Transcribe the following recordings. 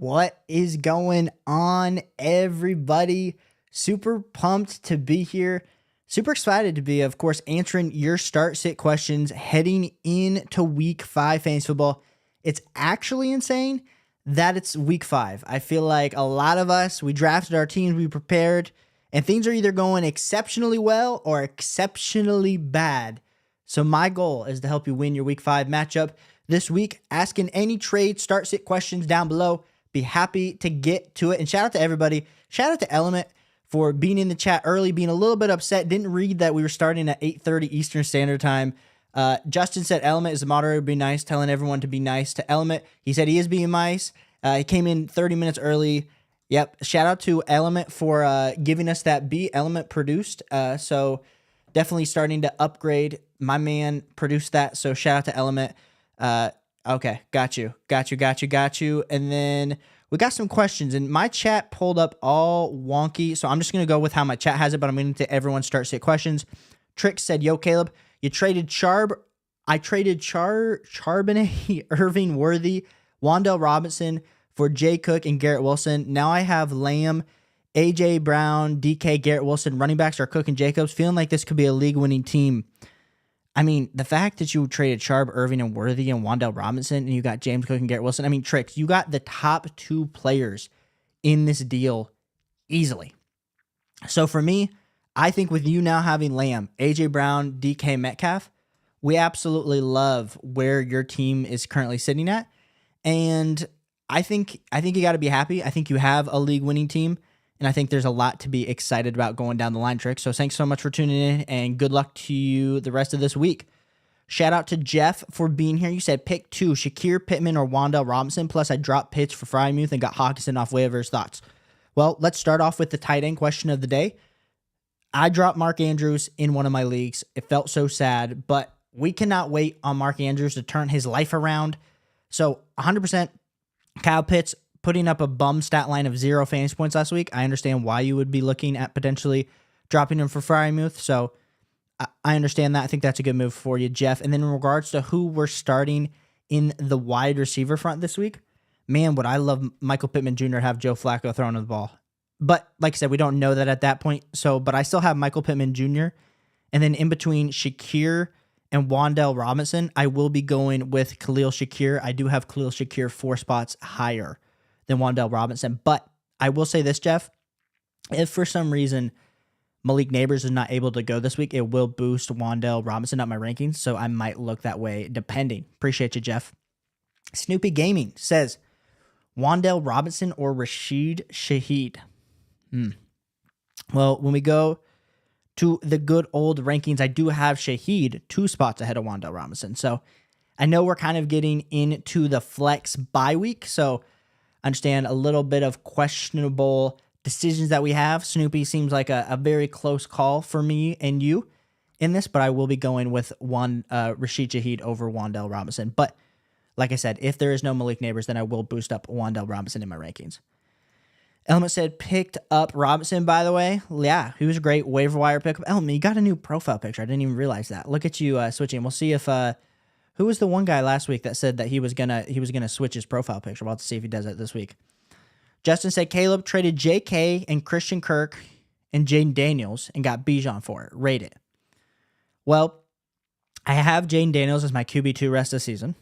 What is going on, everybody? Super pumped to be here. Super excited to be, of course, answering your start-sit questions heading into Week 5 fantasy football. It's actually insane that it's Week 5. I feel like a lot of us, we drafted our teams, we prepared, and things are either going exceptionally well or exceptionally bad. So my goal is to help you win your Week 5 matchup this week. Asking any trade start-sit questions down below. Be happy to get to it. And shout out to everybody. Shout out to Element for being in the chat early, being a little bit upset. Didn't read that we were starting at 8:30 Eastern Standard Time. Justin said Element is the moderator, be nice, telling everyone to be nice to Element. He said he is being nice. He came in 30 minutes early. Yep. Shout out to Element for giving us that beat. Element produced. So definitely starting to upgrade. My man produced that. So shout out to Element. Okay, got you. And then we got some questions, and my chat pulled up all wonky, so I'm just going to go with how my chat has it, but I'm going to everyone start sit questions. Trick said, yo, Caleb, you traded Charb. I traded Charbonnet, Irving Worthy, Wan'Dale Robinson for Jay Cook and Garrett Wilson. Now I have Lamb, A.J. Brown, DK, Garrett Wilson. Running backs are Cook and Jacobs. Feeling like this could be a league-winning team. I mean, the fact that you traded Sharp, Irving, and Worthy and Wan'Dale Robinson, and you got James Cook and Garrett Wilson. I mean, Tricks, you got the top two players in this deal easily. So for me, I think with you now having Lamb, A.J. Brown, DK Metcalf, we absolutely love where your team is currently sitting at. And I think you got to be happy. I think you have a league-winning team. And I think there's a lot to be excited about going down the line, Trick. So thanks so much for tuning in, and good luck to you the rest of this week. Shout out to Jeff for being here. You said pick 2, Shakir, Pittman, or Wan'Dale Robinson. Plus, I dropped Pitts for Frymuth and got Hawkinson off waivers. Thoughts? Well, let's start off with the tight end question of the day. I dropped Mark Andrews in one of my leagues. It felt so sad, but we cannot wait on Mark Andrews to turn his life around. So 100% Kyle Pitts putting up a bum stat line of 0 fantasy points last week. I understand why you would be looking at potentially dropping him for Frymuth. So I understand that. I think that's a good move for you, Jeff. And then in regards to who we're starting in the wide receiver front this week, man, would I love Michael Pittman Jr. to have Joe Flacco throwing the ball. But like I said, we don't know that at that point. But I still have Michael Pittman Jr. And then in between Shakir and Wan'Dale Robinson, I will be going with Khalil Shakir. I do have Khalil Shakir 4 spots higher than Wan'Dale Robinson. But I will say this, Jeff, if for some reason Malik Neighbors is not able to go this week, it will boost Wan'Dale Robinson up my rankings, so I might look that way depending. Appreciate you, Jeff. Snoopy Gaming says, Wan'Dale Robinson or Rashid Shaheed? Well, when we go to the good old rankings, I do have Shaheed 2 spots ahead of Wan'Dale Robinson. So I know we're kind of getting into the flex bye week, so understand a little bit of questionable decisions that we have. Snoopy seems like a very close call for me and you in this, but I will be going with Rashid Shaheed over Wan'Dale Robinson. But like I said, if there is no Malik Neighbors, then I will boost up Wan'Dale Robinson in my rankings. Element said picked up Robinson, by the way. Yeah, he was a great waiver wire pickup. Element, you got a new profile picture. I didn't even realize that. Look at you switching. We'll see if who was the one guy last week that said that he was gonna switch his profile picture? We'll have to see if he does it this week. Justin said Caleb traded J.K. and Christian Kirk and Jaden Daniels and got Bijan for it. Rate it. Well, I have Jaden Daniels as my QB2 rest of the season.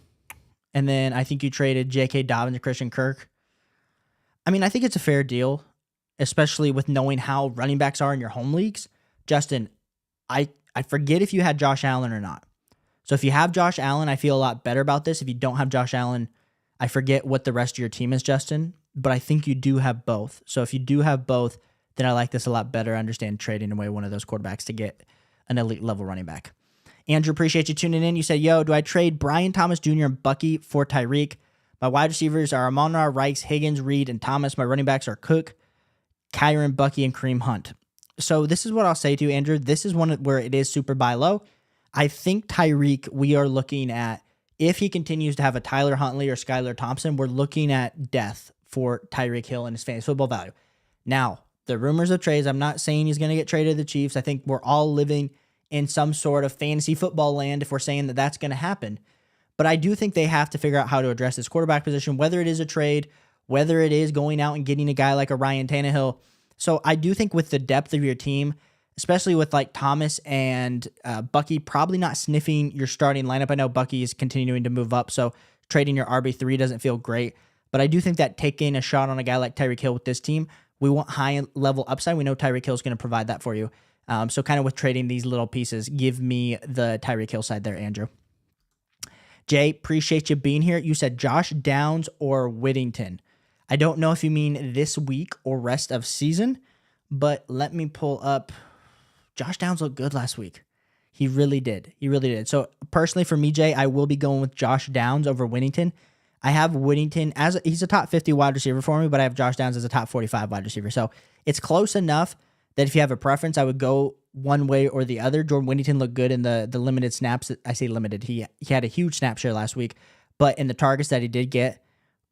And then I think you traded J.K. Dobbins and Christian Kirk. I mean, I think it's a fair deal, especially with knowing how running backs are in your home leagues. Justin, I forget if you had Josh Allen or not. So if you have Josh Allen, I feel a lot better about this. If you don't have Josh Allen, I forget what the rest of your team is, Justin. But I think you do have both. So if you do have both, then I like this a lot better. I understand trading away one of those quarterbacks to get an elite level running back. Andrew, appreciate you tuning in. You said, yo, do I trade Brian Thomas Jr. and Bucky for Tyreek? My wide receivers are Amon-Ra, Rice, Higgins, Reed, and Thomas. My running backs are Cook, Kyron, Bucky, and Kareem Hunt. So this is what I'll say to you, Andrew. This is one where it is super buy low. I think Tyreek, we are looking at, if he continues to have a Tyler Huntley or Skylar Thompson, we're looking at death for Tyreek Hill and his fantasy football value. Now, the rumors of trades, I'm not saying he's going to get traded to the Chiefs. I think we're all living in some sort of fantasy football land if we're saying that that's going to happen. But I do think they have to figure out how to address this quarterback position, whether it is a trade, whether it is going out and getting a guy like a Ryan Tannehill. So I do think with the depth of your team, especially with like Thomas and Bucky, probably not sniffing your starting lineup. I know Bucky is continuing to move up, so trading your RB3 doesn't feel great. But I do think that taking a shot on a guy like Tyreek Hill with this team, we want high-level upside. We know Tyreek Hill is going to provide that for you. So kind of with trading these little pieces, give me the Tyreek Hill side there, Andrew. Jay, appreciate you being here. You said Josh Downs or Whittington. I don't know if you mean this week or rest of season, but let me pull up. Josh Downs looked good last week. He really did. He really did. So personally for me, Jay, I will be going with Josh Downs over Whittington. I have Whittington he's a top 50 wide receiver for me, but I have Josh Downs as a top 45 wide receiver. So it's close enough that if you have a preference, I would go one way or the other. Jordan Whittington looked good in the limited snaps. I say limited. He had a huge snap share last week, but in the targets that he did get.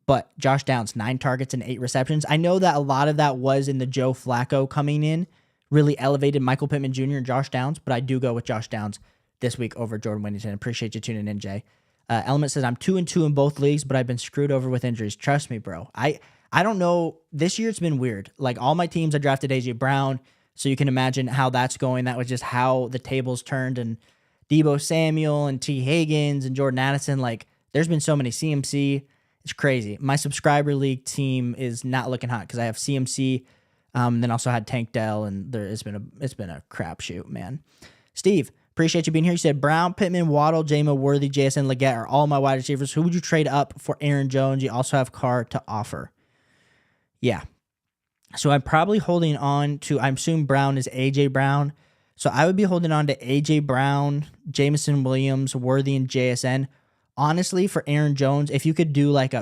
But Josh Downs, 9 targets and 8 receptions. I know that a lot of that was in the Joe Flacco coming in, really elevated Michael Pittman Jr. and Josh Downs, but I do go with Josh Downs this week over Jordan Whittington. Appreciate you tuning in, Jay. Element says, I'm 2-2 in both leagues, but I've been screwed over with injuries. Trust me, bro. I don't know. This year it's been weird. Like all my teams, I drafted A.J. Brown, so you can imagine how that's going. That was just how the tables turned, and Deebo Samuel and T. Higgins and Jordan Addison. Like there's been so many CMC. It's crazy. My subscriber league team is not looking hot because I have CMC, then also had Tank Dell, and it's been a crapshoot, man. Steve, appreciate you being here. You said Brown, Pittman, Waddle, J-Mo, Worthy, JSN, Leggett are all my wide receivers. Who would you trade up for Aaron Jones? You also have Carr to offer. Yeah. So I'm probably holding on to, I'm assuming Brown is A.J. Brown. So I would be holding on to A.J. Brown, Jameson Williams, Worthy, and JSN. Honestly, for Aaron Jones, if you could do like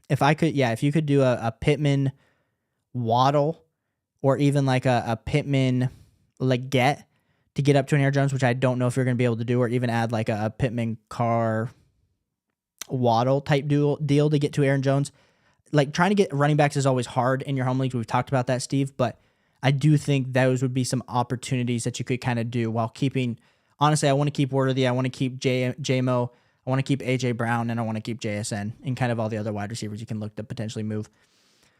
if you could do a Pittman Waddle or even like a Pittman Leggett to get up to an Aaron Jones, which I don't know if you're going to be able to do, or even add like a Pittman Carr Waddle type deal to get to Aaron Jones. Like trying to get running backs is always hard in your home leagues. We've talked about that, Steve, but I do think those would be some opportunities that you could kind of do while keeping, honestly, I want to keep Worthy. I want to keep J-Mo. I want to keep A.J. Brown, and I want to keep JSN and kind of all the other wide receivers you can look to potentially move.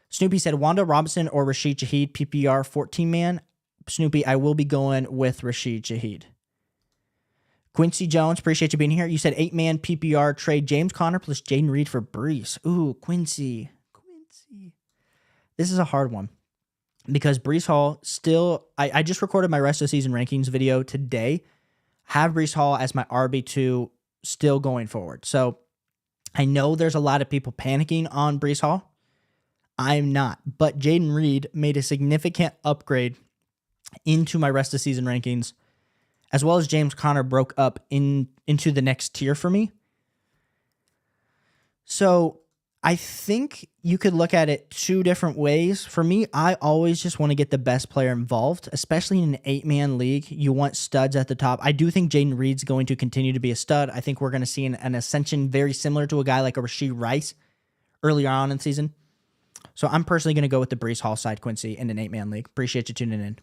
Snoopy said, Wanda Robinson or Rashid Shaheed, PPR 14-man. Snoopy, I will be going with Rashid Shaheed. Quincy Jones, appreciate you being here. You said 8-man PPR trade James Conner plus Jaden Reed for Brees. Ooh, Quincy. This is a hard one because Brees Hall still, I just recorded my rest of the season rankings video today. Have Brees Hall as my RB2 still going forward. So I know there's a lot of people panicking on Brees Hall. I'm not, but Jaden Reed made a significant upgrade into my rest of season rankings, as well as James Conner broke up into the next tier for me. So I think you could look at it 2 different ways. For me, I always just want to get the best player involved, especially in an 8-man league. You want studs at the top. I do think Jaden Reed's going to continue to be a stud. I think we're going to see an ascension very similar to a guy like a Rashee Rice earlier on in the season. So I'm personally going to go with the Brees Hall side, Quincy, in an 8-man league. Appreciate you tuning in.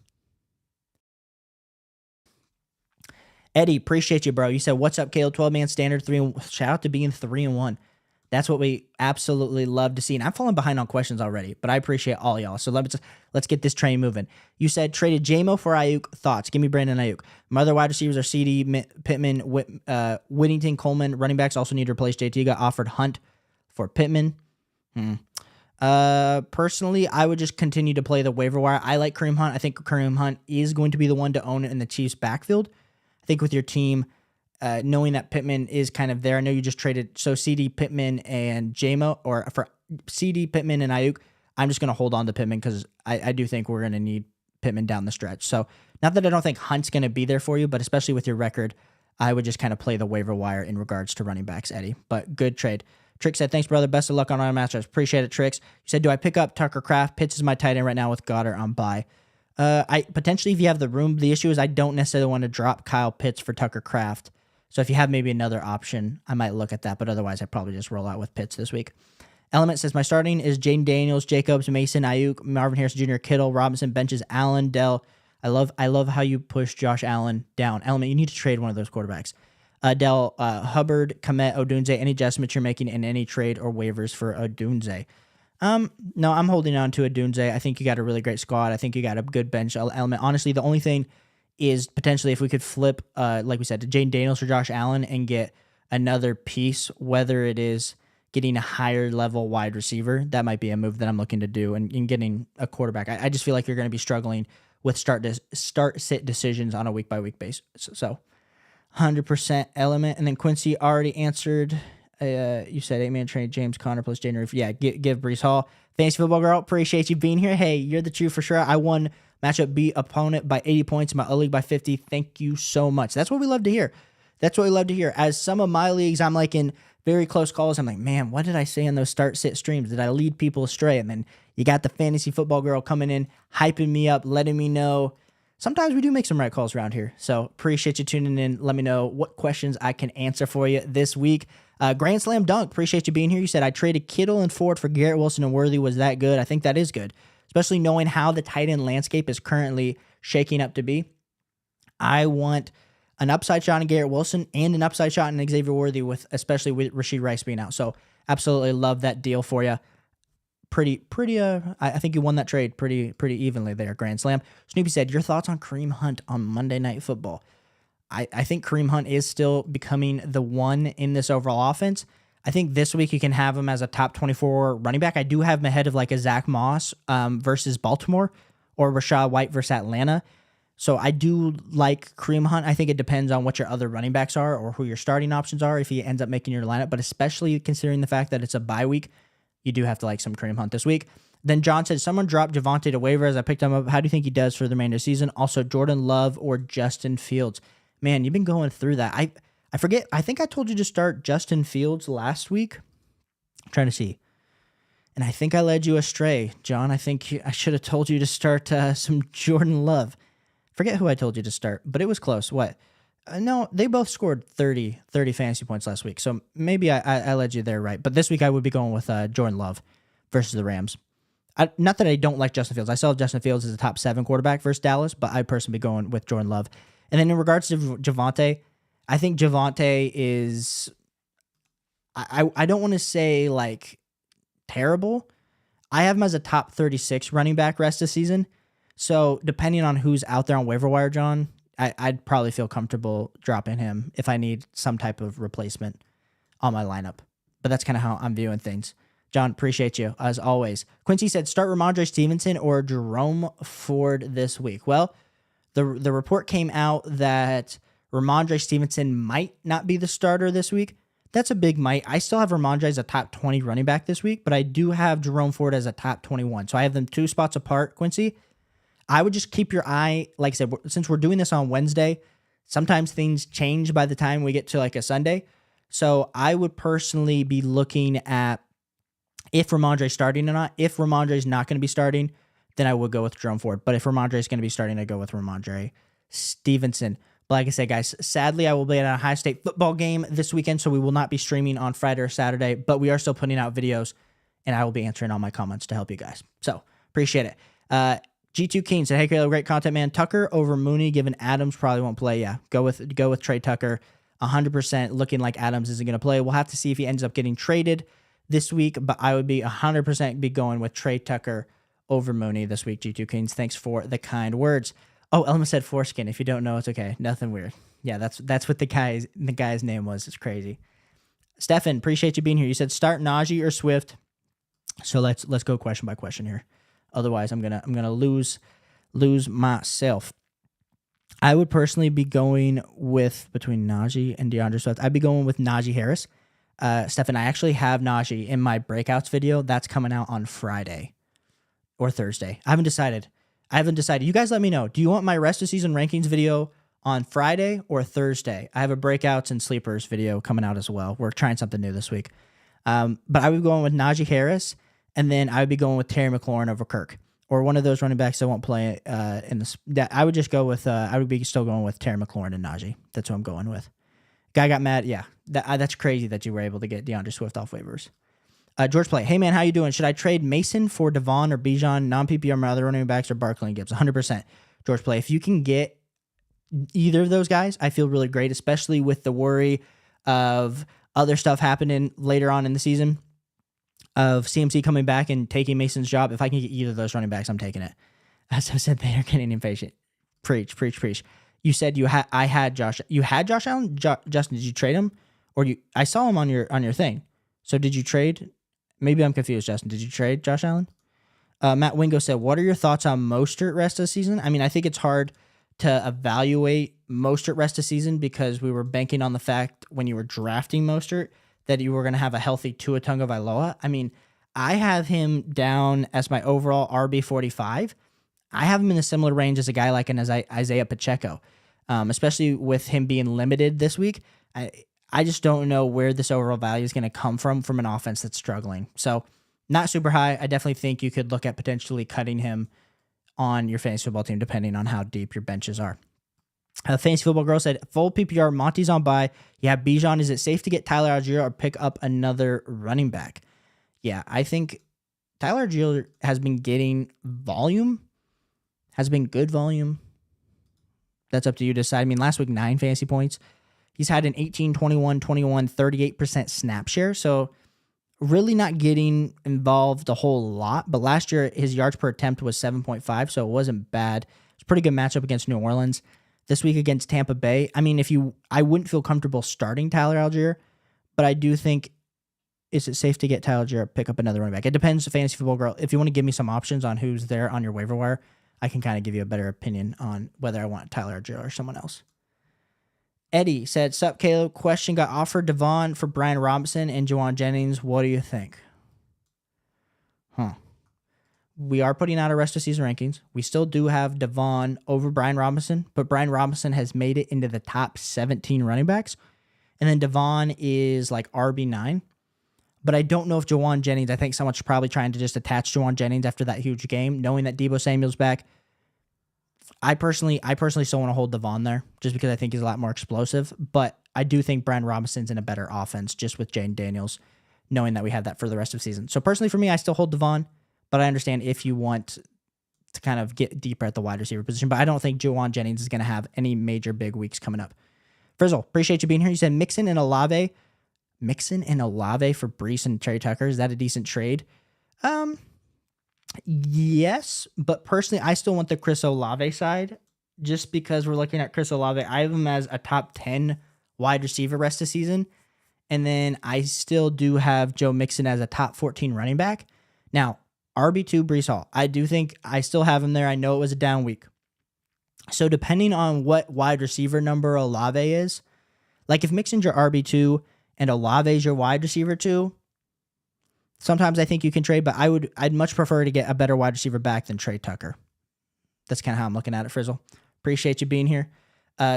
Eddie, appreciate you, bro. You said, what's up, Caleb? 12-man standard 3. Shout out to being 3-1. That's what we absolutely love to see. And I'm falling behind on questions already, but I appreciate all y'all. So let's get this train moving. You said traded J-Mo for Ayuk. Thoughts? Give me Brandon Ayuk. My other wide receivers are CD, Pittman, Whittington, Coleman. Running backs also need to replace JT. Got offered Hunt for Pittman. Personally, I would just continue to play the waiver wire. I like Kareem Hunt. I think Kareem Hunt is going to be the one to own it in the Chiefs backfield. I think with your team, knowing that Pittman is kind of there. I know you just traded CD, Pittman, and J-Mo, or for CD, Pittman, and Ayuk. I'm just going to hold on to Pittman because I do think we're going to need Pittman down the stretch. So not that I don't think Hunt's going to be there for you, but especially with your record, I would just kind of play the waiver wire in regards to running backs, Eddie. But good trade. Trick said, thanks, brother. Best of luck on our matchups. Appreciate it, Tricks. You said, do I pick up Tucker Kraft? Pitts is my tight end right now with Goddard on bye. I potentially, if you have the room, the issue is I don't necessarily want to drop Kyle Pitts for Tucker Kraft. So if you have maybe another option, I might look at that. But otherwise, I'd probably just roll out with Pitts this week. Element says, my starting is Jaden Daniels, Jacobs, Mason, Ayuk, Marvin Harrison Jr., Kittle, Robinson, benches, Allen, Dell. I love how you push Josh Allen down. Element, you need to trade one of those quarterbacks. Dell, Hubbard, Komet, Odunze, any adjustments you're making in any trade or waivers for Odunze. No, I'm holding on to a Dunze. I think you got a really great squad. I think you got a good bench element. Honestly, the only thing is potentially if we could flip, like we said, to Jaden Daniels or Josh Allen and get another piece, whether it is getting a higher level wide receiver, that might be a move that I'm looking to do, and getting a quarterback. I just feel like you're going to be struggling with start-sit decisions on a week-by-week basis. So 100% element. And then Quincy already answered. You said 8-man trade, James Conner plus Jaden Reed. Yeah, give Brees Hall. Fantasy Football Girl, appreciate you being here. Hey, you're the truth for sure. I won matchup B opponent by 80 points, my league by 50. Thank you so much. That's what we love to hear. That's what we love to hear. As some of my leagues, I'm like in very close calls. I'm like, man, what did I say in those start-sit streams? Did I lead people astray? And then you got the Fantasy Football Girl coming in, hyping me up, letting me know. Sometimes we do make some right calls around here. So appreciate you tuning in. Let me know what questions I can answer for you this week. Grand Slam Dunk, appreciate you being here. You said I traded Kittle and Ford for Garrett Wilson and Worthy. Was that good? I think that is good, especially knowing how the tight end landscape is currently shaking up to be. I want an upside shot in Garrett Wilson and an upside shot in Xavier Worthy, especially with Rashee Rice being out. So absolutely love that deal for you. I think you won that trade pretty evenly there, Grand Slam. Snoopy said, your thoughts on Kareem Hunt on Monday Night Football? I think Kareem Hunt is still becoming the one in this overall offense. I think this week you can have him as a top 24 running back. I do have him ahead of like a Zach Moss versus Baltimore or Rachaad White versus Atlanta. So I do like Kareem Hunt. I think it depends on what your other running backs are or who your starting options are if he ends up making your lineup. But especially considering the fact that it's a bye week, you do have to like some Kareem Hunt this week. Then John said, someone dropped Javonte to waiver as I picked him up. How do you think he does for the remainder of the season? Also, Jordan Love or Justin Fields? Man, you've been going through that. I forget. I think I told you to start Justin Fields last week. I'm trying to see. And I think I led you astray, John. I think I should have told you to start some Jordan Love. Forget who I told you to start, but it was close. What? No, they both scored 30 fantasy points last week. So maybe I led you there right. But this week I would be going with Jordan Love versus the Rams. Not that I don't like Justin Fields. I still have Justin Fields as a top 7 quarterback versus Dallas, but I personally be going with Jordan Love. And then in regards to Javonte, I think Javonte is, I don't want to say like terrible. I have him as a top 36 running back rest of the season. So depending on who's out there on waiver wire, John, I'd probably feel comfortable dropping him if I need some type of replacement on my lineup. But that's kind of how I'm viewing things. John, appreciate you, as always. Quincy said, start Ramondre Stevenson or Jerome Ford this week. Well, the report came out that Ramondre Stevenson might not be the starter this week. That's a big might. I still have Ramondre as a top 20 running back this week, but I do have Jerome Ford as a top 21. So I have them 2 spots apart, Quincy. I would just keep your eye, like I said, since we're doing this on Wednesday, sometimes things change by the time we get to like a Sunday. So I would personally be looking at if Ramondre's starting or not. If Ramondre's not going to be starting, then I would go with Jerome Ford. But if Ramondre's going to be starting, I go with Ramondre Stevenson. But like I said, guys, sadly, I will be at a Ohio State football game this weekend, so we will not be streaming on Friday or Saturday, but we are still putting out videos, and I will be answering all my comments to help you guys. So appreciate it. G2 King said, hey, Caleb, great content, man. Tucker over Mooney, given Adams probably won't play. Yeah, go with Trey Tucker. 100% looking like Adams isn't going to play. We'll have to see if he ends up getting traded this week, but I would be 100% be going with Trey Tucker over Mooney this week, G2 Kings. Thanks for the kind words. Oh, Elma said foreskin. If you don't know, it's okay. Nothing weird. Yeah, that's what the guy's name was. It's crazy. Stefan, appreciate you being here. You said start Najee or Swift. So let's go question by question here. Otherwise, I'm gonna lose myself. I would personally be going with between Najee and DeAndre Swift. I'd be going with Najee Harris. Stefan, I actually have Najee in my breakouts video. That's coming out on Friday or Thursday. I haven't decided. You guys let me know. Do you want my rest of season rankings video on Friday or Thursday? I have a breakouts and sleepers video coming out as well. We're trying something new this week. But I would be going with Najee Harris, and then I would be going with Terry McLaurin over Kirk, or one of those running backs that won't play in this. I would just go with. I would be still going with Terry McLaurin and Najee. That's what I'm going with. Guy got mad. Yeah, that's crazy that you were able to get DeAndre Swift off waivers. George Play, hey man, how you doing? Should I trade Mason for Devon or Bijan, non-PPR, my other running backs, or Barkley and Gibbs? 100%. George Play, if you can get either of those guys, I feel really great, especially with the worry of other stuff happening later on in the season. of CMC coming back and taking Mason's job. If I can get either of those running backs, I'm taking it. As I said, they are getting impatient. Preach. You said I had Josh. You had Josh Allen. Justin, did you trade him, or I saw him on your thing. So did you trade? Maybe I'm confused, Justin. Did you trade Josh Allen? Matt Wingo said, "What are your thoughts on Mostert rest of the season?" I mean, I think it's hard to evaluate Mostert rest of the season because we were banking on the fact when you were drafting Mostert that you were going to have a healthy Tua Tagovailoa. I mean, I have him down as my overall RB45. I have him in a similar range as a guy like an Isaiah Pacheco, especially with him being limited this week. I just don't know where this overall value is going to come from an offense that's struggling. So not super high. I definitely think you could look at potentially cutting him on your fantasy football team depending on how deep your benches are. Fantasy Football Girl said, full PPR, Monty's on bye. Yeah, Bijan, is it safe to get Tyler Algier or pick up another running back? Yeah, I think Tyler Algier has been getting volume, has been good volume. That's up to you to decide. I mean, last week, 9 fantasy points. He's had an 18, 21, 21, 38% snap share. So really not getting involved a whole lot. But last year, his yards per attempt was 7.5, so it wasn't bad. It's a pretty good matchup against New Orleans. This week against Tampa Bay, I mean, I wouldn't feel comfortable starting Tyler Algier, but I do think, is it safe to get Tyler Algier, pick up another running back? It depends, Fantasy Football Girl. If you want to give me some options on who's there on your waiver wire, I can kind of give you a better opinion on whether I want Tyler Algier or someone else. Eddie said, sup, Caleb? Question, got offered Devon for Brian Robinson and Juwan Jennings. What do you think? We are putting out our rest of season rankings. We still do have Devon over Brian Robinson, but Brian Robinson has made it into the top 17 running backs. And then Devon is like RB9. But I don't know if Juwan Jennings, I think someone's probably trying to just attach Juwan Jennings after that huge game, knowing that Deebo Samuel's back. I personally still want to hold Devon there just because I think he's a lot more explosive. But I do think Brian Robinson's in a better offense just with Jane Daniels, knowing that we have that for the rest of the season. So personally for me, I still hold Devon, but I understand if you want to kind of get deeper at the wide receiver position. But I don't think Juwan Jennings is going to have any major big weeks coming up. Frizzle, appreciate you being here. You said Mixon and Olave. Mixon and Olave for Brees and Trey Tucker. Is that a decent trade? Yes, but personally, I still want the Chris Olave side just because we're looking at Chris Olave. I have him as a top 10 wide receiver rest of the season. And then I still do have Joe Mixon as a top 14 running back. Now, RB2 Brees Hall. I do think I still have him there. I know it was a down week. So depending on what wide receiver number Olave is, like if Mixon's your RB2 and Olave's your wide receiver 2, sometimes I think you can trade, but I'd much prefer to get a better wide receiver back than Trey Tucker. That's kind of how I'm looking at it, Frizzle. Appreciate you being here.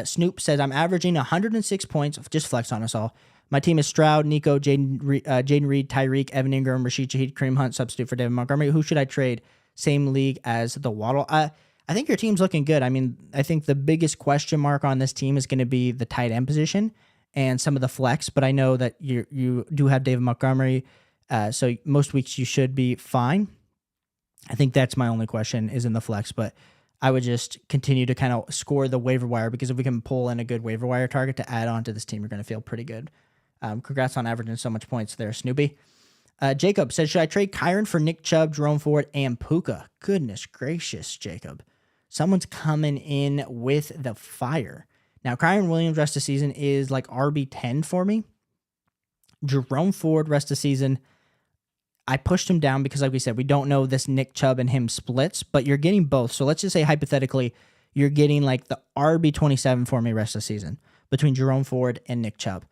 Snoop says, I'm averaging 106 points. Just flex on us all. My team is Stroud, Nico, Jaden Reed, Tyreek, Evan Ingram, Rashid Shaheed, Kareem Hunt, substitute for David Montgomery. Who should I trade? Same league as the Waddle. I think your team's looking good. I mean, I think the biggest question mark on this team is going to be the tight end position and some of the flex, but I know that you do have David Montgomery, so most weeks you should be fine. I think that's my only question is in the flex, but I would just continue to kind of score the waiver wire because if we can pull in a good waiver wire target to add on to this team, you're going to feel pretty good. Congrats on averaging so much points there, Snoopy. Jacob says, should I trade Kyron for Nick Chubb, Jerome Ford, and Puka? Goodness gracious, Jacob. Someone's coming in with the fire. Now, Kyron Williams rest of season is like RB10 for me. Jerome Ford rest of season, I pushed him down because, like we said, we don't know this Nick Chubb and him splits, but you're getting both. So let's just say hypothetically, you're getting like the RB27 for me rest of season between Jerome Ford and Nick Chubb.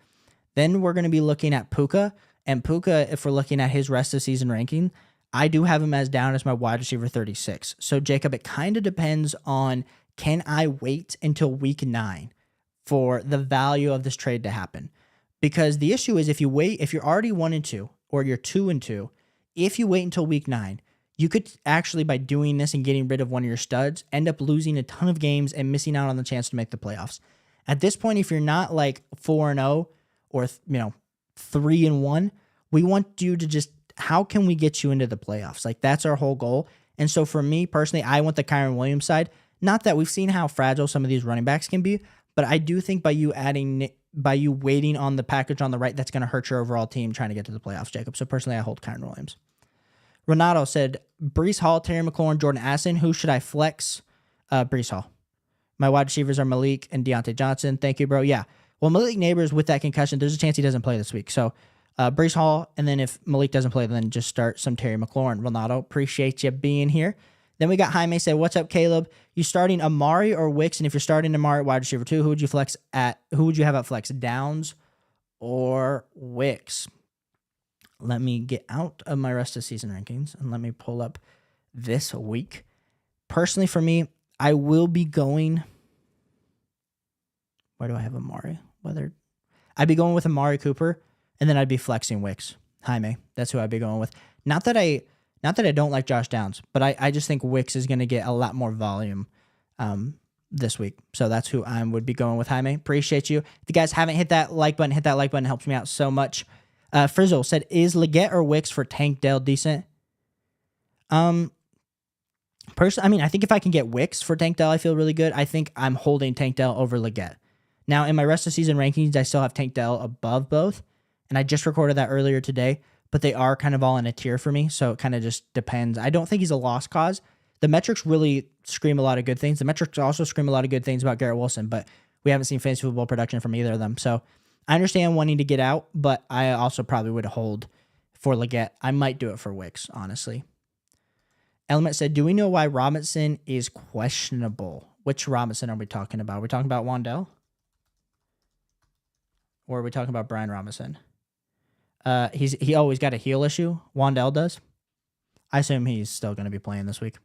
Then we're going to be looking at Puka. And Puka, if we're looking at his rest of season ranking, I do have him as down as my wide receiver 36. So, Jacob, it kind of depends on, can I wait until week 9 for the value of this trade to happen? Because the issue is if you wait, if you're already 1-2 or you're 2-2, if you wait until week 9, you could actually, by doing this and getting rid of one of your studs, end up losing a ton of games and missing out on the chance to make the playoffs. At this point, if you're not like 4-0 or 3-1, we want you to just, how can we get you into the playoffs? Like that's our whole goal. And so for me personally, I want the Kyron Williams side. Not that we've seen how fragile some of these running backs can be, but I do think by you adding by you waiting on the package on the right, that's going to hurt your overall team trying to get to the playoffs, Jacob. So personally, I hold Kyron Williams. Renato said, Breece Hall, Terry McLaurin, Jordan Addison. Who should I flex? Breece Hall. My wide receivers are Malik and Deontay Johnson. Thank you, bro. Yeah. Well, Malik Neighbors with that concussion, there's a chance he doesn't play this week. So Breece Hall, and then if Malik doesn't play, then just start some Terry McLaurin. Renato, appreciate you being here. Then we got Jaime said, what's up, Caleb? You starting Amari or Wicks? And if you're starting Amari at wide receiver 2, who would you have at flex? Downs or Wicks? Let me get out of my rest of season rankings and let me pull up this week. Personally, for me, I will be going. Where do I have Amari? I'd be going with Amari Cooper, and then I'd be flexing Wicks. Jaime, that's who I'd be going with. Not that I don't like Josh Downs, but I just think Wicks is going to get a lot more volume this week. So that's who I would be going with, Jaime. Appreciate you. If you guys haven't hit that like button, hit that like button. It helps me out so much. Frizzle said, is Leggett or Wicks for Tank Dell decent? Personally, I think if I can get Wicks for Tank Dell, I feel really good. I think I'm holding Tank Dell over Leggett. Now, in my rest of season rankings, I still have Tank Dell above both, and I just recorded that earlier today, but they are kind of all in a tier for me, so it kind of just depends. I don't think he's a lost cause. The metrics really scream a lot of good things. The metrics also scream a lot of good things about Garrett Wilson, but we haven't seen fantasy football production from either of them. So I understand wanting to get out, but I also probably would hold for Leggett. I might do it for Wicks, honestly. Element said, do we know why Robinson is questionable? Which Robinson are we talking about? Are we talking about Wandell? Or are we talking about Brian Robinson? He always got a heel issue. Wandell does. I assume he's still going to be playing this week.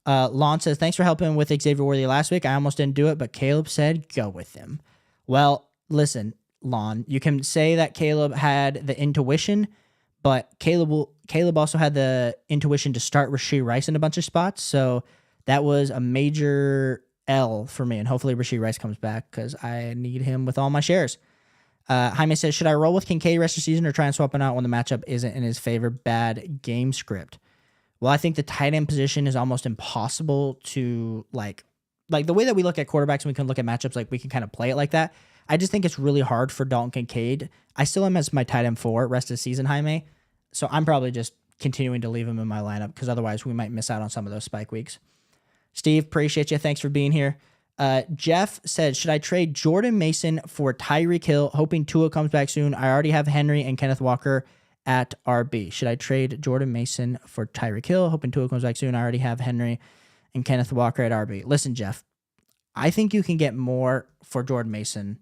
Lon says, thanks for helping with Xavier Worthy last week. I almost didn't do it, but Caleb said go with him. Well, listen, Lon, you can say that Caleb had the intuition, but Caleb also had the intuition to start Rashee Rice in a bunch of spots, so that was a major L for me, and hopefully Rashee Rice comes back because I need him with all my shares. Jaime says, should I roll with Kincaid rest of the season or try and swap him out when the matchup isn't in his favor? Bad game script. Well, I think the tight end position is almost impossible to, like the way that we look at quarterbacks and we can look at matchups, like we can kind of play it like that. I just think it's really hard for Dalton Kincaid. I still am as my tight end 4 rest of the season, Jaime. So I'm probably just continuing to leave him in my lineup because otherwise we might miss out on some of those spike weeks. Steve, appreciate you. Thanks for being here. Jeff said, should I trade Jordan Mason for Tyreek Hill, hoping Tua comes back soon? I already have Henry and Kenneth Walker at RB. Should I trade Jordan Mason for Tyreek Hill, hoping Tua comes back soon? I already have Henry and Kenneth Walker at RB. Listen, Jeff, I think you can get more for Jordan Mason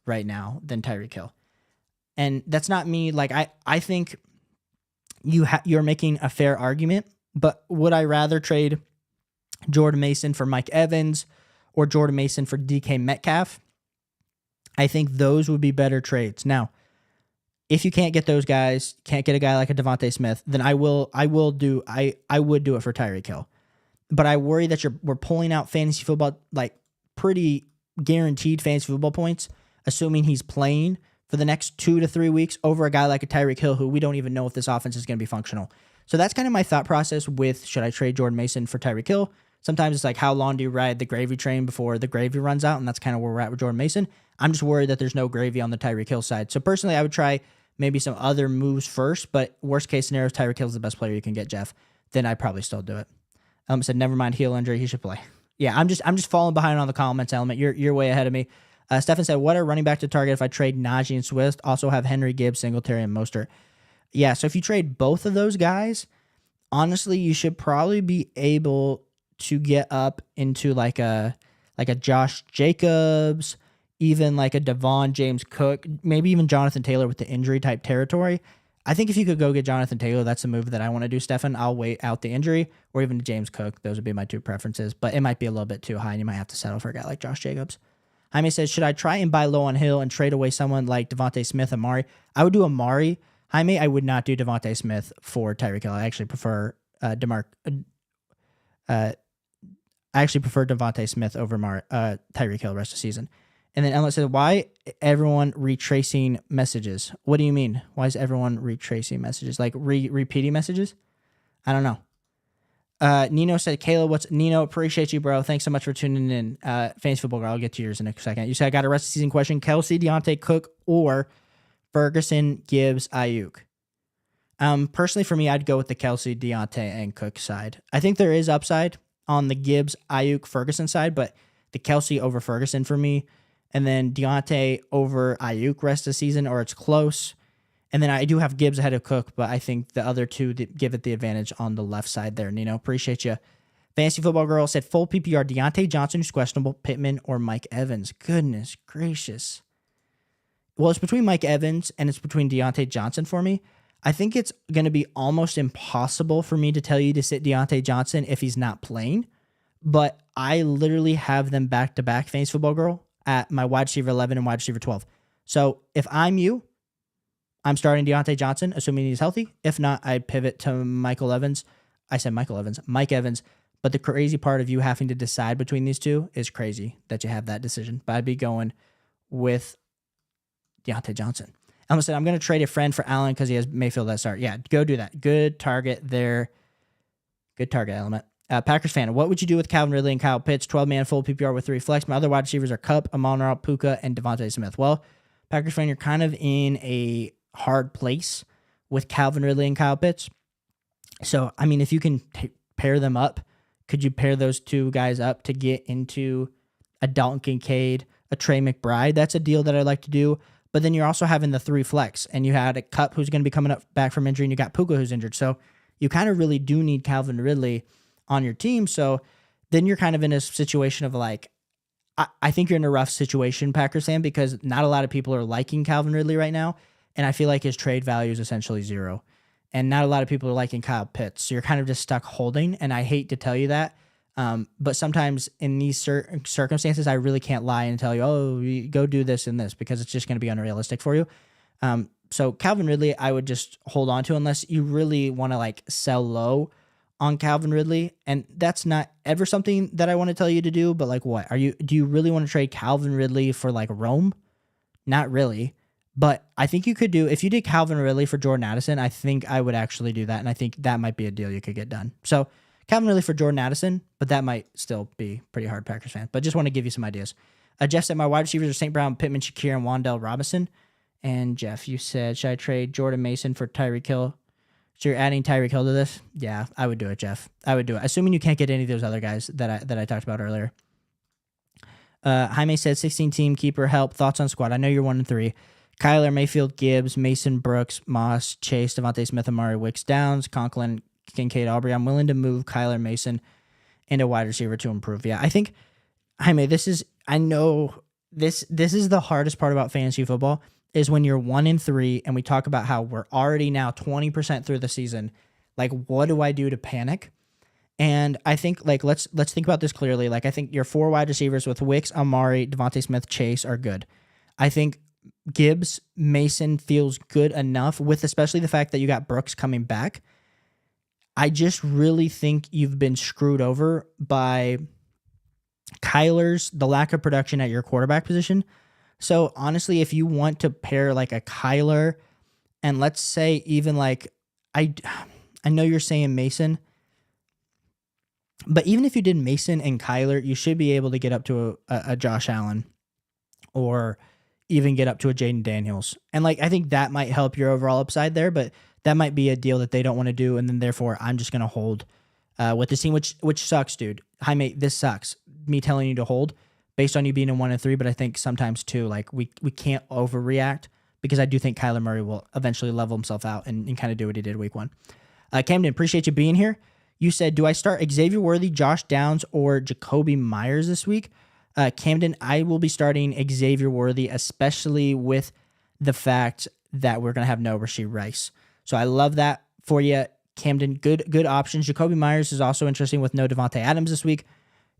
right now than Tyreek Hill. And that's not me. Like, I think you're making a fair argument, but would I rather trade Jordan Mason for Mike Evans or Jordan Mason for DK Metcalf? I think those would be better trades. Now, if you can't get those guys, can't get a guy like a Devontae Smith, then I would do it for Tyreek Hill. But I worry that we're pulling out fantasy football, like pretty guaranteed fantasy football points, assuming he's playing for the next 2 to 3 weeks over a guy like a Tyreek Hill who we don't even know if this offense is going to be functional. So that's kind of my thought process with, should I trade Jordan Mason for Tyreek Hill? Sometimes it's like, how long do you ride the gravy train before the gravy runs out? And that's kind of where we're at with Jordan Mason. I'm just worried that there's no gravy on the Tyreek Hill side. So personally, I would try maybe some other moves first, but worst case scenario, Tyreek Hill's the best player you can get, Jeff. Then I'd probably still do it. Said, never mind heel injury, he should play. Yeah, I'm just falling behind on the comments, Element. You're way ahead of me. Stefan said, what are running back to target if I trade Najee and Swift? Also have Henry, Gibbs, Singletary, and Mostert. Yeah, so if you trade both of those guys, honestly, you should probably be able to get up into like a Josh Jacobs, even like a Devon James Cook, maybe even Jonathan Taylor with the injury type territory. I think if you could go get Jonathan Taylor, that's the move that I want to do, Stefan. I'll wait out the injury, or even James Cook. Those would be my 2 preferences, but it might be a little bit too high, and you might have to settle for a guy like Josh Jacobs. Jaime says, should I try and buy low on Hill and trade away someone like Devontae Smith, Amari? I would do Amari. Jaime, I would not do Devontae Smith for Tyreek Hill. I actually prefer Devontae Smith over Tyreek Hill rest of the season. And then Ellen said, why everyone retracing messages? What do you mean? Why is everyone retracing messages? Like repeating messages? I don't know. Nino said, Kayla, what's Nino? Appreciate you, bro. Thanks so much for tuning in. Fantasy football girl. I'll get to yours in a second. You said, I got a rest of season question. Kelsey, Deontay, Cook, or Ferguson, Gibbs, Ayuk. Personally, for me, I'd go with the Kelsey, Deontay, and Cook side. I think there is upside on the Gibbs, Ayuk, Ferguson side, but the Kelsey over Ferguson for me, and then Deontay over Ayuk rest of the season, or it's close. And then I do have Gibbs ahead of Cook, but I think the other two give it the advantage on the left side there. Nino, appreciate you. Fantasy Football Girl said full PPR, Deontay Johnson, who's questionable, Pittman, or Mike Evans. Goodness gracious. Well, it's between Mike Evans and it's between Deontay Johnson for me. I think it's going to be almost impossible for me to tell you to sit Deontay Johnson if he's not playing, but I literally have them back-to-back, Fantasy Football Girl, at my wide receiver 11 and wide receiver 12. So if I'm you, I'm starting Deontay Johnson, assuming he's healthy. If not, I'd pivot to Mike Evans. But the crazy part of you having to decide between these two is crazy that you have that decision. But I'd be going with Deontay Johnson. I'm going to trade a friend for Allen because he has Mayfield at start. Yeah, go do that. Good target there. Good target element. Packers fan, what would you do with Calvin Ridley and Kyle Pitts? 12-man full PPR with 3 flex. My other wide receivers are Kupp, Amon-Ra, Puka, and Devontae Smith. Well, Packers fan, you're kind of in a hard place with Calvin Ridley and Kyle Pitts. So, I mean, if you can pair them up, could you pair those two guys up to get into a Dalton Kincaid, a Trey McBride? That's a deal that I'd like to do. But then you're also having the 3 flex, and you had a Kupp who's going to be coming up back from injury, and you got Puka who's injured. So you kind of really do need Calvin Ridley on your team. So then you're kind of in a situation of like, I think you're in a rough situation, Packers fan, because not a lot of people are liking Calvin Ridley right now. And I feel like his trade value is essentially 0. And not a lot of people are liking Kyle Pitts. So you're kind of just stuck holding. And I hate to tell you that. But sometimes in these certain circumstances, I really can't lie and tell you, oh, you go do this and this, because it's just going to be unrealistic for you. So Calvin Ridley, I would just hold on to unless you really want to like sell low on Calvin Ridley. And that's not ever something that I want to tell you to do. But like, what do you really want to trade Calvin Ridley for like Rome? Not really. But I think you could do, if you did Calvin Ridley for Jordan Addison, I think I would actually do that. And I think that might be a deal you could get done. So Calvin Ridley for Jordan Addison, but that might still be pretty hard, Packers fan. But just want to give you some ideas. Jeff said my wide receivers are St. Brown, Pittman, Shakir, and Wan'Dale Robinson. And Jeff, you said, should I trade Jordan Mason for Tyreek Hill? So you're adding Tyreek Hill to this? Yeah, I would do it, Jeff. I would do it. Assuming you can't get any of those other guys that I talked about earlier. Jaime said 16-team keeper help. Thoughts on squad? I know you're 1-3. Kyler, Mayfield, Gibbs, Mason, Brooks, Moss, Chase, Devontae Smith, Amari, Wicks, Downs, Conklin, Kincaid, Aubrey. I'm willing to move Kyler, Mason, and a wide receiver to improve. Yeah, I think, Jaime, I know this is the hardest part about fantasy football is when you're 1-3 and we talk about how we're already now 20% through the season. Like, what do I do to panic? And I think, like, let's think about this clearly. Like, I think your 4 wide receivers with Wicks, Amari, Devontae Smith, Chase are good. I think Gibbs, Mason feels good enough with especially the fact that you got Brooks coming back. I just really think you've been screwed over by the lack of production at your quarterback position. So honestly, if you want to pair like a Kyler and let's say even like, I know you're saying Mason, but even if you did Mason and Kyler, you should be able to get up to a Josh Allen or even get up to a Jaden Daniels. And like, I think that might help your overall upside there, but that might be a deal that they don't want to do. And then therefore I'm just going to hold with this team, which sucks, dude. Jaime, this sucks. Me telling you to hold based on you being in 1-3, but I think sometimes too, like we can't overreact because I do think Kyler Murray will eventually level himself out and kind of do what he did week 1. Camden, appreciate you being here. You said, do I start Xavier Worthy, Josh Downs, or Jacoby Myers this week? Camden, I will be starting Xavier Worthy, especially with the fact that we're going to have no Rashee Rice. So I love that for you, Camden. Good options. Jacoby Myers is also interesting with no Devontae Adams this week.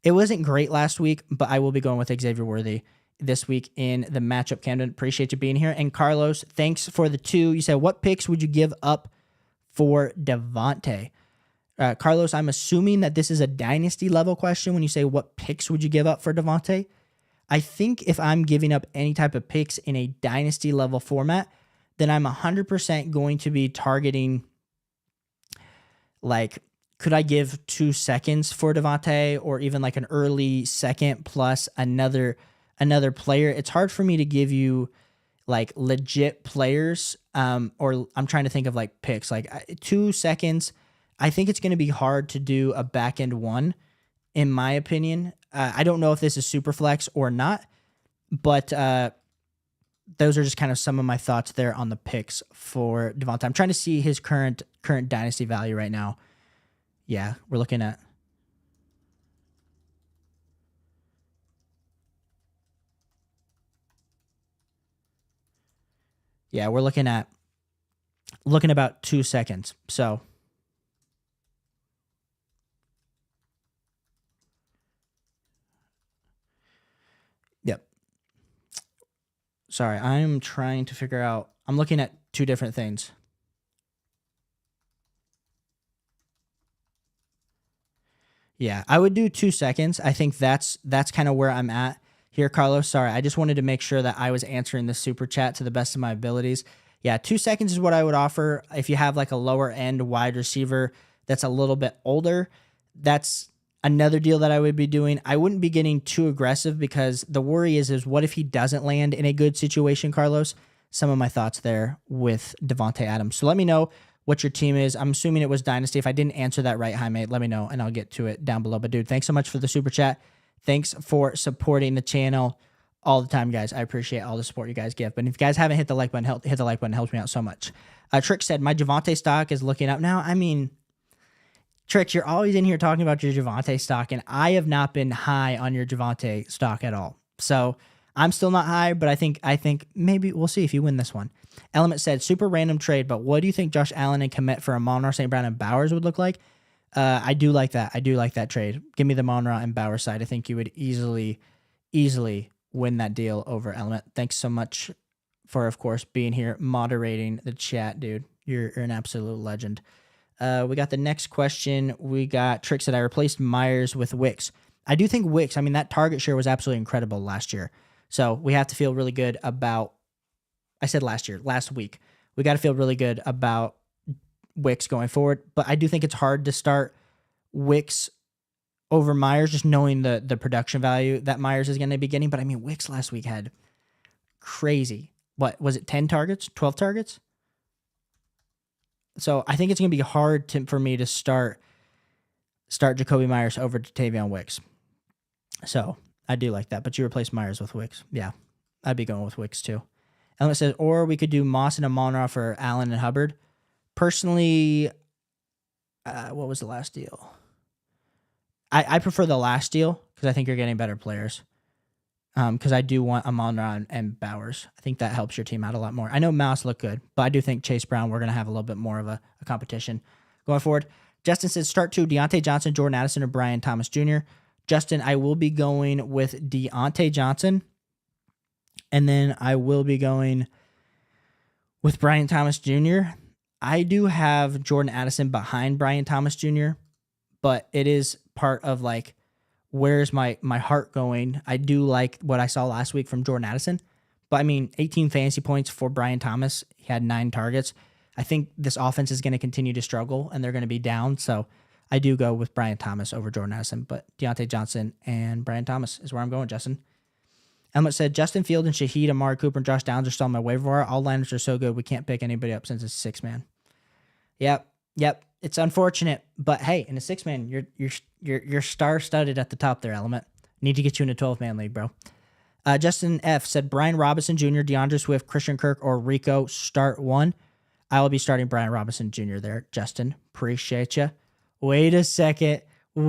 It wasn't great last week, but I will be going with Xavier Worthy this week in the matchup, Camden. Appreciate you being here. And Carlos, thanks for the 2. You said, what picks would you give up for Devontae? Carlos, I'm assuming that this is a dynasty level question when you say what picks would you give up for Devontae. I think if I'm giving up any type of picks in a dynasty level format, then I'm 100% going to be targeting like could I give 2 seconds for Devontae or even like an early second plus another player? It's hard for me to give you like legit players, or I'm trying to think of like picks. Like 2 seconds, I think it's going to be hard to do a back end one, in my opinion. I don't know if this is super flex or not, but those are just kind of some of my thoughts there on the picks for Devontae. I'm trying to see his current dynasty value right now. Yeah, we're looking at. Yeah, we're looking about 2 seconds. So, yep. Sorry, I'm trying to figure out. I'm looking at 2 different things. Yeah, I would do 2 seconds. I think that's kind of where I'm at here, Carlos. Sorry, I just wanted to make sure that I was answering the super chat to the best of my abilities. Yeah, 2 seconds is what I would offer. If you have like a lower end wide receiver that's a little bit older, that's another deal that I would be doing. I wouldn't be getting too aggressive because the worry is what if he doesn't land in a good situation, Carlos? Some of my thoughts there with Devontae Adams. So let me know what your team is. I'm assuming it was Dynasty. If I didn't answer that right, Jaime, let me know and I'll get to it down below. But dude, thanks so much for the super chat. Thanks for supporting the channel all the time, guys. I appreciate all the support you guys give. But if you guys haven't hit the like button, hit the like button. It helps me out so much. Trick said, my Javonte stock is looking up now. I mean, Trick, you're always in here talking about your Javonte stock, and I have not been high on your Javonte stock at all. So I'm still not high, but I think maybe we'll see if you win this one. Element said, super random trade, but what do you think Josh Allen and Kmet for Amon-Ra, St. Brown, and Bowers would look like? I do like that. I do like that trade. Give me the Amon-Ra and Bowers side. I think you would easily win that deal over Element. Thanks so much for, of course, being here, moderating the chat, dude. You're an absolute legend. We got the next question. We got Trick said, I replaced Myers with Wicks. I do think Wicks, I mean, that target share was absolutely incredible last year. So we have to feel really good about, I said last week. We got to feel really good about Wicks going forward. But I do think it's hard to start Wicks over Myers, just knowing the production value that Myers is going to be getting. But I mean, Wicks last week had crazy, what was it, 10 targets, 12 targets? So I think it's going to be hard for me to start Jacoby Myers over to Tavion Wicks. So I do like that. But you replace Myers with Wicks. Yeah, I'd be going with Wicks too. Element says, or we could do Moss and Amon-Ra for Allen and Hubbard. Personally, what was the last deal? I prefer the last deal because I think you're getting better players. Because I do want Amon-Ra and Bowers. I think that helps your team out a lot more. I know Mouse looked good, but I do think Chase Brown, we're going to have a little bit more of a competition going forward. Justin says, start 2, Deontay Johnson, Jordan Addison, or Brian Thomas Jr. Justin, I will be going with Deontay Johnson, and then I will be going with Brian Thomas Jr. I do have Jordan Addison behind Brian Thomas Jr., but it is part of like, where's my heart going? I do like what I saw last week from Jordan Addison, but I mean, 18 fantasy points for Brian Thomas. He had 9 targets. I think this offense is going to continue to struggle and they're going to be down. So I do go with Brian Thomas over Jordan Addison, but Deontay Johnson and Brian Thomas is where I'm going, Justin. Elmot said, Justin Field and Shaheed, Amari Cooper, and Josh Downs are still on my waiver wire. All liners are so good, we can't pick anybody up since it's 6-man. Yep. It's unfortunate, but hey, in a 6-man, you're star-studded at the top there, Element. Need to get you in a 12-man league, bro. Justin F. said, Brian Robinson Jr., DeAndre Swift, Christian Kirk, or Rico, start 1. I will be starting Brian Robinson Jr. there, Justin. Appreciate you. Wait a second. No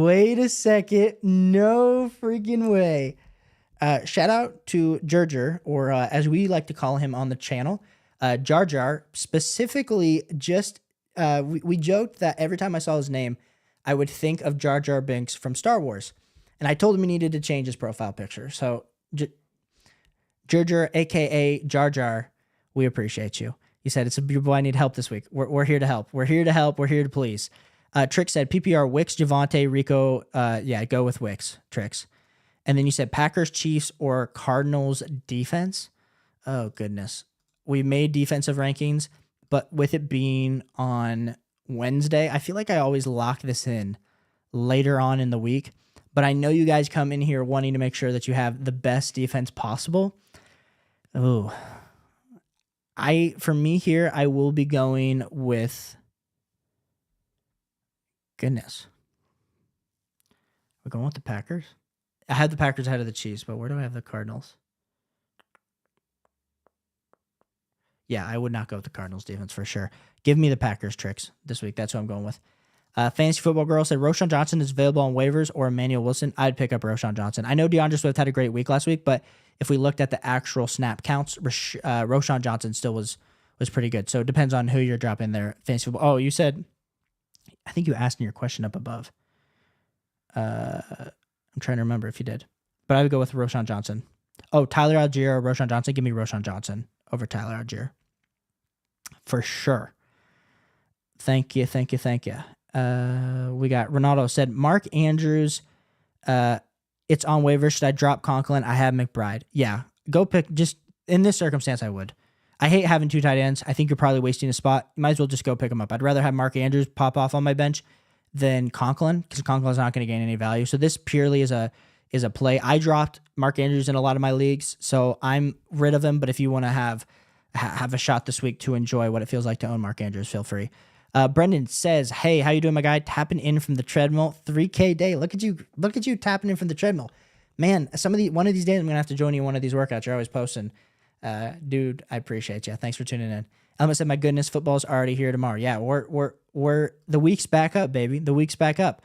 freaking way. Shout out to Gerger, or as we like to call him on the channel, Jar Jar, specifically just... we joked that every time I saw his name, I would think of Jar Jar Binks from Star Wars. And I told him he needed to change his profile picture. So, Jar Jar, a.k.a. Jar Jar, we appreciate you. He said, it's a your boy, I need help this week. We're here to help. We're here to please. Trick said, PPR, Wicks, Javonte, Rico. Go with Wicks, Tricks. And then you said Packers, Chiefs, or Cardinals defense. Oh, goodness. We made defensive rankings. But with it being on Wednesday. I feel like I always lock this in later on in the week, but I know you guys come in here wanting to make sure that you have the best defense possible. Oh, for me here, I will be going with, goodness, we're going with the Packers. I had the Packers ahead of the Chiefs, but where do I have the Cardinals? Yeah, I would not go with the Cardinals defense for sure. Give me the Packers tricks this week. That's who I'm going with. Fantasy Football Girl said Roschon Johnson is available on waivers or Emmanuel Wilson. I'd pick up Roschon Johnson. I know DeAndre Swift had a great week last week, but if we looked at the actual snap counts, Roschon Johnson still was pretty good. So it depends on who you're dropping there. Fantasy Football. Oh, you said, I think you asked in your question up above. I'm trying to remember if you did, but I would go with Roschon Johnson. Oh, Tyler Algier or Roschon Johnson. Give me Roschon Johnson over Tyler Algier for sure. Thank you. We got Ronaldo said Mark Andrews. It's on waivers. Should I drop Conklin? I have McBride. Yeah, go pick. Just in this circumstance, I would. I hate having two tight ends. I think you're probably wasting a spot. You might as well just go pick him up. I'd rather have Mark Andrews pop off on my bench than Conklin, because Conklin's not going to gain any value. So this purely is a play. I dropped Mark Andrews in a lot of my leagues, so I'm rid of him. But if you want to have a shot this week to enjoy what it feels like to own Mark Andrews, feel free. Brendan says, "Hey, how you doing, my guy? Tapping in from the treadmill, 3K day. Look at you tapping in from the treadmill, man. One of these days I'm gonna have to join you in one of these workouts. You're always posting, dude. I appreciate you. Thanks for tuning in." Elma said, "My goodness, football's already here tomorrow." Yeah, we're the week's back up, baby. The week's back up.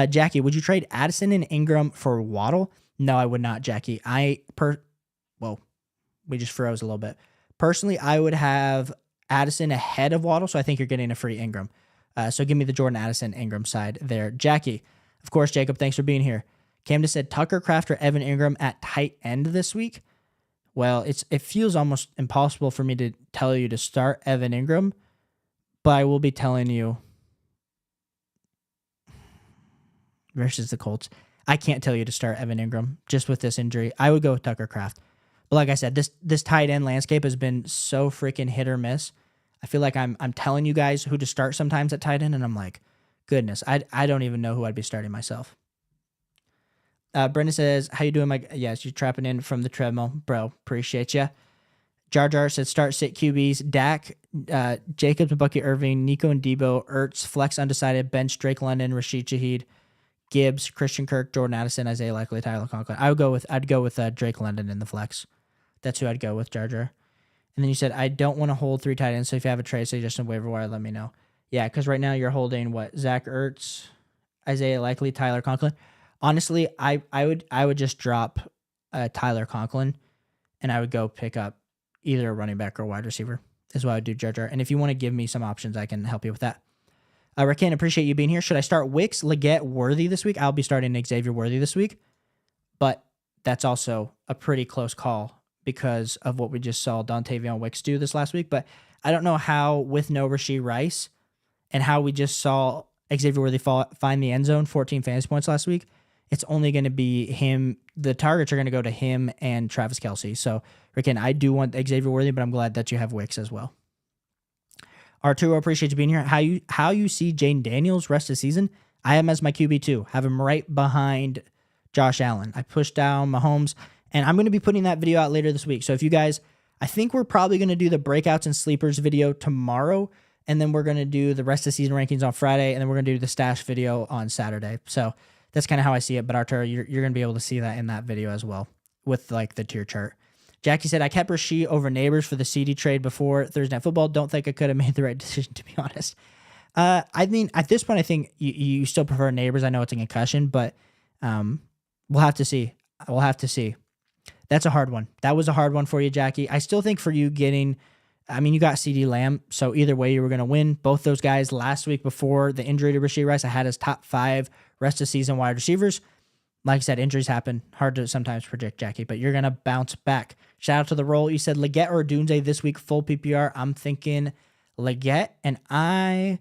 Jackie, would you trade Addison and Ingram for Waddle? No, I would not, Jackie. We just froze a little bit. Personally, I would have Addison ahead of Waddle, so I think you're getting a free Ingram. So give me the Jordan Addison Ingram side there. Jackie, of course, Jacob, thanks for being here. Camden said Tucker Kraft or Evan Ingram at tight end this week. Well, it feels almost impossible for me to tell you to start Evan Ingram, but I will be telling you versus the Colts. I can't tell you to start Evan Ingram just with this injury. I would go with Tucker Kraft. But like I said, this tight end landscape has been so freaking hit or miss. I feel like I'm telling you guys who to start sometimes at tight end, and I'm like, goodness, I don't even know who I'd be starting myself. Brendan says, "How you doing, yes, you're trapping in from the treadmill, bro. Appreciate you." Jar Jar says, "Start sit QBs: Dak, Jacobs, Bucky Irving, Nico and Debo, Ertz, flex undecided, bench Drake London, Rashid Shaheed, Gibbs, Christian Kirk, Jordan Addison, Isaiah Likely, Tyler Conklin." I'd go with Drake London in the flex. That's who I'd go with, Jar Jar. And then you said, "I don't want to hold three tight ends, so if you have a trade suggestion waiver wire, let me know." Yeah, because right now you're holding what? Zach Ertz, Isaiah Likely, Tyler Conklin. Honestly, I would just drop Tyler Conklin, and I would go pick up either a running back or a wide receiver. Is what I would do, Jar Jar. And if you want to give me some options, I can help you with that. Rakan, appreciate you being here. Should I start Wicks, Leggett, Worthy this week? I'll be starting Xavier Worthy this week, but that's also a pretty close call because of what we just saw Dontavion Wicks do this last week. But I don't know how, with no Rashee Rice and how we just saw Xavier Worthy find the end zone, 14 fantasy points last week, it's only going to be him. The targets are going to go to him and Travis Kelce. So, Rakan, I do want Xavier Worthy, but I'm glad that you have Wicks as well. Arturo, appreciate you being here. How you see Jaden Daniels rest of the season? I have him as my QB2. Have him right behind Josh Allen. I pushed down Mahomes, and I'm going to be putting that video out later this week. So if you guys, I think we're probably going to do the breakouts and sleepers video tomorrow, and then we're going to do the rest of the season rankings on Friday, and then we're going to do the stash video on Saturday. So that's kind of how I see it. But Arturo, you're going to be able to see that in that video as well with like the tier chart. Jackie said, "I kept Rashee over Neighbors for the CD trade before Thursday Night Football. Don't think I could have made the right decision, to be honest." I mean, at this point, I think you still prefer Neighbors. I know it's a concussion, but we'll have to see. We'll have to see. That's a hard one. That was a hard one for you, Jackie. I still think for you getting, I mean, you got CeeDee Lamb, so either way you were going to win. Both those guys last week before the injury to Rashee Rice, I had as top 5 rest of season wide receivers. Like I said, injuries happen. Hard to sometimes predict, Jackie, but you're going to bounce back. Shout out to the roll. You said Leggett or Dunze this week, full PPR. I'm thinking Leggett, and I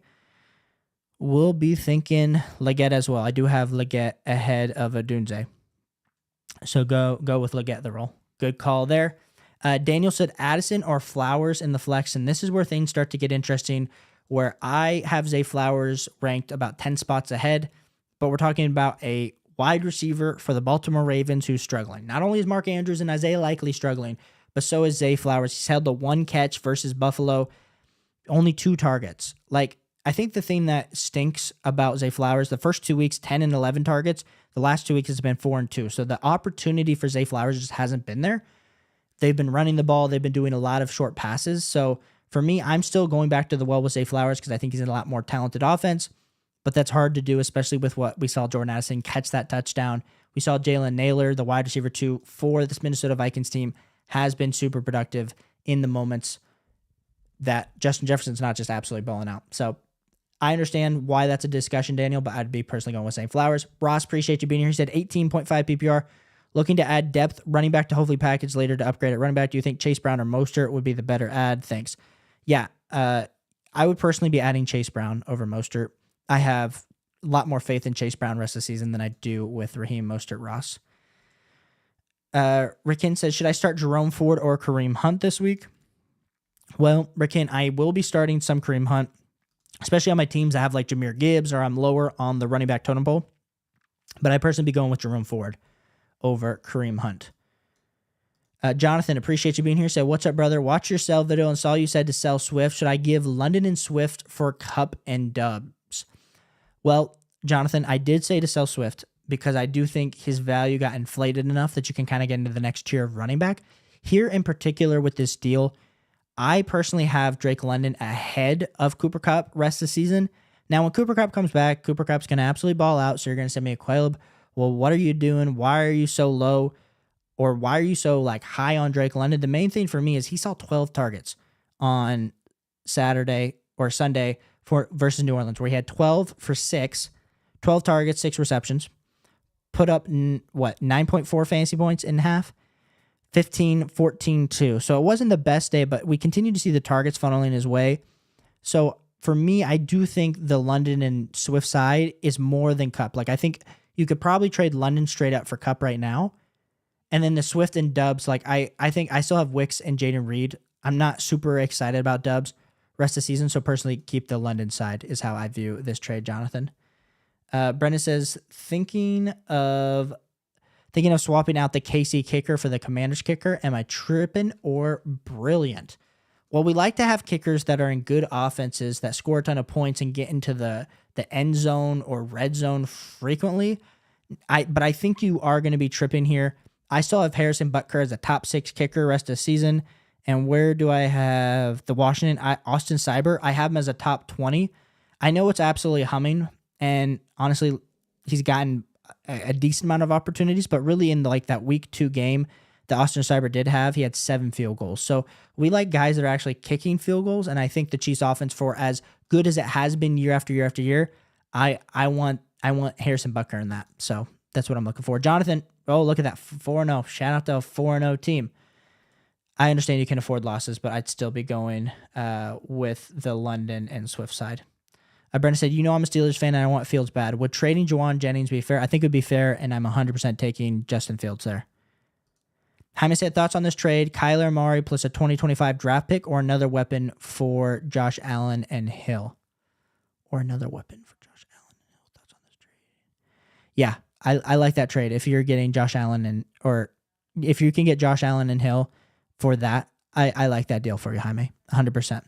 will be thinking Leggett as well. I do have Leggett ahead of a Dunze. So go with Leggett the roll. Good call there. Daniel said Addison or Flowers in the flex, and this is where things start to get interesting where I have Zay Flowers ranked about 10 spots ahead, but we're talking about a wide receiver for the Baltimore Ravens who's struggling. Not only is Mark Andrews and Isaiah Likely struggling, but so is Zay Flowers. He's held the one catch versus Buffalo, only 2 targets. Like, I think the thing that stinks about Zay Flowers, the first 2 weeks, 10 and 11 targets. The last 2 weeks has been 4 and 2. So the opportunity for Zay Flowers just hasn't been there. They've been running the ball. They've been doing a lot of short passes. So for me, I'm still going back to the well with Zay Flowers because I think he's in a lot more talented offense. But that's hard to do, especially with what we saw Jordan Addison catch that touchdown. We saw Jalen Naylor, the wide receiver 2 for this Minnesota Vikings team, has been super productive in the moments that Justin Jefferson's not just absolutely balling out. So I understand why that's a discussion, Daniel, but I'd be personally going with Zay Flowers. Ross, appreciate you being here. He said 18.5 PPR. Looking to add depth, running back to hopefully package later to upgrade at running back. Do you think Chase Brown or Mostert would be the better add? Thanks. Yeah, I would personally be adding Chase Brown over Mostert. I have a lot more faith in Chase Brown rest of the season than I do with Raheem Mostert Ross. Rickin says, should I start Jerome Ford or Kareem Hunt this week? Well, Rickin, I will be starting some Kareem Hunt, especially on my teams that have like Jahmyr Gibbs or I'm lower on the running back totem pole. But I personally be going with Jerome Ford over Kareem Hunt. Jonathan, appreciate you being here. Said, what's up, brother? Watch your sell video and saw you said to sell Swift. Should I give London and Swift for Cup and Dubs? Well, Jonathan, I did say to sell Swift because I do think his value got inflated enough that you can kind of get into the next tier of running back. Here in particular with this deal, I personally have Drake London ahead of Cooper Kupp rest of the season. Now, when Cooper Kupp comes back, Cooper Kupp's going to absolutely ball out, so you're going to send me a Caleb. Well, what are you doing? Why are you so low? Or why are you so like high on Drake London? The main thing for me is he saw 12 targets on Saturday or Sunday for versus New Orleans, where he had 12 for 6, 12 targets, 6 receptions, put up 9.4 fantasy points in half, 15, 14, 2. So it wasn't the best day, but we continue to see the targets funneling his way. So for me, I do think the London and Swift side is more than Kupp. Like, I think you could probably trade London straight up for Kupp right now. And then the Swift and Dubs, like I think I still have Wicks and Jaden Reed. I'm not super excited about Dubs rest of the season, so personally keep the London side is how I view this trade, Jonathan. Brendan says, thinking of swapping out the KC kicker for the Commanders kicker. Am I tripping or brilliant? Well, we like to have kickers that are in good offenses that score a ton of points and get into the end zone or red zone frequently. But I think you are going to be tripping here. I still have Harrison Butker as a top 6 kicker rest of the season. And where do I have the Washington? Austin Cyber, I have him as a top 20. I know it's absolutely humming. And honestly, he's gotten a decent amount of opportunities. But really in like that week 2 game that Austin Cyber did have, he had 7 field goals. So we like guys that are actually kicking field goals. And I think the Chiefs offense, for as good as it has been year after year after year, I want Harrison Butker in that. So that's what I'm looking for. Jonathan, oh, look at that, 4-0. Shout out to a 4-0 team. I understand you can afford losses, but I'd still be going with the London and Swift side. Brendan said, I'm a Steelers fan and I want Fields bad. Would trading Juwan Jennings be fair? I think it would be fair, and I'm 100% taking Justin Fields there. Jaime said, thoughts on this trade? Kyler Murray plus a 2025 draft pick or another weapon for Josh Allen and Hill? Or another weapon for Josh Allen and Hill. Thoughts on this trade? Yeah, I like that trade. If you're getting Josh Allen or if you can get Josh Allen and Hill for that, I like that deal for you, Jaime. 100%.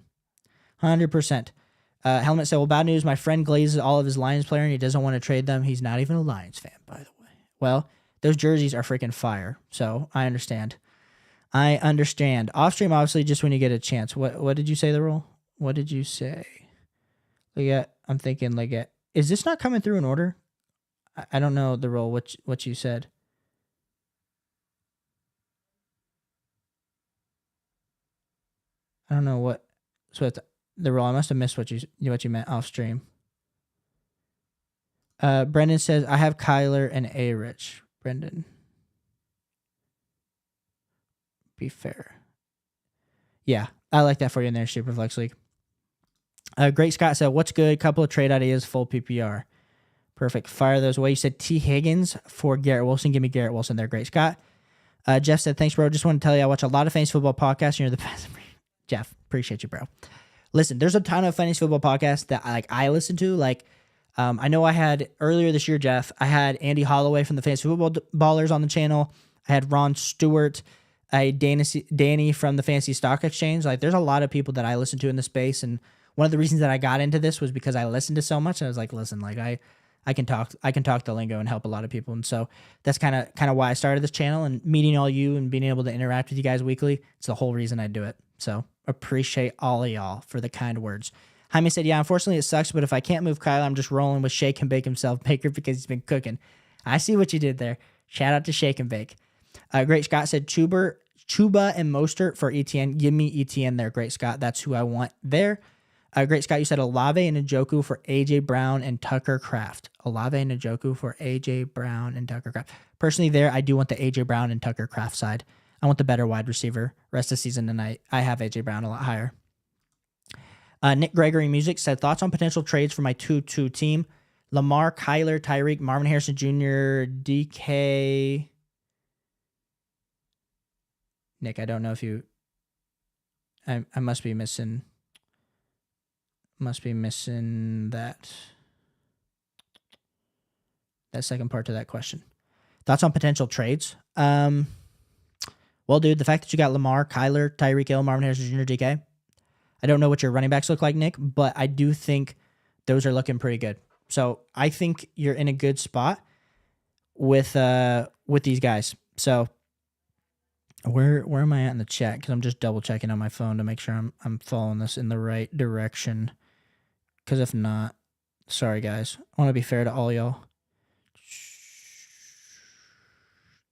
100%. Helmet said, well, bad news. My friend glazes all of his Lions player and he doesn't want to trade them. He's not even a Lions fan, by the way. Well, those jerseys are freaking fire. So I understand. Off stream, obviously, just when you get a chance. What did you say, the rule? What did you say? I'm thinking, is this not coming through in order? I don't know the rule, what you said. I don't know what. So it's the rule. I must have missed what you meant off stream. Brendan says, I have Kyler and A-Rich. Brendan. Be fair. Yeah, I like that for you in there, Superflex League. Great Scott said, what's good? Couple of trade ideas, full PPR. Perfect. Fire those away. You said T. Higgins for Garrett Wilson. Give me Garrett Wilson there. Great Scott. Jeff said, thanks, bro. Just want to tell you I watch a lot of fantasy football podcasts and you're the best. Jeff, appreciate you, bro. listen, there's a ton of fantasy football podcasts that I listen to. I know I had earlier this year, Jeff, I had Andy Holloway from the Fantasy Football Ballers on the channel. I had Ron Stewart, Danny from the Fantasy Stock Exchange. There's a lot of people that I listen to in the space, and one of the reasons that I got into this was because I listened to so much. And I was like, listen, I can talk the lingo and help a lot of people, and so that's kind of why I started this channel. And meeting all you and being able to interact with you guys weekly, it's the whole reason I do it. So appreciate all of y'all for the kind words. Jaime said, yeah, unfortunately it sucks, but if I can't move Kyler, I'm just rolling with Shake and Bake himself, Baker, because he's been cooking. I see what you did there. Shout out to Shake and Bake. Great Scott said, Chuba and Mostert for ETN. Give me ETN there, Great Scott. That's who I want there. Great Scott, you said Olave and Njoku for A.J. Brown and Tucker Kraft. Olave and Njoku for A.J. Brown and Tucker Kraft. Personally there, I do want the A.J. Brown and Tucker Kraft side. I want the better wide receiver rest of the season, and I have A.J. Brown a lot higher. Nick Gregory Music said, thoughts on potential trades for my 2-2 team. Lamar, Kyler, Tyreek, Marvin Harrison Jr., DK. Nick, I don't know if you... I must be missing that second part to that question. Thoughts on potential trades? Well, dude, the fact that you got Lamar, Kyler, Tyreek Hill, Marvin Harrison Jr., DK, I don't know what your running backs look like, Nick, but I do think those are looking pretty good. So I think you're in a good spot with these guys. So where am I at in the chat? Because I'm just double checking on my phone to make sure I'm following this in the right direction. Because if not, sorry guys, I want to be fair to all y'all.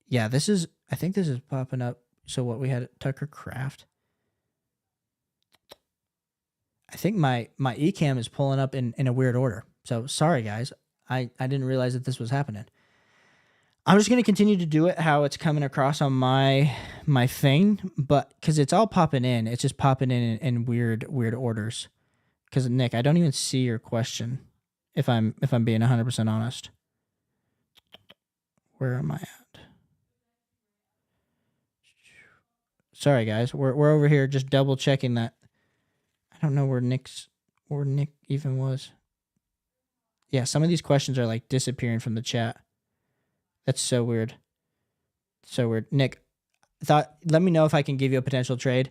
Yeah, I think this is popping up. So what we had at Tucker Kraft. I think my eCam is pulling up in a weird order. So sorry guys, I didn't realize that this was happening. I'm just going to continue to do it how it's coming across on my thing, but because it's all popping in, it's just popping in weird orders. Because Nick, I don't even see your question. If I'm being 100% honest, where am I at? Sorry guys, we're over here just double checking that. I don't know where Nick even was. Yeah, some of these questions are disappearing from the chat. That's so weird. So weird. Nick, let me know if I can give you a potential trade.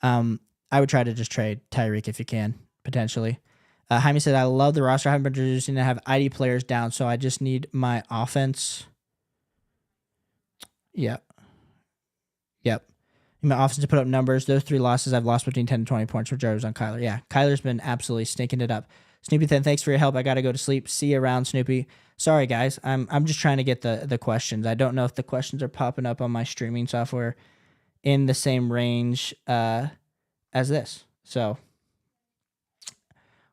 I would try to just trade Tyreek if you can, potentially. Jaime said, I love the roster. I haven't been introducing to have ID players down, so I just need my offense. Yep. My offense to put up numbers. Those 3 losses, I've lost between 10 and 20 points for Jarvis on Kyler. Yeah, Kyler's been absolutely stinking it up. Snoopy 10, thanks for your help. I got to go to sleep. See you around, Snoopy. Sorry, guys. I'm just trying to get the questions. I don't know if the questions are popping up on my streaming software in the same range as this. So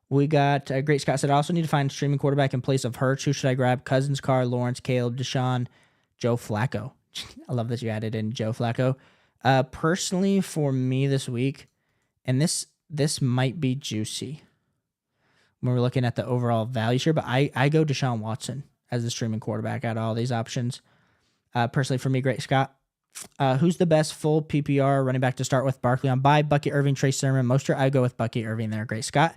we got Great Scott said, I also need to find a streaming quarterback in place of Hurts. Who should I grab? Cousins, Carr, Lawrence, Caleb, Deshaun, Joe Flacco. I love that you added in Joe Flacco. Personally, for me this week, and this might be juicy when we're looking at the overall value here, but I go Deshaun Watson as the streaming quarterback out of all these options. Personally, for me, Great Scott, who's the best full PPR running back to start with? Barkley on bye, Bucky Irving, Trey Sermon, Mostert. I go with Bucky Irving there, Great Scott.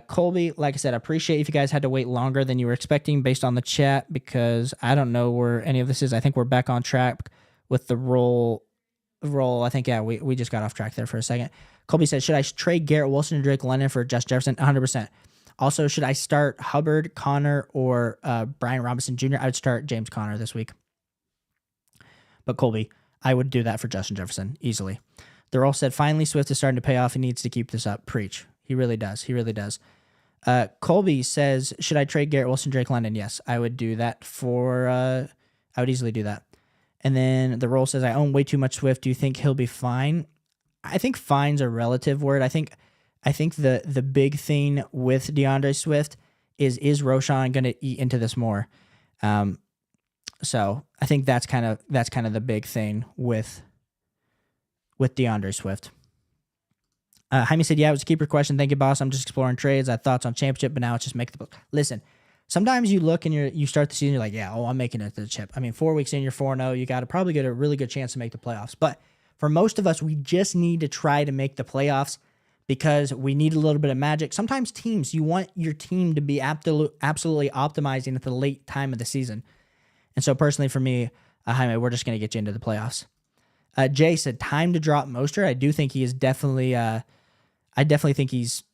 Colby, like I said, I appreciate if you guys had to wait longer than you were expecting based on the chat, because I don't know where any of this is. I think we're back on track with the roll. I think, yeah, we just got off track there for a second. Colby said, should I trade Garrett Wilson and Drake London for Justin Jefferson? 100%. Also, should I start Hubbard, Connor, or Brian Robinson Jr.? I would start James Conner this week. But Colby, I would do that for Justin Jefferson easily. The roll said, finally, Swift is starting to pay off. He needs to keep this up. Preach. He really does. Colby says, should I trade Garrett Wilson, Drake London? Yes, I would do that I would easily do that. And then the roll says, I own way too much Swift. Do you think he'll be fine? I think fine's a relative word. I think the big thing with DeAndre Swift is Roshan going to eat into this more? So I think that's kind of the big thing with DeAndre Swift. Jaime said, yeah, it was a keeper question. Thank you, boss. I'm just exploring trades. I had thoughts on championship, but now it's just make the book. Listen, sometimes you look and you start the season, you're like, yeah, I'm making it to the chip. I mean, 4 weeks in, you're 4-0. You got to probably get a really good chance to make the playoffs. But for most of us, we just need to try to make the playoffs because we need a little bit of magic. Sometimes teams, you want your team to be absolutely optimizing at the late time of the season. And so personally for me, Jaime, we're just going to get you into the playoffs. Jay said, time to drop Mostert. I do think he is definitely, I definitely think he's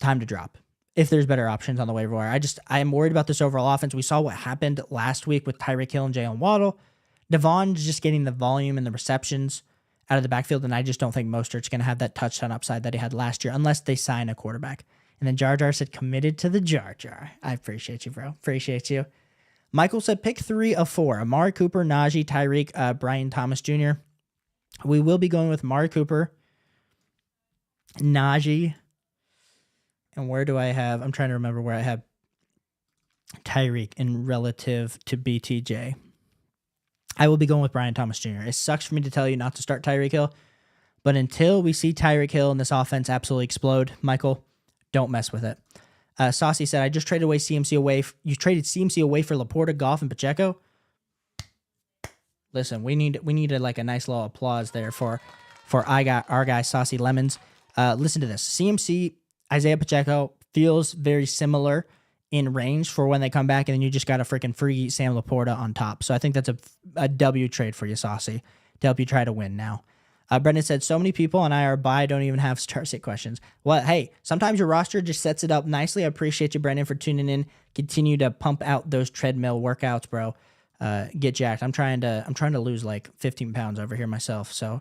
time to drop if there's better options on the waiver wire. I am worried about this overall offense. We saw what happened last week with Tyreek Hill and Jalen Waddle. Devon's just getting the volume and the receptions out of the backfield, and I just don't think Mostert's going to have that touchdown upside that he had last year unless they sign a quarterback. And then Jar Jar said, committed to the Jar Jar. I appreciate you, bro. Appreciate you. Michael said, pick 3 of 4. Amari Cooper, Najee, Tyreek, Brian Thomas Jr. We will be going with Amari Cooper, Najee, and where do I have? I'm trying to remember where I have Tyreek in relative to BTJ. I will be going with Brian Thomas Jr. It sucks for me to tell you not to start Tyreek Hill, but until we see Tyreek Hill and this offense absolutely explode, Michael, don't mess with it. Saucy said, I just traded away CMC away. You traded CMC away for Laporta, Goff, and Pacheco? Listen, we needed like a nice little applause there for our guy, Saucy Lemons. Listen to this. CMC, Isaiah Pacheco feels very similar in range for when they come back, and then you just got a freaking free Sam Laporta on top. So I think that's a W trade for you, Saucy, to help you try to win now. Brendan said, so many people on IR buy don't even have start sit questions. Well, hey, sometimes your roster just sets it up nicely. I appreciate you, Brendan, for tuning in. Continue to pump out those treadmill workouts, bro. Get jacked. I'm trying to lose like 15 pounds over here myself. So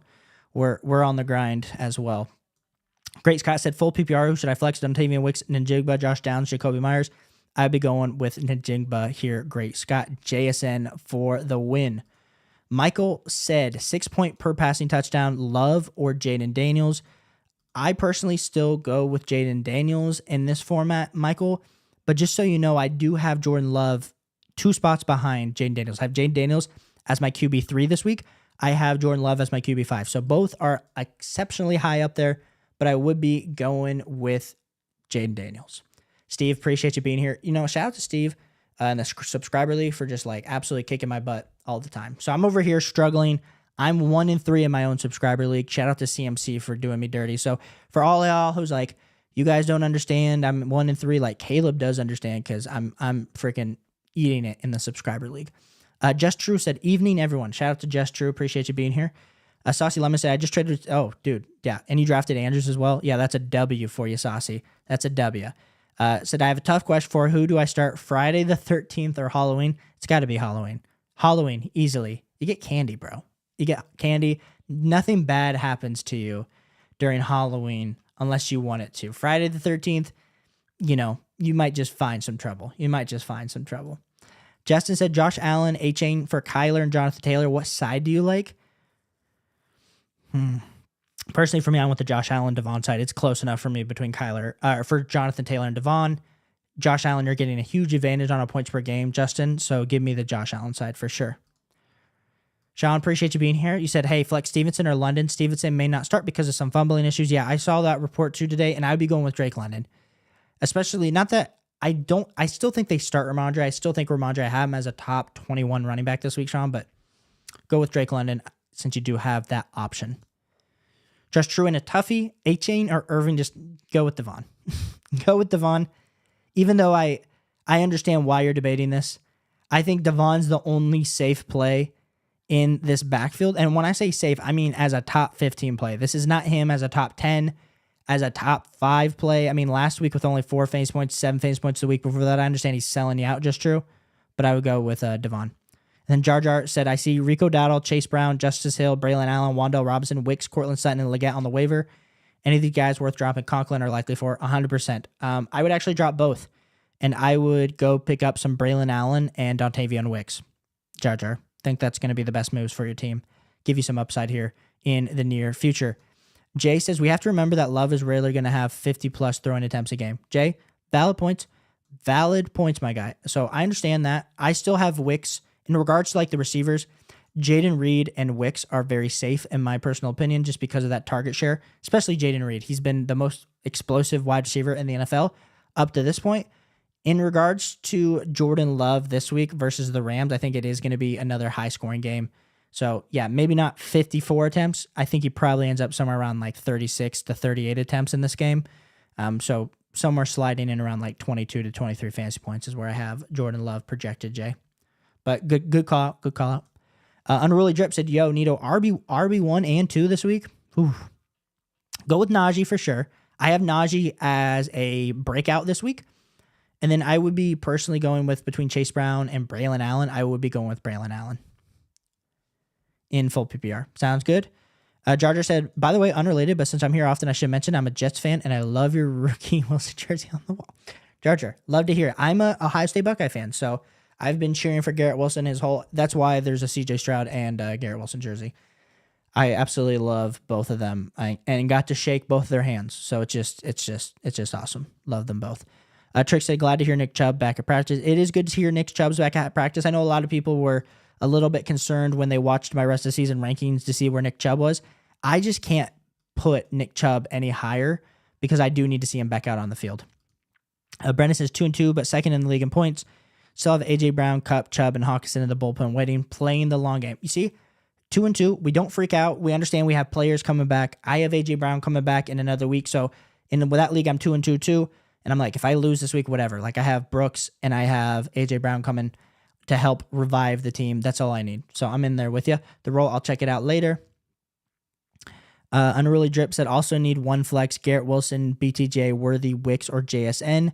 we're on the grind as well. Great Scott said, full PPR, who should I flex? Dontavian Wicks, Njigba, Josh Downs, Jacoby Myers. I'd be going with Njigba here. Great Scott. JSN for the win. Michael said 6-point per passing touchdown, Love or Jaden Daniels. I personally still go with Jaden Daniels in this format, Michael. But just so you know, I do have Jordan Love 2 spots behind Jaden Daniels. I have Jaden Daniels as my QB3 this week. I have Jordan Love as my QB5. So both are exceptionally high up there, but I would be going with Jaden Daniels. Steve, appreciate you being here. You know, shout out to Steve and the subscriber league for just like absolutely kicking my butt all the time. So I'm over here struggling. I'm 1-3 in my own subscriber league. Shout out to CMC for doing me dirty. So for all y'all who's like, you guys don't understand, I'm 1-3, like Caleb does understand because I'm freaking eating it in the subscriber league. Just True said, evening, everyone. Shout out to Just True. Appreciate you being here. Saucy Lemon said, I just traded. Oh, dude. Yeah. And you drafted Andrews as well. Yeah, that's a W for you, Saucy. That's a W. Said, I have a tough question for who do I start, Friday the 13th or Halloween? It's got to be Halloween. Halloween, easily. You get candy, bro. You get candy. Nothing bad happens to you during Halloween unless you want it to. Friday the 13th, you know, you might just find some trouble. Justin said, Josh Allen, A-Chain for Kyler and Jonathan Taylor. What side do you like? Personally, for me, I want the Josh Allen Devon side. It's close enough for me between for Jonathan Taylor and Devon. Josh Allen, you're getting a huge advantage on a points per game, Justin. So give me the Josh Allen side for sure. Sean, appreciate you being here. You said, hey, flex Stevenson or London. Stevenson may not start because of some fumbling issues. Yeah, I saw that report too today, and I would be going with Drake London. Especially, not that I still think they start Ramondre. I still think Ramondre, I have him as a top 21 running back this week, Sean, but go with Drake London since you do have that option. Just True in a toughie, A-Chain or Irving, just go with Devon. Go with Devon. Even though I understand why you're debating this, I think Devon's the only safe play in this backfield. And when I say safe, I mean as a top 15 play. This is not him as a top 10, as a top 5 play. I mean, last week with only 4 fantasy points, 7 fantasy points a week before that, I understand he's selling you out, Just True. But I would go with Devon. And then Jar Jar said, I see Rico Dowdle, Chase Brown, Justice Hill, Braylon Allen, Wandell Robinson, Wicks, Cortland Sutton, and Leggett on the waiver. Any of these guys worth dropping? Conklin are likely for 100%. I would actually drop both. And I would go pick up some Braylon Allen and Dontavian Wicks. Jar Jar. Think that's going to be the best moves for your team. Give you some upside here in the near future. Jay says, we have to remember that Love is rarely going to have 50-plus throwing attempts a game. Jay, valid points. Valid points, my guy. So I understand that. I still have Wicks. In regards to like the receivers, Jaden Reed and Wicks are very safe in my personal opinion just because of that target share, especially Jaden Reed. He's been the most explosive wide receiver in the NFL up to this point. In regards to Jordan Love this week versus the Rams, I think it is going to be another high-scoring game. So yeah, maybe not 54 attempts. I think he probably ends up somewhere around like 36 to 38 attempts in this game. So somewhere sliding in around like 22 to 23 fantasy points is where I have Jordan Love projected, Jay. But good call out. Unruly Drip said, yo, Nito, RB1 and 2 this week. Ooh. Go with Najee for sure. I have Najee as a breakout this week. And then I would be personally going with between Chase Brown and Braylon Allen. I would be going with Braylon Allen in full PPR. Sounds good. Jarger said, by the way, unrelated, but since I'm here often, I should mention I'm a Jets fan and I love your rookie Wilson jersey on the wall. Jarger, love to hear it. I'm a Ohio State Buckeye fan, so I've been cheering for Garrett Wilson that's why there's a CJ Stroud and Garrett Wilson jersey. I absolutely love both of them. And got to shake both their hands. So it's just awesome. Love them both. Trick said, glad to hear Nick Chubb back at practice. It is good to hear Nick Chubb's back at practice. I know a lot of people were a little bit concerned when they watched my rest of the season rankings to see where Nick Chubb was. I just can't put Nick Chubb any higher because I do need to see him back out on the field. Brennan says 2-2, but second in the league in points. Still have AJ Brown, Kupp, Chubb, and Hawkinson in the bullpen waiting, playing the long game. You see, 2-2. We don't freak out. We understand we have players coming back. I have AJ Brown coming back in another week. So with that league, I'm 2-2 too. And I'm like, if I lose this week, whatever. Like I have Brooks and I have AJ Brown coming to help revive the team. That's all I need. So I'm in there with you. The roll, I'll check it out later. Unruly Drip said also need one flex. Garrett Wilson, BTJ, Worthy, Wicks, or JSN.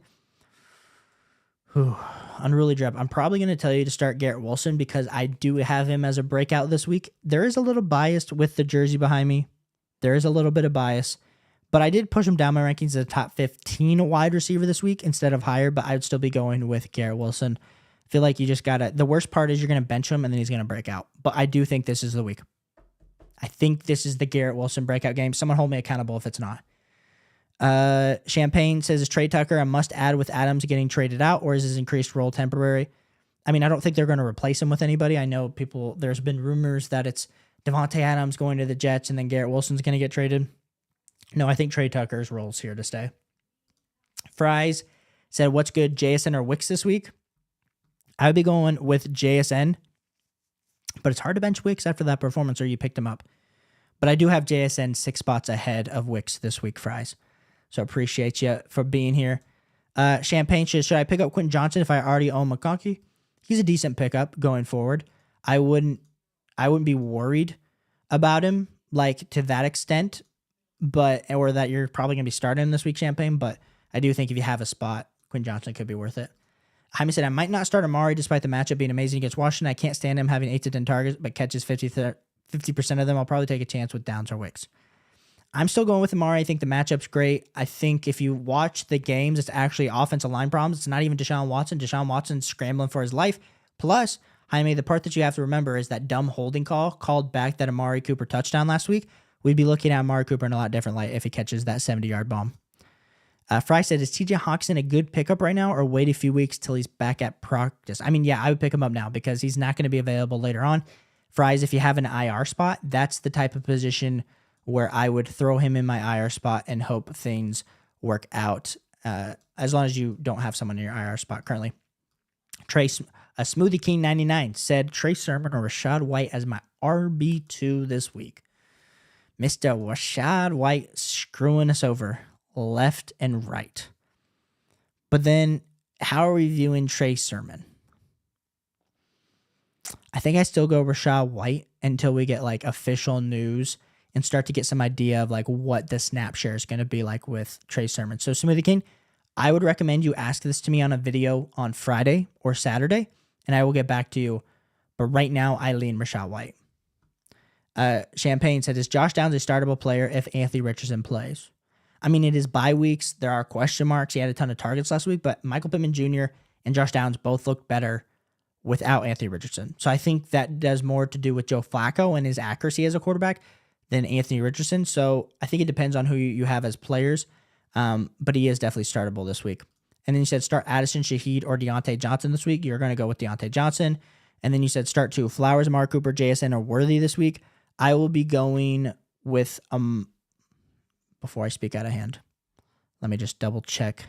Unruly Drip. I'm probably going to tell you to start Garrett Wilson because I do have him as a breakout this week. There is a little bias with the jersey behind me. There is a little bit of bias. But I did push him down my rankings as a top 15 wide receiver this week instead of higher, but I would still be going with Garrett Wilson. I feel like you just got to... The worst part is you're going to bench him and then he's going to break out. But I do think this is the week. I think this is the Garrett Wilson breakout game. Someone hold me accountable if it's not. Champagne says, is Trey Tucker a must-add with Adams getting traded out, or is his increased role temporary? I mean, I don't think they're going to replace him with anybody. I know there's been rumors that it's Devontae Adams going to the Jets and then Garrett Wilson's going to get traded. No, I think Trey Tucker's role's here to stay. Fries said, what's good, JSN or Wicks this week? I would be going with JSN, but it's hard to bench Wicks after that performance or you picked him up. But I do have JSN 6 spots ahead of Wicks this week, Fries. So appreciate you for being here. Champagne says, should I pick up Quentin Johnson if I already own McConkey? He's a decent pickup going forward. I wouldn't be worried about him like to that extent, or that you're probably going to be starting him this week, Champagne. But I do think if you have a spot, Quentin Johnson could be worth it. Jaime said, I might not start Amari despite the matchup being amazing against Washington. I can't stand him having 8 to 10 targets, but catches 50% of them. I'll probably take a chance with Downs or Wicks. I'm still going with Amari. I think the matchup's great. I think if you watch the games, it's actually offensive line problems. It's not even Deshaun Watson. Deshaun Watson's scrambling for his life. Plus, Jaime, the part that you have to remember is that dumb holding call called back that Amari Cooper touchdown last week. We'd be looking at Amari Cooper in a lot different light if he catches that 70-yard bomb. Fry said, is TJ Hawkinson a good pickup right now or wait a few weeks till he's back at practice? I mean, yeah, I would pick him up now because he's not going to be available later on. Fries, if you have an IR spot, that's the type of position where I would throw him in my IR spot and hope things work out, as long as you don't have someone in your IR spot currently. Trace, a Smoothie King 99 said, Trey Sermon or Rashad White as my RB2 this week. Mr. Rashad White screwing us over left and right. But then, how are we viewing Trey Sermon? I think I still go Rashad White until we get like official news and start to get some idea of like what the snap share is going to be like with Trey Sermon. So Smoothie King, I would recommend you ask this to me on a video on Friday or Saturday, and I will get back to you. But right now, I lean Rashad White. Champagne said, is Josh Downs a startable player if Anthony Richardson plays? I mean, it is bye weeks. There are question marks. He had a ton of targets last week, but Michael Pittman Jr. and Josh Downs both looked better without Anthony Richardson. So I think that does more to do with Joe Flacco and his accuracy as a quarterback than Anthony Richardson. So I think it depends on who you have as players, but he is definitely startable this week. And then you said start Addison, Shaheed, or Deontay Johnson this week. You're going to go with Deontay Johnson. And then you said start 2 Flowers, Amari Cooper, JSN, or Worthy this week. I will be going with, before I speak out of hand, let me just double check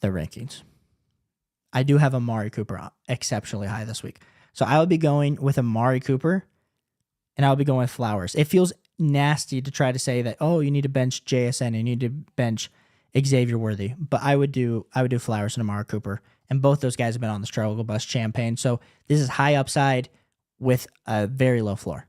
the rankings. I do have Amari Cooper exceptionally high this week. So I will be going with Amari Cooper and I'll be going with Flowers. It feels nasty to try to say that, oh, you need to bench JSN, you need to bench Xavier Worthy, but I would do Flowers and Amari Cooper, and both those guys have been on the struggle bus champagne. So this is high upside with a very low floor.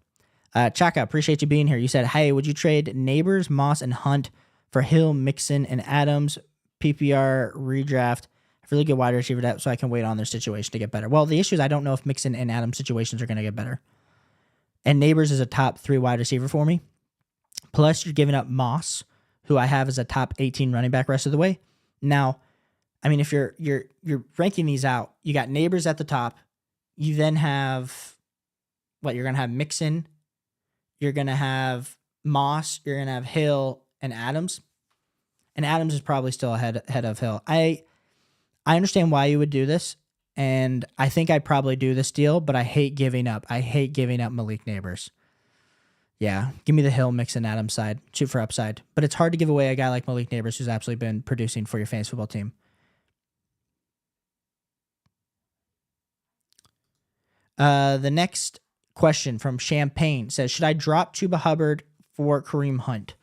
Chaka, appreciate you being here. You said, hey, would you trade Neighbors, Moss, and Hunt for Hill, Mixon, and Adams, PPR redraft? Really good wide receiver depth, so I can wait on their situation to get better. Well, the issue is I don't know if Mixon and Adams situations are going to get better. And Neighbors is a top 3 wide receiver for me. Plus, you're giving up Moss, who I have as a top 18 running back rest of the way. Now, I mean, if you're ranking these out, you got Neighbors at the top. You then have you're going to have Mixon. You're going to have Moss. You're going to have Hill and Adams. And Adams is probably still ahead of Hill. I understand why you would do this, and I think I'd probably do this deal, but I hate giving up. I hate giving up Malik Neighbors. Yeah, give me the Hill, Mixon, Adams side. Shoot for upside. But it's hard to give away a guy like Malik Neighbors who's absolutely been producing for your fantasy football team. The next question from Champagne says, should I drop Chuba Hubbard for Kareem Hunt?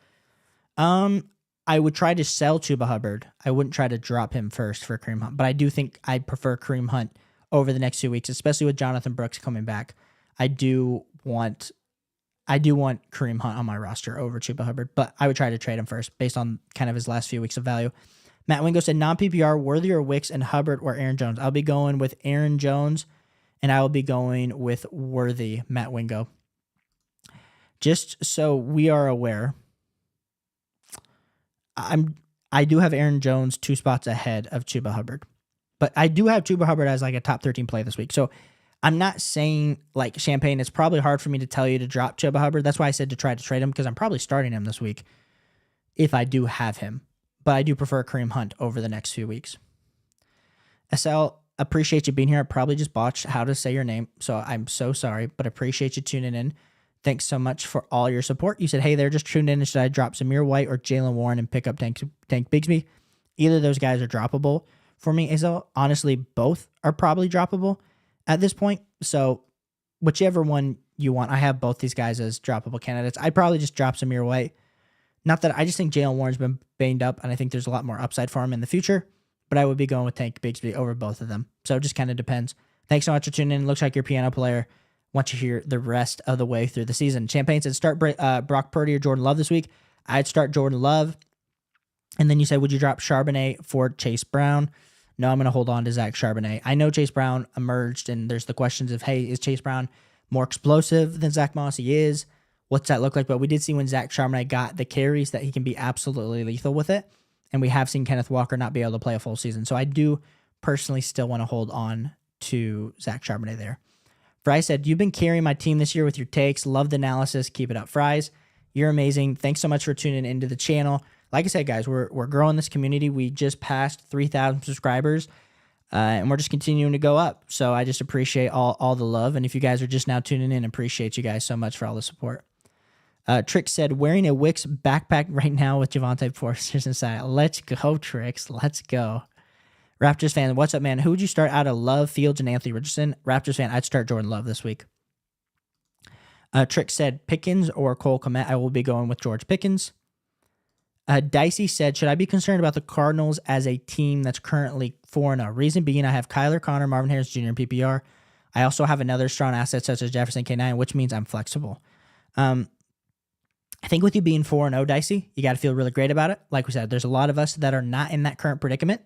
I would try to sell Chuba Hubbard. I wouldn't try to drop him first for Kareem Hunt, but I do think I'd prefer Kareem Hunt over the next 2 weeks, especially with Jonathan Brooks coming back. I do want Kareem Hunt on my roster over Chuba Hubbard, but I would try to trade him first based on kind of his last few weeks of value. Matt Wingo said non-PPR, Worthy or Wicks and Hubbard or Aaron Jones. I'll be going with Aaron Jones, and I will be going with Worthy, Matt Wingo. Just so we are aware, I do have Aaron Jones 2 spots ahead of Chuba Hubbard, but I do have Chuba Hubbard as like a top 13 play this week. So I'm not saying like Champagne. It's probably hard for me to tell you to drop Chuba Hubbard. That's why I said to try to trade him, because I'm probably starting him this week if I do have him. But I do prefer Kareem Hunt over the next few weeks. SL, appreciate you being here. I probably just botched how to say your name, so I'm so sorry, but appreciate you tuning in. Thanks so much for all your support. You said, hey there, just tuned in. Should I drop Zamir White or Jalen Warren and pick up Tank Bigsby? Either of those guys are droppable for me. Isel, honestly, both are probably droppable at this point. So whichever one you want, I have both these guys as droppable candidates. I'd probably just drop Zamir White. Not that I just think Jalen Warren's been banged up, and I think there's a lot more upside for him in the future, but I would be going with Tank Bigsby over both of them. So it just kind of depends. Thanks so much for tuning in. Looks like you're a piano player. Want you hear the rest of the way through the season. Champagne said start Brock Purdy or Jordan Love this week. I'd start Jordan Love. And then you said, would you drop Charbonnet for Chase Brown? No, I'm going to hold on to Zach Charbonnet. I know Chase Brown emerged, and there's the questions of, hey, is Chase Brown more explosive than Zach Moss? He is. What's that look like? But we did see when Zach Charbonnet got the carries that he can be absolutely lethal with it. And we have seen Kenneth Walker not be able to play a full season. So I do personally still want to hold on to Zach Charbonnet there. Fry said, you've been carrying my team this year with your takes. Love the analysis. Keep it up, Fries. You're amazing. Thanks so much for tuning into the channel. Like I said, guys, we're growing this community. We just passed 3,000 subscribers, and we're just continuing to go up. So I just appreciate all the love. And if you guys are just now tuning in, appreciate you guys so much for all the support. Trick said, wearing a Wix backpack right now with Javonte Forsters inside. Let's go, Tricks. Let's go. Raptors fan, what's up, man? Who would you start out of Love, Fields, and Anthony Richardson? Raptors fan, I'd start Jordan Love this week. Trick said Pickens or Cole Kmet. I will be going with George Pickens. Dicey said, should I be concerned about the Cardinals as a team that's currently 4-0? Reason being, I have Kyler Connor, Marvin Harris Jr. in PPR. I also have another strong asset such as Jefferson K9, which means I'm flexible. I think with you being 4-0, Dicey, you got to feel really great about it. Like we said, there's a lot of us that are not in that current predicament.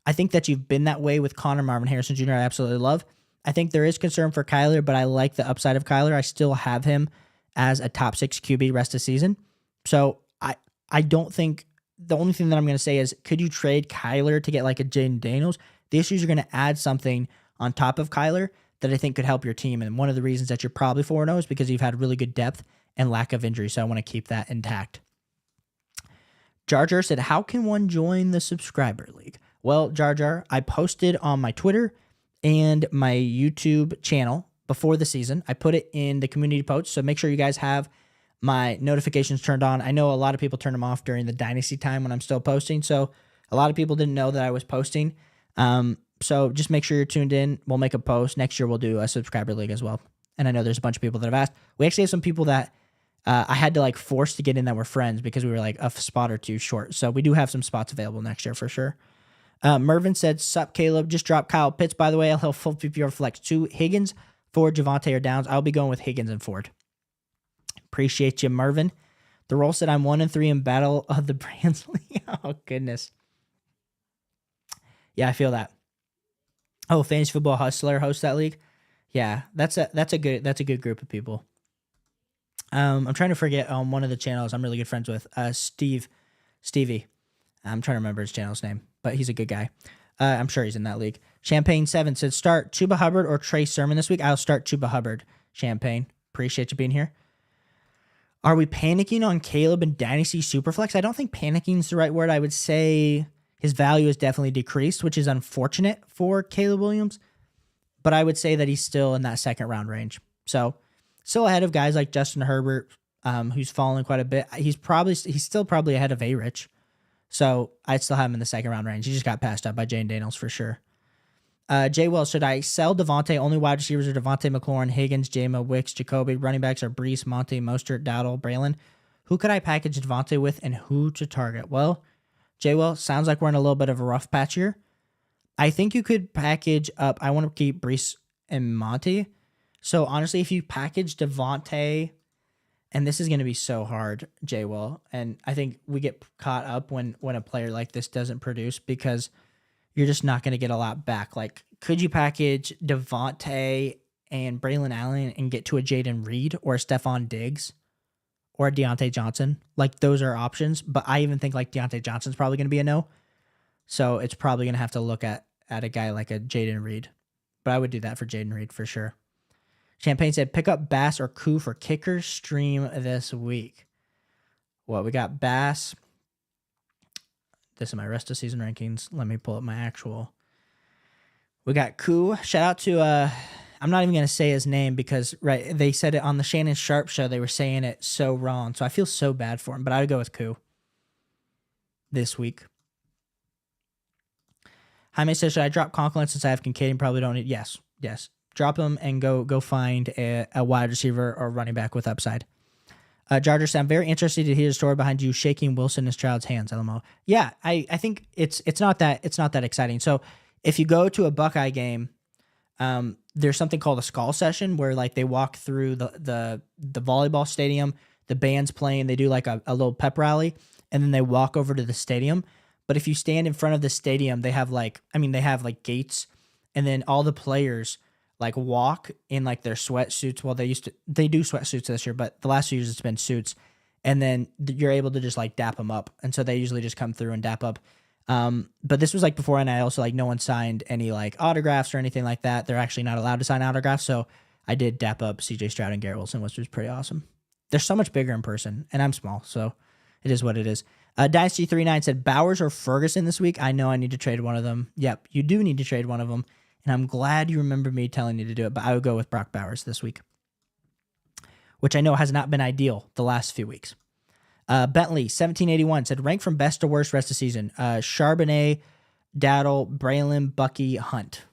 I think that you've been that way with Connor, Marvin Harrison Jr. I absolutely love. I think there is concern for Kyler, but I like the upside of Kyler. I still have him as a top 6 QB rest of season. So I don't think the only thing that I'm going to say is, could you trade Kyler to get like a Jaden Daniels? The issue is you're going to add something on top of Kyler that I think could help your team. And one of the reasons that you're probably 4-0 is because you've had really good depth and lack of injury. So I want to keep that intact. Jar Jar said, how can one join the subscriber league? Well, Jar Jar, I posted on my Twitter and my YouTube channel before the season. I put it in the community post, so make sure you guys have my notifications turned on. I know a lot of people turn them off during the Dynasty time when I'm still posting, so a lot of people didn't know that I was posting. So just make sure you're tuned in. We'll make a post. Next year, we'll do a subscriber league as well. And I know there's a bunch of people that have asked. We actually have some people that I had to like force to get in that were friends because we were like a spot or two short. So we do have some spots available next year for sure. Mervin said, sup, Caleb. Just dropped Kyle Pitts, by the way. I'll have full PPR flex 2. Higgins, Ford, Javonte, or Downs. I'll be going with Higgins and Ford. Appreciate you, Mervin. The roll said I'm 1-3 in Battle of the Brands League. Oh, goodness. Yeah, I feel that. Oh, Fantasy Football Hustler hosts that league. Yeah, that's a good group of people. I'm trying to forget one of the channels I'm really good friends with. Stevie. I'm trying to remember his channel's name, but he's a good guy. I'm sure he's in that league. Champagne 7 said start Chuba Hubbard or Trey Sermon this week. I'll start Chuba Hubbard. Champagne, appreciate you being here. Are we panicking on Caleb and Dynasty Superflex? I don't think panicking is the right word. I would say his value has definitely decreased, which is unfortunate for Caleb Williams. But I would say that he's still in that second round range. So still ahead of guys like Justin Herbert, who's fallen quite a bit. He's still probably ahead of A-Rich. So I'd still have him in the second round range. He just got passed up by Jane Daniels for sure. Jay Wells, should I sell Devontae? Only wide receivers are Devontae, McLaurin, Higgins, Jama, Wicks, Jacoby. Running backs are Brees, Monty, Mostert, Dowdle, Braylon. Who could I package Devontae with and who to target? Well, Jay Wells, sounds like we're in a little bit of a rough patch here. I think you could package up. I want to keep Brees and Monty. So honestly, if you package Devontae, and this is going to be so hard, Jay Will, and I think we get caught up when a player like this doesn't produce because you're just not going to get a lot back. Like, could you package Devontae and Braylon Allen and get to a Jaden Reed or a Stephon Diggs or a Deontay Johnson? Like, those are options, but I even think like Deontay Johnson's probably going to be a no. So it's probably going to have to look at a guy like a Jaden Reed. But I would do that for Jaden Reed for sure. Champagne said, pick up Bass or Koo for kicker stream this week. Well, we got Bass. This is my rest of season rankings. Let me pull up my actual. We got Koo. Shout out to, I'm not even going to say his name because, right, they said it on the Shannon Sharp show. They were saying it so wrong. So I feel so bad for him, but I would go with Koo this week. Jaime says, should I drop Conklin since I have Kincaid and probably don't need? Yes. Drop him and go find a wide receiver or running back with upside. Jar Jar said, I'm very interested to hear the story behind you shaking Wilson and Stroud's hands. LMO. Yeah, I think it's not that exciting. So if you go to a Buckeye game, there's something called a skull session where like they walk through the volleyball stadium, the band's playing, they do like a little pep rally, and then they walk over to the stadium. But if you stand in front of the stadium, they have like gates, and then all the players like walk in like their sweatsuits. Well, they do sweatsuits this year, but the last few years it's been suits. And then you're able to just like dap them up. And so they usually just come through and dap up. But this was like before NIL, so like no one signed any like autographs or anything like that. They're actually not allowed to sign autographs. So I did dap up CJ Stroud and Garrett Wilson, which was pretty awesome. They're so much bigger in person, and I'm small, so it is what it is. Dynasty 39 said Bowers or Ferguson this week. I know I need to trade one of them. Yep, you do need to trade one of them. And I'm glad you remember me telling you to do it, but I would go with Brock Bowers this week, which I know has not been ideal the last few weeks. Bentley, 1781, said rank from best to worst rest of season. Charbonnet, Daddle, Braylon, Bucky, Hunt.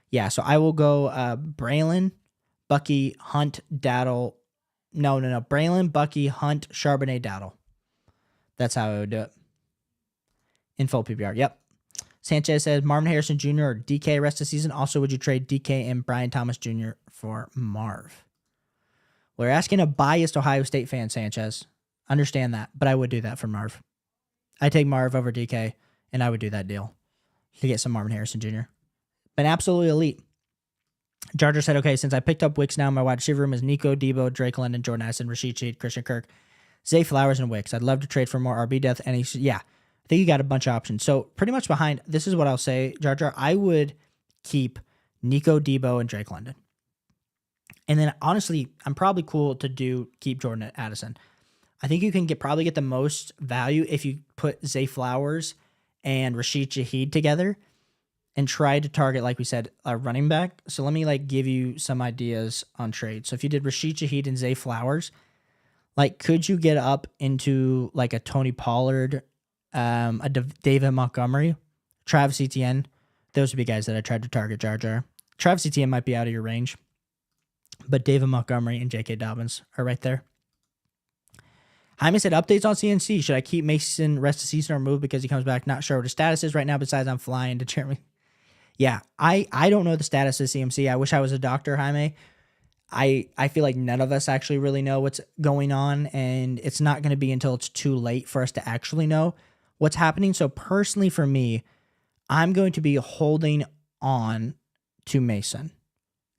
Yeah, so I will go Braylon, Bucky, Hunt, Daddle. No. Braylon, Bucky, Hunt, Charbonnet, Daddle. That's how I would do it. In full PPR, yep. Sanchez says Marvin Harrison Jr. or DK rest of the season. Also, would you trade DK and Brian Thomas Jr. for Marv? We're asking a biased Ohio State fan, Sanchez. Understand that, but I would do that for Marv. I take Marv over DK, and I would do that deal to get some Marvin Harrison Jr. Been absolutely elite. Jar Jar said, okay, since I picked up Wicks now, my wide receiver room is Nico, Debo, Drake London, Jordan Addison, Rashid Shaheed, Christian Kirk, Zay Flowers, and Wicks. I'd love to trade for more RB depth. And yeah, I think you got a bunch of options. So pretty much behind, this is what I'll say, Jar Jar, I would keep Nico, Debo, and Drake London. And then honestly, I'm probably cool to keep Jordan Addison. I think you can probably get the most value if you put Zay Flowers and Rashid Shaheed together and try to target, like we said, a running back. So let me give you some ideas on trades. So if you did Rashid Shaheed and Zay Flowers, could you get up into a Tony Pollard, a David Montgomery, Travis Etienne? Those would be guys that I tried to target, Jar Jar. Travis Etienne might be out of your range. But David Montgomery and J.K. Dobbins are right there. Jaime said, updates on CNC. Should I keep Mason rest of season or move because he comes back? Not sure what his status is right now, besides I'm flying to Germany. Yeah, I don't know the status of CMC. I wish I was a doctor, Jaime. I feel like none of us actually really know what's going on, and it's not going to be until it's too late for us to actually know what's happening. So personally for me, I'm going to be holding on to Mason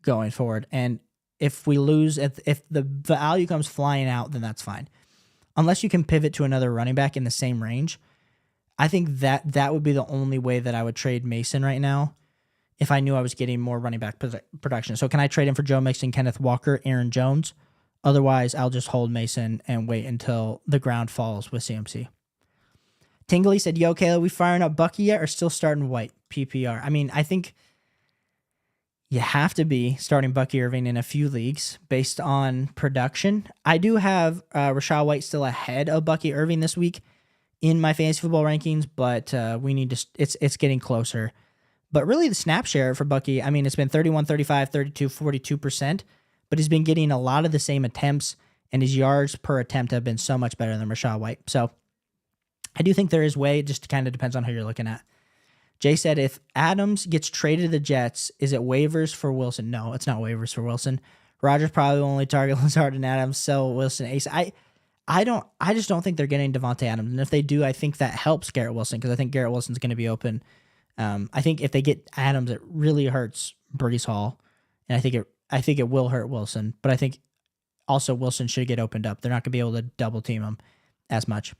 going forward. And if we lose, if the value comes flying out, then that's fine. Unless you can pivot to another running back in the same range, I think that would be the only way that I would trade Mason right now if I knew I was getting more running back production. So can I trade him for Joe Mixon, Kenneth Walker, Aaron Jones? Otherwise, I'll just hold Mason and wait until the ground falls with CMC. Tingley said, yo, Kayla, we firing up Bucky yet or still starting White? PPR. I mean, I think you have to be starting Bucky Irving in a few leagues based on production. I do have Rachaad White still ahead of Bucky Irving this week in my fantasy football rankings, but we need to. It's getting closer. But really, the snap share for Bucky, I mean, it's been 31, 35, 32, 42%, but he's been getting a lot of the same attempts, and his yards per attempt have been so much better than Rachaad White. So I do think there is way. It just kind of depends on who you're looking at. Jay said, if Adams gets traded to the Jets, is it waivers for Wilson? No, it's not waivers for Wilson. Rodgers probably will only target Lazard and Adams, sell Wilson, Ace. I just don't think they're getting Devontae Adams. And if they do, I think that helps Garrett Wilson because I think Garrett Wilson's going to be open. I think if they get Adams, it really hurts Breece Hall. And I think it will hurt Wilson. But I think also Wilson should get opened up. They're not going to be able to double team him as much.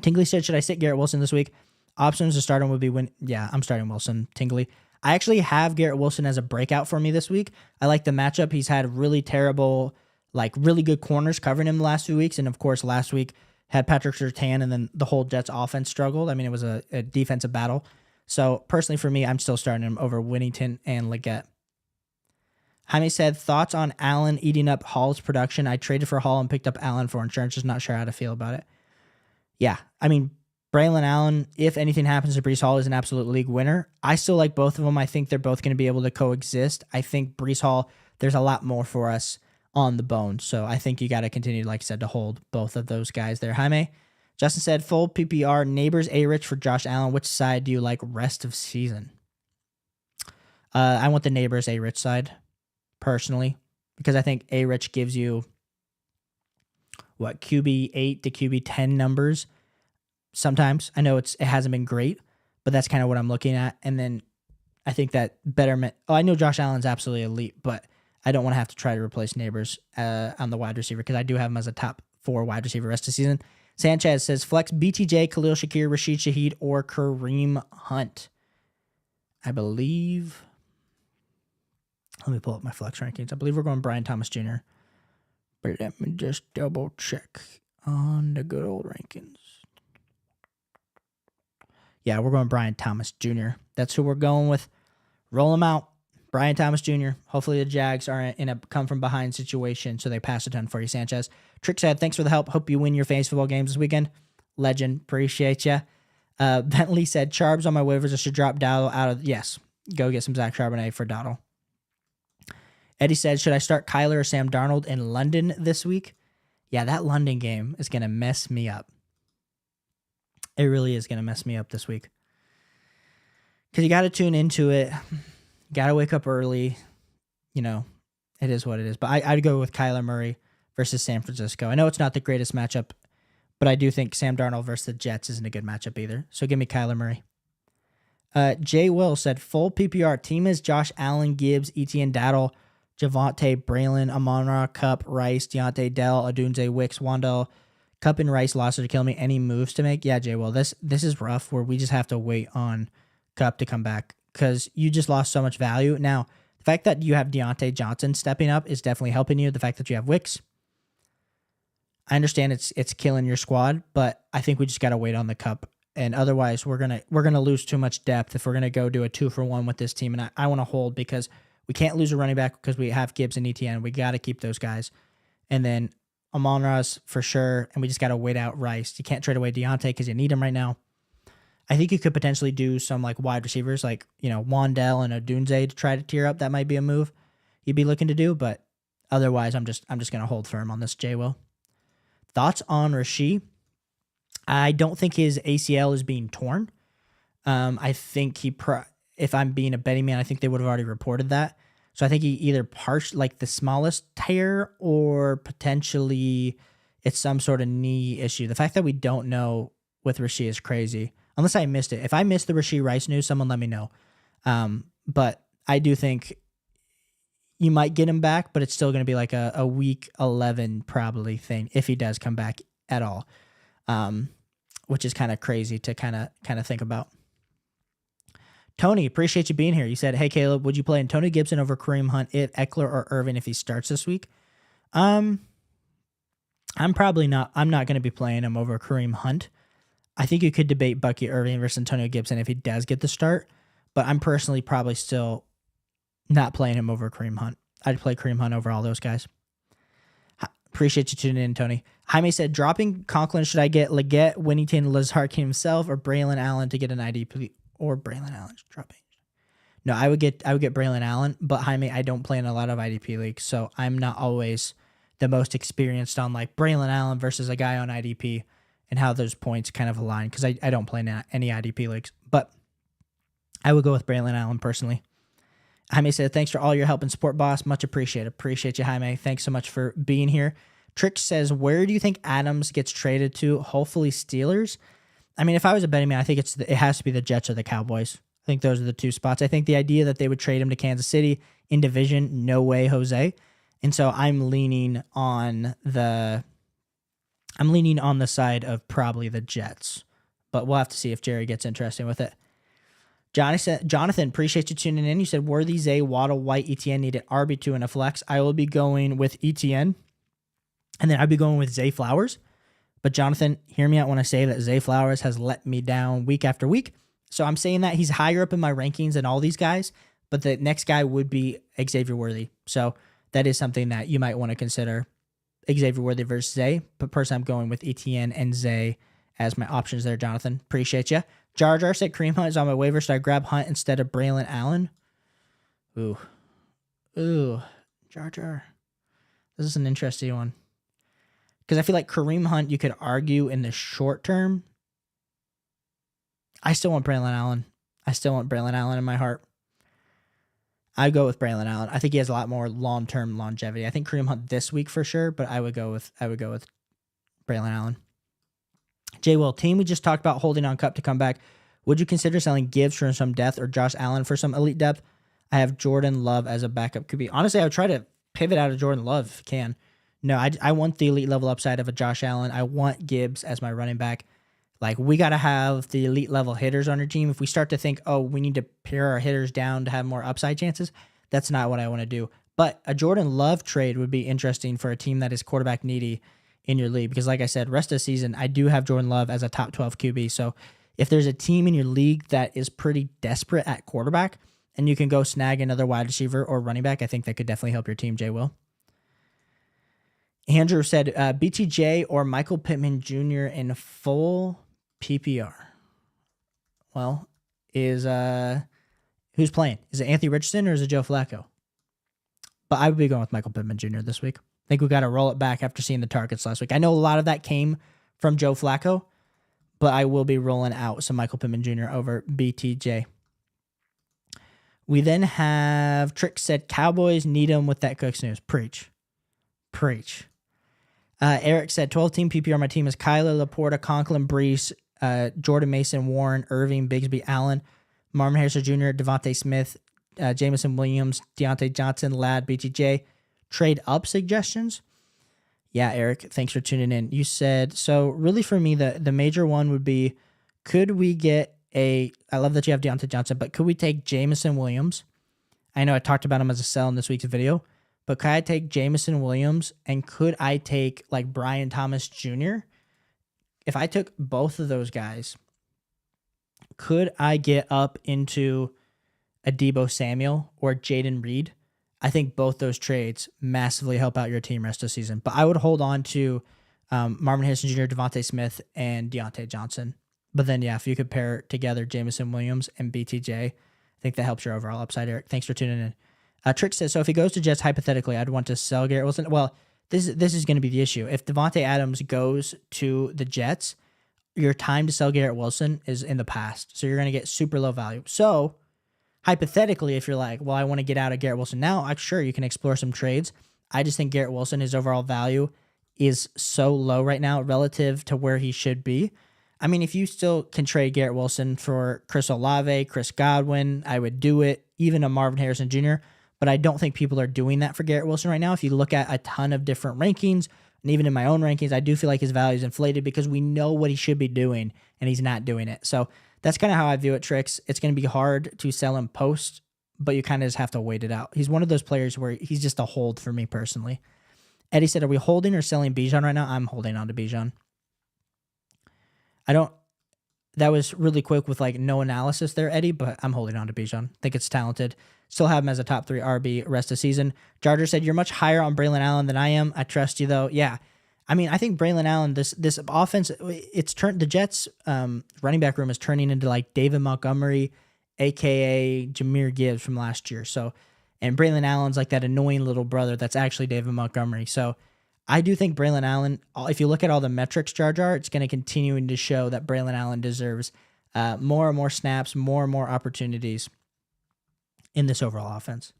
Tingley said, should I sit Garrett Wilson this week? Options to start him would be I'm starting Wilson, Tingley. I actually have Garrett Wilson as a breakout for me this week. I like the matchup. He's had really terrible, really good corners covering him the last 2 weeks. And of course, last week had Patrick Surtain, and then the whole Jets offense struggled. I mean, it was a defensive battle. So personally for me, I'm still starting him over Winnington and Leggett. Jaime said, thoughts on Allen eating up Hall's production? I traded for Hall and picked up Allen for insurance. Just not sure how to feel about it. Yeah, I mean, Braylon Allen, if anything happens to Breece Hall, is an absolute league winner. I still like both of them. I think they're both going to be able to coexist. I think Breece Hall, there's a lot more for us on the bone. So I think you got to continue, like I said, to hold both of those guys there. Jaime. Justin said, full PPR, Neighbors, A-Rich for Josh Allen. Which side do you like rest of season? I want the Neighbors, A-Rich side, personally, because I think A-Rich gives you, QB 8 to QB 10 numbers. Sometimes I know it hasn't been great, but that's kind of what I'm looking at. And then I think that betterment. Oh, I know Josh Allen's absolutely elite, but I don't want to have to try to replace Neighbors on the wide receiver because I do have him as a top 4 wide receiver rest of the season. Sanchez says flex BTJ, Khalil Shakir, Rashid Shaheed, or Kareem Hunt. I believe. Let me pull up my flex rankings. I believe we're going Brian Thomas Jr. But let me just double check on the good old rankings. Yeah, we're going Brian Thomas Jr. That's who we're going with. Roll him out. Brian Thomas Jr. Hopefully the Jags are in a come-from-behind situation, so they pass a ton for you, Sanchez. Trick said, thanks for the help. Hope you win your fantasy football games this weekend. Legend. Appreciate you. Bentley said, Charbs on my waivers. I should drop Dowdle out of... Yes, go get some Zach Charbonnet for Dowdle. Eddie said, should I start Kyler or Sam Darnold in London this week? Yeah, that London game is going to mess me up. It really is going to mess me up this week. Because you got to tune into it. Got to wake up early. You know, it is what it is. But I'd go with Kyler Murray versus San Francisco. I know it's not the greatest matchup, but I do think Sam Darnold versus the Jets isn't a good matchup either. So give me Kyler Murray. Jay Will said, full PPR. Team is Josh Allen, Gibbs, Etienne Daddle, Javonte, Braylon, Amon-Ra, Cup, Rice, Deontay, Dell, Adunze, Wicks, Wandell, Cup and Rice lost to kill me. Any moves to make? Yeah, Jay Will. This is rough where we just have to wait on Cup to come back because you just lost so much value. Now, the fact that you have Deontay Johnson stepping up is definitely helping you. The fact that you have Wicks, I understand it's killing your squad, but I think we just got to wait on the Cup. And otherwise, we're gonna lose too much depth if we're gonna go do a 2-for-1 with this team. And I want to hold because we can't lose a running back because we have Gibbs and ETN. We got to keep those guys. And then Amon-Ra's for sure, and we just got to wait out Rice. You can't trade away Deontay because you need him right now. I think you could potentially do some wide receivers like, Wandell and Odunze to try to tier up. That might be a move. you'd be looking to do, but otherwise I'm just gonna hold firm on this. J Will. Thoughts on Rasheed? I don't think his ACL is being torn. I think if I'm being a betting man, I think they would have already reported that. So I think he either like the smallest tear or potentially it's some sort of knee issue. The fact that we don't know with Rasheed is crazy. Unless I missed it. If I missed the Rasheed Rice news, someone let me know. But I do think you might get him back, but it's still going to be like a week 11 probably thing if he does come back at all, which is kind of crazy to kind of think about. Tony, appreciate you being here. You said, hey, Caleb, would you play Antonio Gibson over Kareem Hunt, Eckler, or Irvin if he starts this week? I'm probably not. I'm not going to be playing him over Kareem Hunt. I think you could debate Bucky Irving versus Antonio Gibson if he does get the start, but I'm personally probably still not playing him over Kareem Hunt. I'd play Kareem Hunt over all those guys. Appreciate you tuning in, Tony. Jaime said, dropping Conklin, should I get Leggett, Winnington, Lazard himself, or Braylon Allen to get an IDP? Or Braylon Allen dropping? No, I would get Braylon Allen, but Jaime, I don't play in a lot of IDP leagues, so I'm not always the most experienced on like Braylon Allen versus a guy on IDP and how those points kind of align because I don't play in any IDP leagues. But I would go with Braylon Allen personally. Jaime said, thanks for all your help and support, boss. Much appreciated. Appreciate you, Jaime. Thanks so much for being here. Trick says, where do you think Adams gets traded to? Hopefully Steelers. I mean, if I was a betting man, I think it has to be the Jets or the Cowboys. I think those are the two spots. I think the idea that they would trade him to Kansas City in division, no way, Jose. And so I'm leaning on the side of probably the Jets. But we'll have to see if Jerry gets interesting with it. Jonathan, appreciate you tuning in. You said Worthy, Zay, Waddle, White, ETN needed RB2 and a flex. I will be going with ETN, and then I'll be going with Zay Flowers. But Jonathan, hear me out when I say that Zay Flowers has let me down week after week. So I'm saying that he's higher up in my rankings than all these guys, but the next guy would be Xavier Worthy. So that is something that you might want to consider, Xavier Worthy versus Zay. But personally, I'm going with ETN and Zay as my options there, Jonathan. Appreciate you. Jar Jar said Kareem Hunt is on my waiver, so I grab Hunt instead of Braylon Allen. Ooh. Jar Jar. This is an interesting one. Because I feel like Kareem Hunt, you could argue in the short term. I still want Braylon Allen. In my heart. I go with Braylon Allen. I think he has a lot more long-term longevity. I think Kareem Hunt this week for sure, but I would go with Braylon Allen. Jay Will, team we just talked about holding on Cup to come back. Would you consider selling Gibbs for some depth or Josh Allen for some elite depth? I have Jordan Love as a backup QB. Honestly, I would try to pivot out of Jordan Love if I can. No, I want the elite level upside of a Josh Allen. I want Gibbs as my running back. Like, we got to have the elite level hitters on our team. If we start to think, oh, we need to pare our hitters down to have more upside chances, that's not what I want to do. But a Jordan Love trade would be interesting for a team that is quarterback needy in your league. Because like I said, rest of the season, I do have Jordan Love as a top 12 QB. So if there's a team in your league that is pretty desperate at quarterback and you can go snag another wide receiver or running back, I think that could definitely help your team, Jay Will. Andrew said BTJ or Michael Pittman Jr. in full PPR. Well, who's playing? Is it Anthony Richardson or is it Joe Flacco? But I would be going with Michael Pittman Jr. this week. I think we got to roll it back after seeing the targets last week. I know a lot of that came from Joe Flacco, but I will be rolling out some Michael Pittman Jr. over BTJ. We then have Trick said Cowboys need him with that Cooks news. Preach. Eric said 12-team PPR. My team is Kyler, Laporta, Conklin, Brees, Jordan Mason, Warren, Irving, Bigsby, Allen, Marvin Harrison Jr., Devontae Smith, Jameson Williams, Deontay Johnson, Ladd, BTJ. Trade up suggestions? Yeah, Eric, thanks for tuning in. You said, so really for me, the major one would be, could we get I love that you have Deontay Johnson, but could we take Jameson Williams? I know I talked about him as a sell in this week's video, but could I take Jameson Williams and could I take like Brian Thomas Jr.? If I took both of those guys, could I get up into a Deebo Samuel or Jaden Reed? I think both those trades massively help out your team rest of the season. But I would hold on to Marvin Harrison Jr., Devontae Smith, and Deontay Johnson. But then, yeah, if you could pair together Jameson Williams and BTJ, I think that helps your overall upside, Eric. Thanks for tuning in. Trick says, so if he goes to Jets, hypothetically, I'd want to sell Garrett Wilson. Well, this is going to be the issue. If Devontae Adams goes to the Jets, your time to sell Garrett Wilson is in the past. So you're going to get super low value. So hypothetically, if you're like, well, I want to get out of Garrett Wilson now, sure, you can explore some trades. I just think Garrett Wilson, his overall value is so low right now relative to where he should be. I mean, if you still can trade Garrett Wilson for Chris Olave, Chris Godwin, I would do it, even a Marvin Harrison Jr., but I don't think people are doing that for Garrett Wilson right now. If you look at a ton of different rankings, and even in my own rankings, I do feel like his value is inflated because we know what he should be doing, and he's not doing it. So that's kind of how I view it, Tricks. It's going to be hard to sell him post, but you kind of just have to wait it out. He's one of those players where he's just a hold for me personally. Eddie said, are we holding or selling Bijan right now? I'm holding on to Bijan. That was really quick with like no analysis there, Eddie, but I'm holding on to Bijan. Think it's talented. Still have him as a top 3 RB rest of the season. Jarger said, you're much higher on Braylon Allen than I am. I trust you though. Yeah. I mean, I think Braylon Allen, this offense, it's turned, the Jets running back room is turning into like David Montgomery, aka Jahmyr Gibbs from last year. So, and Braylon Allen's like that annoying little brother that's actually David Montgomery. So I do think Braylon Allen, if you look at all the metrics, Jar Jar, it's going to continue to show that Braylon Allen deserves more and more snaps, more and more opportunities in this overall offense.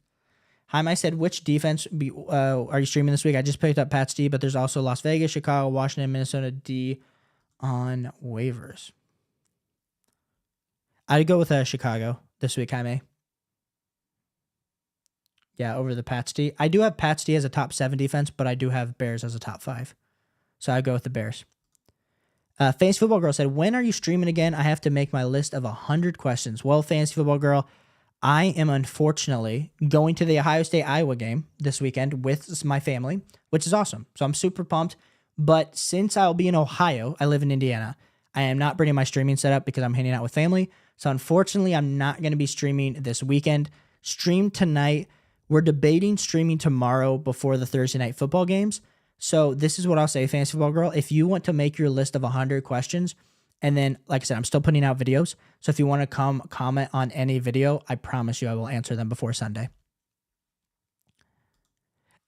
Haim, I said, which defense are you streaming this week? I just picked up Pat's D, but there's also Las Vegas, Chicago, Washington, Minnesota D on waivers. I'd go with Chicago this week, Jaime. Yeah, over the Pats D. I do have Pats D as a top 7 defense, but I do have Bears as a top 5. So I go with the Bears. Fantasy Football Girl said, when are you streaming again? I have to make my list of 100 questions. Well, Fantasy Football Girl, I am unfortunately going to the Ohio State-Iowa game this weekend with my family, which is awesome. So I'm super pumped. But since I'll be in Ohio, I live in Indiana, I am not bringing my streaming setup because I'm hanging out with family. So unfortunately, I'm not going to be streaming this weekend. Stream tonight. We're debating streaming tomorrow before the Thursday night football games. So this is what I'll say, Fantasy Football Girl. If you want to make your list of 100 questions, and then, like I said, I'm still putting out videos. So if you want to come comment on any video, I promise you I will answer them before Sunday.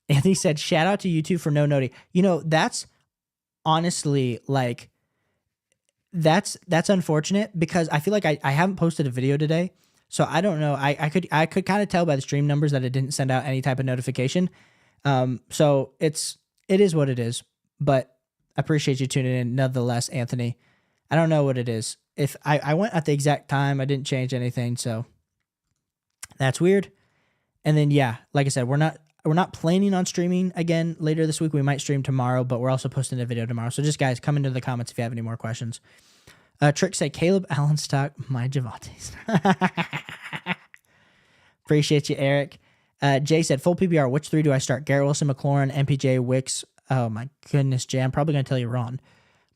Anthony said, shout out to YouTube for no noting. You know, that's honestly like, that's unfortunate because I feel like I haven't posted a video today. So I don't know. I could kind of tell by the stream numbers that it didn't send out any type of notification. So it is what it is. But I appreciate you tuning in nonetheless, Anthony. I don't know what it is. If I went at the exact time, I didn't change anything, so that's weird. And then yeah, like I said, we're not planning on streaming again later this week. We might stream tomorrow, but we're also posting a video tomorrow. So just guys, come into the comments if you have any more questions. Trick said, Caleb Allen stock, my Javantes. Appreciate you, Eric. Jay said, full PPR, which 3 do I start? Garrett Wilson, McLaurin, MPJ, Wicks. Oh my goodness, Jay, I'm probably going to tell you wrong.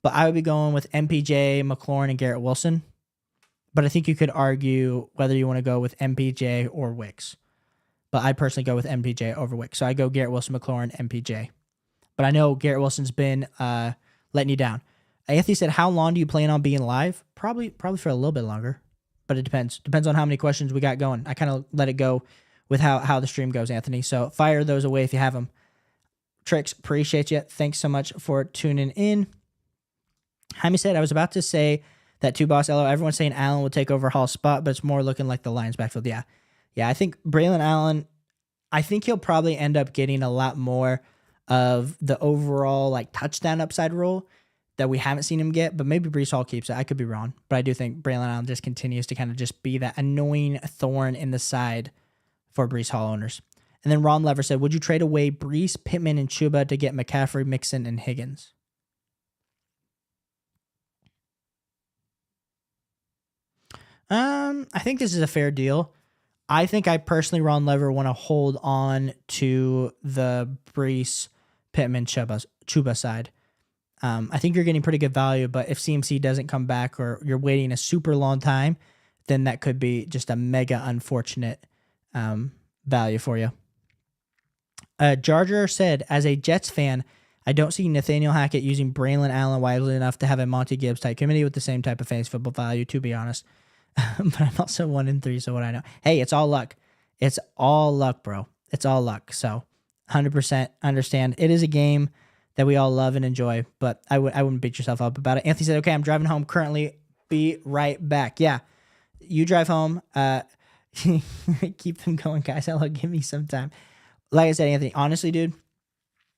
But I would be going with MPJ, McLaurin, and Garrett Wilson. But I think you could argue whether you want to go with MPJ or Wicks. But I personally go with MPJ over Wicks. So I go Garrett Wilson, McLaurin, MPJ. But I know Garrett Wilson's been letting you down. Anthony said, how long do you plan on being live? Probably for a little bit longer. But it depends. Depends on how many questions we got going. I kind of let it go with how the stream goes, Anthony. So fire those away if you have them. Tricks, appreciate you. Thanks so much for tuning in. Jaime said, I was about to say that two boss LO. Everyone's saying Allen will take over Hall's spot, but it's more looking like the Lions backfield. Yeah. I think Braylon Allen, I think he'll probably end up getting a lot more of the overall like touchdown upside role that we haven't seen him get, but maybe Breece Hall keeps it. I could be wrong, but I do think Braylon Allen just continues to kind of just be that annoying thorn in the side for Breece Hall owners. And then Ron Lever said, would you trade away Breece, Pittman, and Chuba to get McCaffrey, Mixon, and Higgins? I think this is a fair deal. I think I personally, Ron Lever, want to hold on to the Breece, Pittman, Chuba side. I think you're getting pretty good value, but if CMC doesn't come back or you're waiting a super long time, then that could be just a mega unfortunate value for you. Jar said, as a Jets fan, I don't see Nathaniel Hackett using Braylon Allen wisely enough to have a Monty Gibbs type committee with the same type of fantasy football value, to be honest. But I'm also 1-3, so what I know. Hey, it's all luck. It's all luck, bro. It's all luck. So 100% understand. It is a game that we all love and enjoy, but I wouldn't beat yourself up about it. Anthony said, okay, I'm driving home currently. Be right back. Yeah, you drive home. Keep them going, guys. Hello, give me some time. Like I said, Anthony, honestly, dude,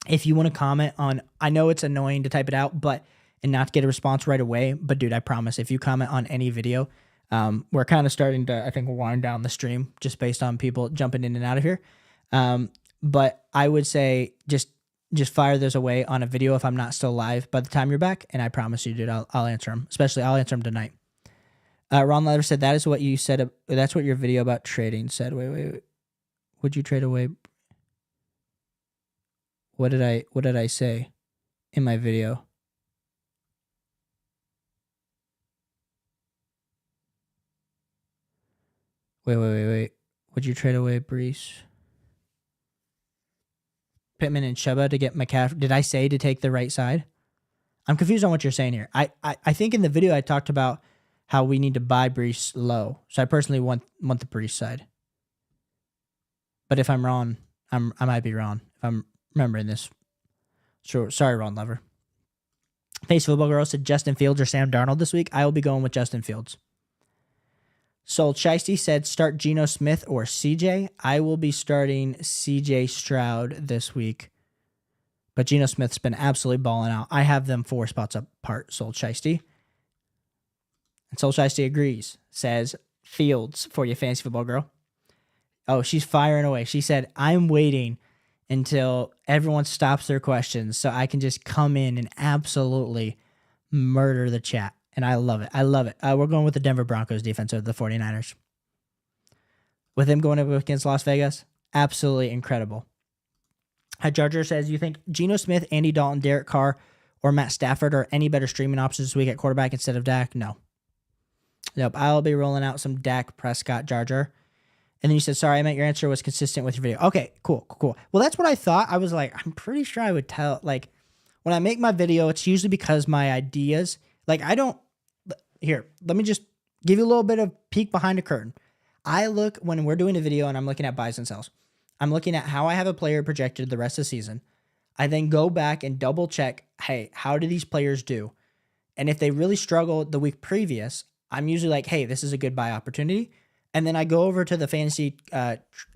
if you want to comment on, I know it's annoying to type it out, and not get a response right away, but dude, I promise if you comment on any video, we're kind of starting to, I think, wind down the stream just based on people jumping in and out of here. But I would say just fire those away on a video if I'm not still live by the time you're back, and I promise you, dude, I'll answer them. Especially, I'll answer them tonight. Ron Leather said, that is what you said. That's what your video about trading said. Wait. Would you trade away? What did I say in my video? Wait. Would you trade away Brees, Pittman, and Chuba to get McCaffrey? Did I say to take the right side? I'm confused on what you're saying here. I think in the video I talked about how we need to buy Brees low. So I personally want the Brees side. But if I'm wrong, I might be wrong if I'm remembering this. Sure, sorry, Ron Lover. Face Football Girl said Justin Fields or Sam Darnold this week. I will be going with Justin Fields. Soul Shiesty said start Geno Smith or CJ. I will be starting CJ Stroud this week. But Geno Smith's been absolutely balling out. I have them 4 spots apart, Soul Shiesty. And Soul Shiesty agrees. Says Fields for you, Fantasy Football Girl. Oh, she's firing away. She said, I'm waiting until everyone stops their questions so I can just come in and absolutely murder the chat. And I love it. We're going with the Denver Broncos defense over the 49ers. With him going up against Las Vegas, absolutely incredible. Jar says, you think Geno Smith, Andy Dalton, Derek Carr, or Matt Stafford are any better streaming options this week at quarterback instead of Dak? No. Nope. I'll be rolling out some Dak Prescott, Jar. And then you said, sorry, I meant your answer was consistent with your video. Okay, cool. Well, that's what I thought. I was like, I'm pretty sure I would tell, like, when I make my video, it's usually because my ideas, like, here, let me just give you a little bit of peek behind the curtain. I look, when we're doing a video and I'm looking at buys and sells, I'm looking at how I have a player projected the rest of the season. I then go back and double check, hey, how do these players do? And if they really struggle the week previous, I'm usually like, hey, this is a good buy opportunity. And then I go over to the fantasy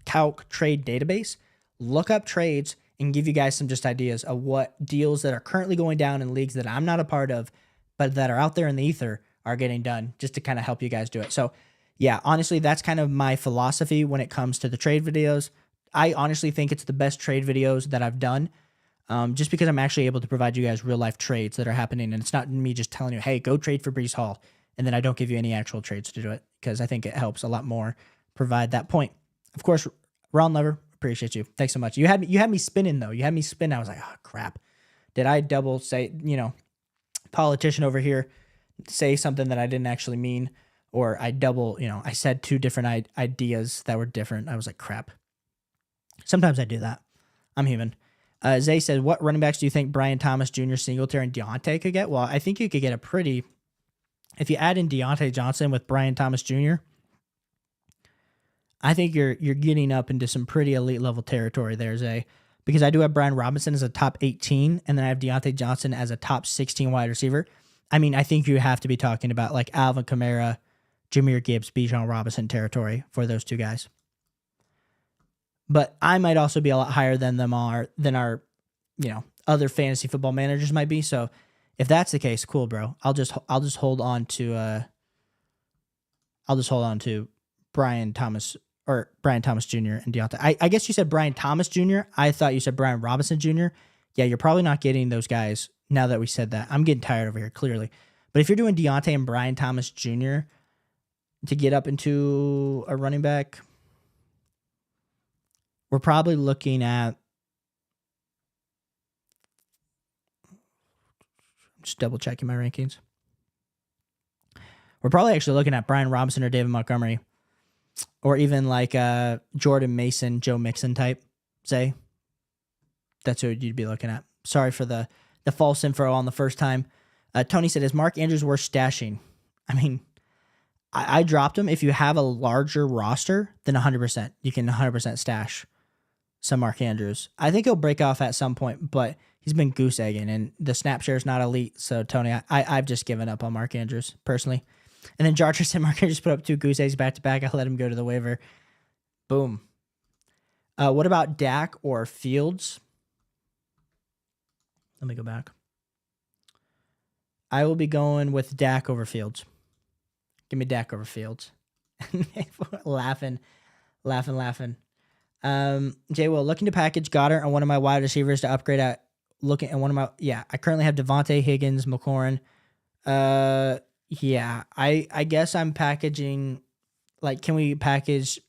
calc trade database, look up trades, and give you guys some just ideas of what deals that are currently going down in leagues that I'm not a part of, but that are out there in the ether are getting done, just to kind of help you guys do it. So yeah, honestly, that's kind of my philosophy when it comes to the trade videos. I honestly think it's the best trade videos that I've done, just because I'm actually able to provide you guys real life trades that are happening. And it's not me just telling you, hey, go trade for Brees Hall. And then I don't give you any actual trades to do it, because I think it helps a lot more provide that point. Of course, Ron Lover, appreciate you. Thanks so much. You had me spinning though. You had me spin. I was like, oh crap. Did I double say, politician over here say something that I didn't actually mean, or I double, I said 2 different ideas that were different. I was like, crap. Sometimes I do that. I'm human. Zay said, what running backs do you think Brian Thomas Jr., Singletary, and Deontay could get? Well, I think you could get if you add in Deontay Johnson with Brian Thomas Jr., I think you're getting up into some pretty elite level territory there, Zay, because I do have Brian Robinson as a top 18, and then I have Deontay Johnson as a top 16 wide receiver. I mean, I think you have to be talking about like Alvin Kamara, Jahmyr Gibbs, Bijan Robinson territory for those 2 guys. But I might also be a lot higher than our other fantasy football managers might be. So if that's the case, cool, bro. I'll just hold on to Brian Thomas Jr. and Deontay. I guess you said Brian Thomas Jr. I thought you said Brian Robinson Jr. Yeah, you're probably not getting those guys now that we said that. I'm getting tired over here, clearly. But if you're doing Deontay and Brian Thomas Jr. to get up into a running back, we're probably looking at, just double checking my rankings. We're probably actually looking at Brian Robinson or David Montgomery, or even like Jordan Mason, Joe Mixon type, say. That's who you'd be looking at. Sorry for the false info on the first time. Tony said, is Mark Andrews worth stashing? I mean, I dropped him. If you have a larger roster, then 100%. You can 100% stash some Mark Andrews. I think he'll break off at some point, but he's been goose egging, and the snap share is not elite. So, Tony, I've just given up on Mark Andrews, personally. And then Jarcher said Mark Andrews put up 2 goose eggs back-to-back. I let him go to the waiver. Boom. What about Dak or Fields? Let me go back. I will be going with Dak over Fields. Give me Dak over Fields. laughing. Jay Will, looking to package Goddard on one of my wide receivers to upgrade at looking at one of my, I currently have Devontae, Higgins, McLaurin. I guess I'm packaging, like, can we package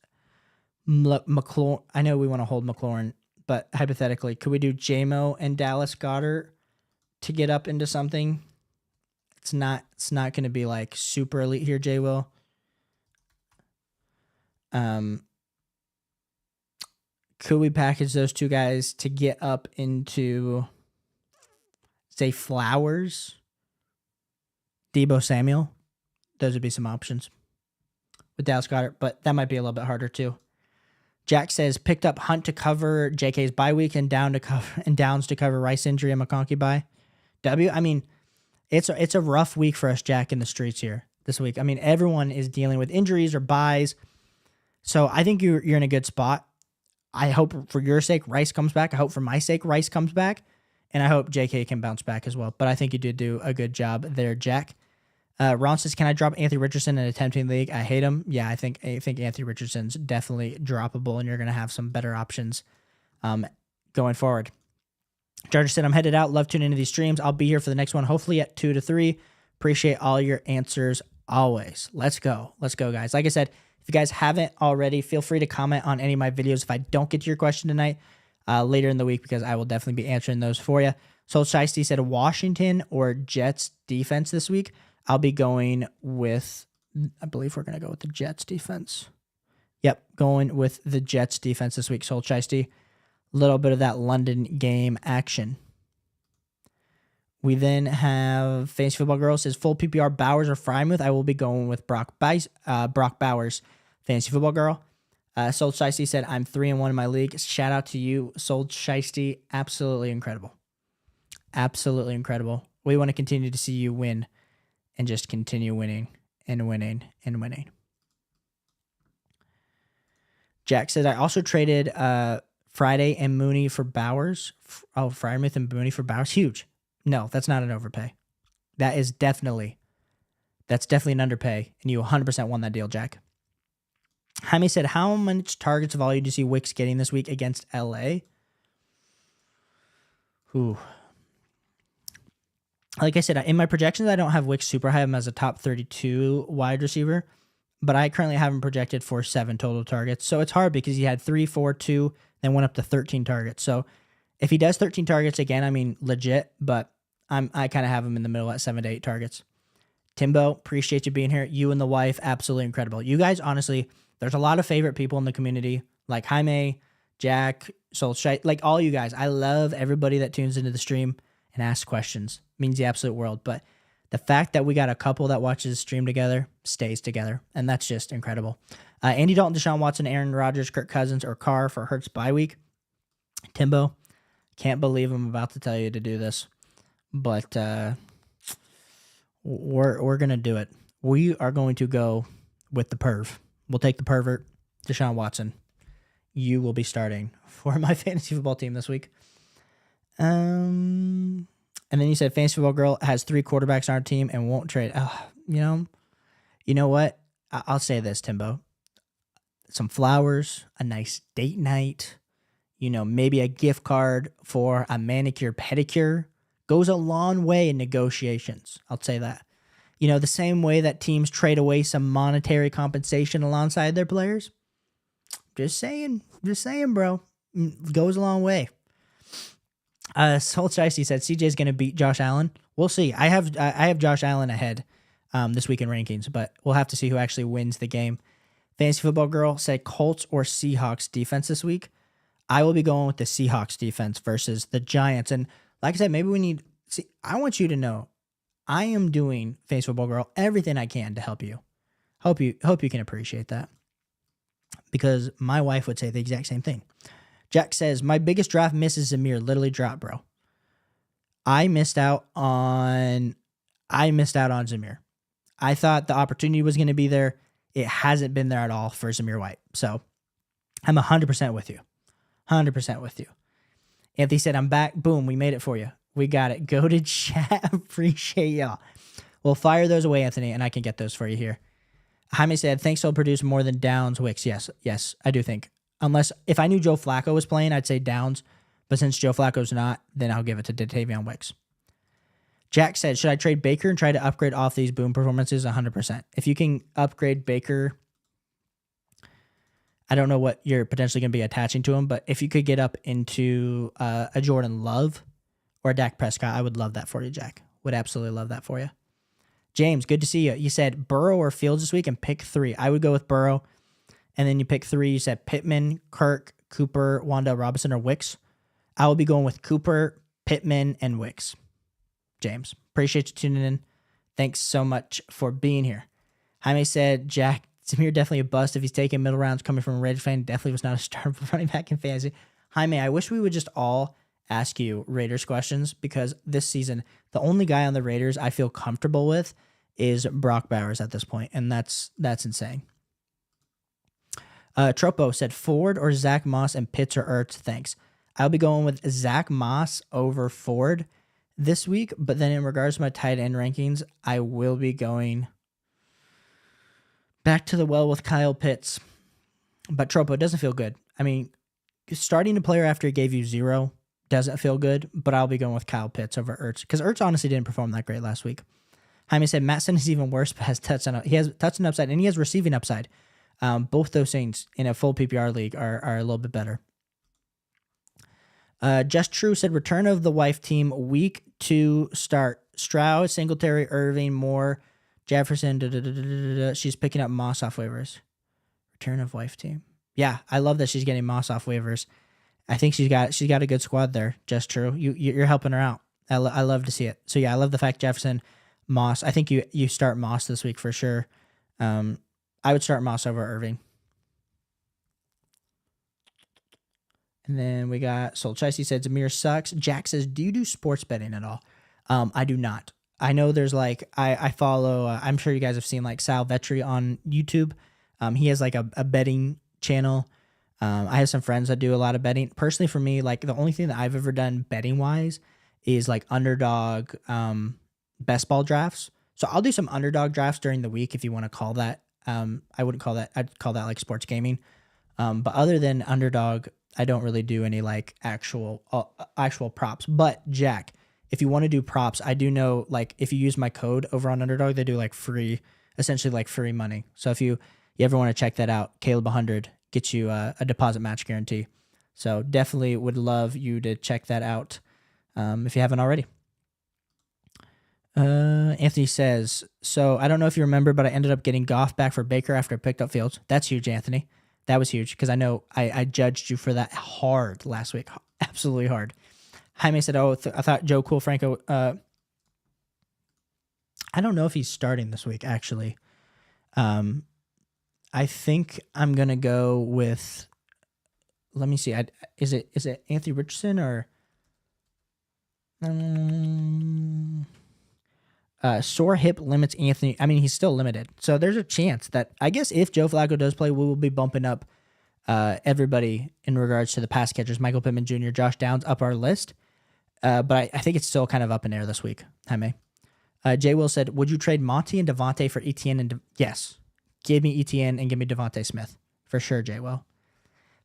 McLaurin? I know we want to hold McLaurin, but hypothetically, could we do JMO and Dallas Goddard to get up into something? It's not going to be like super elite here, Jay Will. Could we package those 2 guys to get up into, say, Flowers, Deebo Samuel? Those would be some options with Dallas Goedert, but that might be a little bit harder too. Jack says picked up Hunt to cover JK's bye week and Downs to cover Rice injury and McConkey bye. I mean, it's a rough week for us, Jack, in the streets here this week. I mean, everyone is dealing with injuries or buys, so I think you're in a good spot. I hope for your sake Rice comes back. I hope for my sake Rice comes back, and I hope JK can bounce back as well. But I think you did do a good job there, Jack. Ron says, can I drop Anthony Richardson in a tempting league? I hate him. Yeah, I think Anthony Richardson's definitely droppable, and you're going to have some better options going forward. George said, I'm headed out. Love tuning into these streams. I'll be here for the next one, hopefully at 2 to 3. Appreciate all your answers always. Let's go, guys. Like I said, if you guys haven't already, feel free to comment on any of my videos if I don't get to your question tonight later in the week, because I will definitely be answering those for you. Soul Shiesty said Washington or Jets defense this week. I'll be going with, I believe we're going to go with the Jets defense. Yep, going with the Jets defense this week, Soul Shiesty. A little bit of that London game action. We then have Fantasy Football Girl says full PPR Bowers or Frymouth. I will be going with Brock Bowers, Fantasy Football Girl. Soul Shiesty said I'm 3-1 in my league. Shout out to you, Soul Shiesty. Absolutely incredible. Absolutely incredible. We want to continue to see you win and just continue winning and winning and winning. Jack said I also traded Friday and Mooney for Bowers. Frymouth and Mooney for Bowers. Huge. No, that's not an overpay. That's definitely an underpay, and you 100% won that deal, Jack. Jaime said, how much targets of volume do you see Wicks getting this week against LA? Ooh. Like I said, in my projections, I don't have Wicks super high. I have him as a top 32 wide receiver, but I currently have him projected for 7 total targets. So it's hard because he had 3, 4, 2, then went up to 13 targets. So if he does 13 targets again, I mean, legit, but I kind of have him in the middle at 7 to 8 targets. Timbo, appreciate you being here. You and the wife, absolutely incredible. You guys, honestly, there's a lot of favorite people in the community, like Jaime, Jack, Soulshite, like all you guys. I love everybody that tunes into the stream and asks questions. It means the absolute world. But the fact that we got a couple that watches the stream together stays together, and that's just incredible. Andy Dalton, Deshaun Watson, Aaron Rodgers, Kirk Cousins, or Carr for Hurts bye week. Timbo, can't believe I'm about to tell you to do this, but we're going to do it. We are going to go with the perv. We'll take the pervert, Deshaun Watson. You will be starting for my fantasy football team this week. And then you said Fantasy Football Girl has 3 quarterbacks on our team and won't trade. You know what? I'll say this, Timbo. Some flowers, a nice date night, maybe a gift card for a manicure, pedicure goes a long way in negotiations. I'll say that. The same way that teams trade away some monetary compensation alongside their players. Just saying, bro. Goes a long way. Soul Shiesty said CJ's going to beat Josh Allen. We'll see. I have Josh Allen ahead this week in rankings, but we'll have to see who actually wins the game. Fantasy Football Girl said Colts or Seahawks defense this week. I will be going with the Seahawks defense versus the Giants. And like I said, maybe I want you to know I am doing Fantasy Football Girl everything I can to help you. Hope you can appreciate that, because my wife would say the exact same thing. Jack says, my biggest draft miss is Zamir. Literally dropped, bro. I missed out on Zamir. I thought the opportunity was going to be there. It hasn't been there at all for Zamir White. So I'm 100% with you. 100% with you. Anthony said, I'm back. Boom, we made it for you. We got it. Go to chat. Appreciate y'all. We'll fire those away, Anthony, and I can get those for you here. Jaime said, thanks, he'll produce more than Downs, Wicks. Yes, I do think. Unless, if I knew Joe Flacco was playing, I'd say Downs. But since Joe Flacco's not, then I'll give it to Dattavion Wicks. Jack said, should I trade Baker and try to upgrade off these boom performances? 100%. If you can upgrade Baker, I don't know what you're potentially going to be attaching to him, but if you could get up into a Jordan Love or a Dak Prescott, I would love that for you, Jack. Would absolutely love that for you. James, good to see you. You said Burrow or Fields this week and pick 3. I would go with Burrow. And then you pick 3. You said Pittman, Kirk, Cooper, Wanda Robinson, or Wicks. I will be going with Cooper, Pittman, and Wicks. James, appreciate you tuning in. Thanks so much for being here. Jaime said, Jack, Zamir definitely a bust if he's taking middle rounds coming from a Raiders fan. Definitely was not a starter running back in fantasy. Jaime, I wish we would just all ask you Raiders questions, because this season, the only guy on the Raiders I feel comfortable with is Brock Bowers at this point, and that's insane. Tropo said Ford or Zach Moss and Pitts or Ertz. Thanks. I'll be going with Zach Moss over Ford this week, but then in regards to my tight end rankings, I will be going back to the well with Kyle Pitts. But Tropo, it doesn't feel good. I mean, starting a player after he gave you 0 doesn't feel good, but I'll be going with Kyle Pitts over Ertz, because Ertz honestly didn't perform that great last week. Jaime said Mattson is even worse, but has touchdown. He has touchdown upside and he has receiving upside. Both those things in a full PPR league are a little bit better. Just True said return of the wife team week 2 start. Stroud, Singletary, Irving, Moore, Jefferson. She's picking up Moss off waivers. Return of wife team. Yeah, I love that she's getting Moss off waivers. I think she's got a good squad there. Just True. You're helping her out. I love to see it. So yeah, I love the fact Jefferson, Moss. I think you start Moss this week for sure. I would start Moss over Irving. And then we got Soul Chicey said Zamir sucks. Jack says, do you do sports betting at all? I do not. I know there's like, I follow, I'm sure you guys have seen like Sal Vetri on YouTube. He has like a betting channel. I have some friends that do a lot of betting. Personally, for me, like the only thing that I've ever done betting wise is like underdog best ball drafts. So I'll do some underdog drafts during the week if you want to call that. I wouldn't call that, I'd call that like sports gaming. But other than underdog, I don't really do any like actual props. But Jack, if you want to do props, I do know like if you use my code over on Underdog, they do like free, essentially like free money. So if you ever want to check that out, Caleb 100 gets you a deposit match guarantee. So definitely would love you to check that out if you haven't already. Anthony says, so I don't know if you remember, but I ended up getting Goff back for Baker after I picked up Fields. That's huge, Anthony. That was huge because I know I judged you for that hard last week. Absolutely hard. Jaime said, I thought Joe Cool Franco. I don't know if he's starting this week, actually. I think I'm going to go with, let me see. Is it Anthony Richardson or sore hip limits Anthony. I mean, he's still limited. So there's a chance that I guess if Joe Flacco does play, we will be bumping up everybody in regards to the pass catchers. Michael Pittman Jr., Josh Downs up our list. But I think it's still kind of up in air this week. Jaime. Jay Will said, would you trade Monty and Devontae for ETN? And yes. Give me ETN and give me Devontae Smith. For sure, Jay Will.